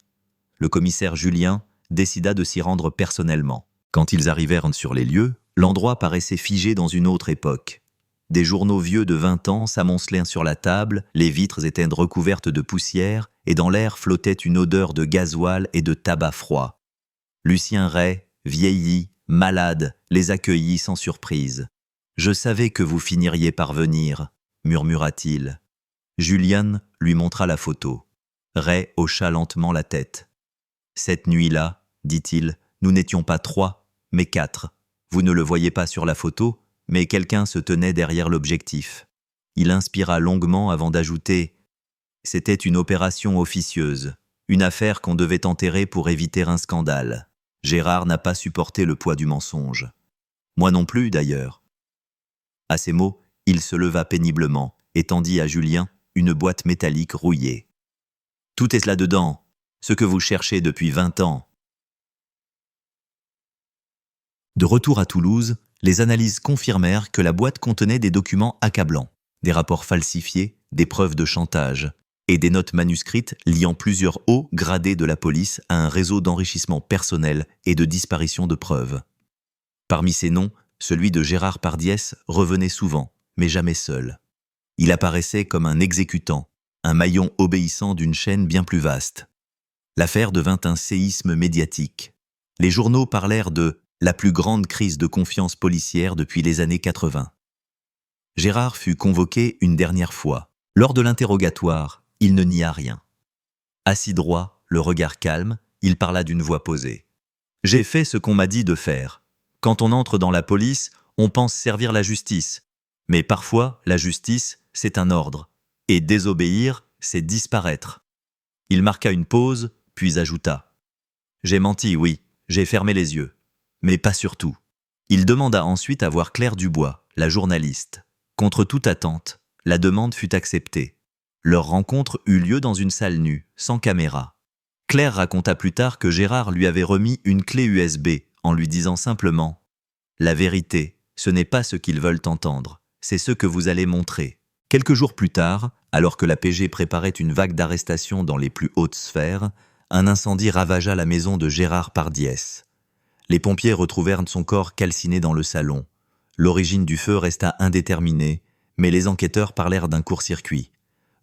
Le commissaire Julien décida de s'y rendre personnellement. Quand ils arrivèrent sur les lieux, l'endroit paraissait figé dans une autre époque. Des journaux vieux de 20 ans s'amoncelaient sur la table, les vitres étaient recouvertes de poussière et dans l'air flottait une odeur de gasoil et de tabac froid. Lucien Rey, vieilli, malade, les accueillit sans surprise. « Je savais que vous finiriez par venir », murmura-t-il. Julien lui montra la photo. Rey hocha lentement la tête. « Cette nuit-là, dit-il, nous n'étions pas 3, mais 4. Vous ne le voyez pas sur la photo, mais quelqu'un se tenait derrière l'objectif. il inspira longuement avant d'ajouter « C'était une opération officieuse, une affaire qu'on devait enterrer pour éviter un scandale. Gérard n'a pas supporté le poids du mensonge. Moi non plus, d'ailleurs. » À ces mots, il se leva péniblement et tendit à Julien une boîte métallique rouillée. « Tout est là-dedans, ce que vous cherchez depuis 20 ans. » De retour à Toulouse, les analyses confirmèrent que la boîte contenait des documents accablants, des rapports falsifiés, des preuves de chantage et des notes manuscrites liant plusieurs hauts gradés de la police à un réseau d'enrichissement personnel et de disparition de preuves. Parmi ces noms, celui de Gérard Pardiès revenait souvent, mais jamais seul. Il apparaissait comme un exécutant, un maillon obéissant d'une chaîne bien plus vaste. L'affaire devint un séisme médiatique. Les journaux parlèrent de « la plus grande crise de confiance policière depuis les années 80 ». Gérard fut convoqué une dernière fois. Lors de l'interrogatoire, il ne nia rien. Assis droit, le regard calme, il parla d'une voix posée. « J'ai fait ce qu'on m'a dit de faire. Quand on entre dans la police, on pense servir la justice. Mais parfois, la justice, c'est un ordre. Et désobéir, c'est disparaître. » Il marqua une pause, puis ajouta « J'ai menti, oui, j'ai fermé les yeux. Mais pas surtout. » Il demanda ensuite à voir Claire Dubois, la journaliste. Contre toute attente, la demande fut acceptée. Leur rencontre eut lieu dans une salle nue, sans caméra. Claire raconta plus tard que Gérard lui avait remis une clé USB en lui disant simplement « La vérité, ce n'est pas ce qu'ils veulent entendre, c'est ce que vous allez montrer. » Quelques jours plus tard, alors que la PG préparait une vague d'arrestations dans les plus hautes sphères, un incendie ravagea la maison de Gérard Pardiès. Les pompiers retrouvèrent son corps calciné dans le salon. L'origine du feu resta indéterminée, mais les enquêteurs parlèrent d'un court-circuit.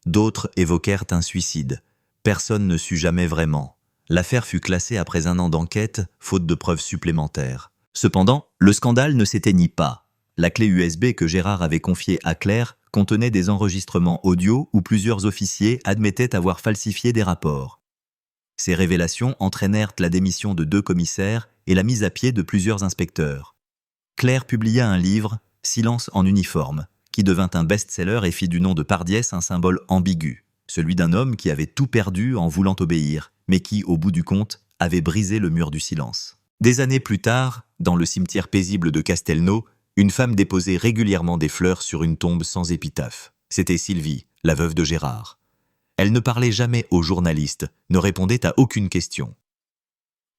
D'autres évoquèrent un suicide. Personne ne sut jamais vraiment. L'affaire fut classée après 1 an d'enquête, faute de preuves supplémentaires. Cependant, le scandale ne s'éteignit pas. La clé USB que Gérard avait confiée à Claire contenait des enregistrements audio où plusieurs officiers admettaient avoir falsifié des rapports. Ces révélations entraînèrent la démission de 2 commissaires et la mise à pied de plusieurs inspecteurs. Claire publia un livre, Silence en uniforme, qui devint un best-seller et fit du nom de Pardiès un symbole ambigu, celui d'un homme qui avait tout perdu en voulant obéir, mais qui, au bout du compte, avait brisé le mur du silence. Des années plus tard, dans le cimetière paisible de Castelnau, une femme déposait régulièrement des fleurs sur une tombe sans épitaphe. C'était Sylvie, la veuve de Gérard. Elle ne parlait jamais aux journalistes, ne répondait à aucune question.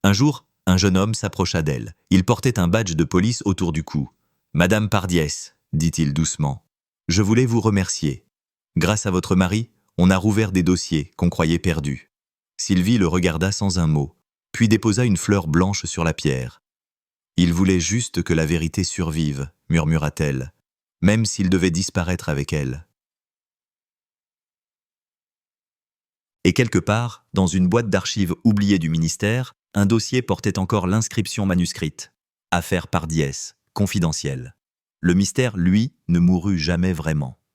Un jour, un jeune homme s'approcha d'elle. Il portait un badge de police autour du cou. « Madame Pardiès, dit-il doucement, je voulais vous remercier. Grâce à votre mari, on a rouvert des dossiers qu'on croyait perdus. » Sylvie le regarda sans un mot, puis déposa une fleur blanche sur la pierre. « Il voulait juste que la vérité survive, » murmura-t-elle, « même s'il devait disparaître avec elle. » Et quelque part, dans une boîte d'archives oubliée du ministère, un dossier portait encore l'inscription manuscrite. « Affaire Pardiès, confidentielle. » Le mystère, lui, ne mourut jamais vraiment.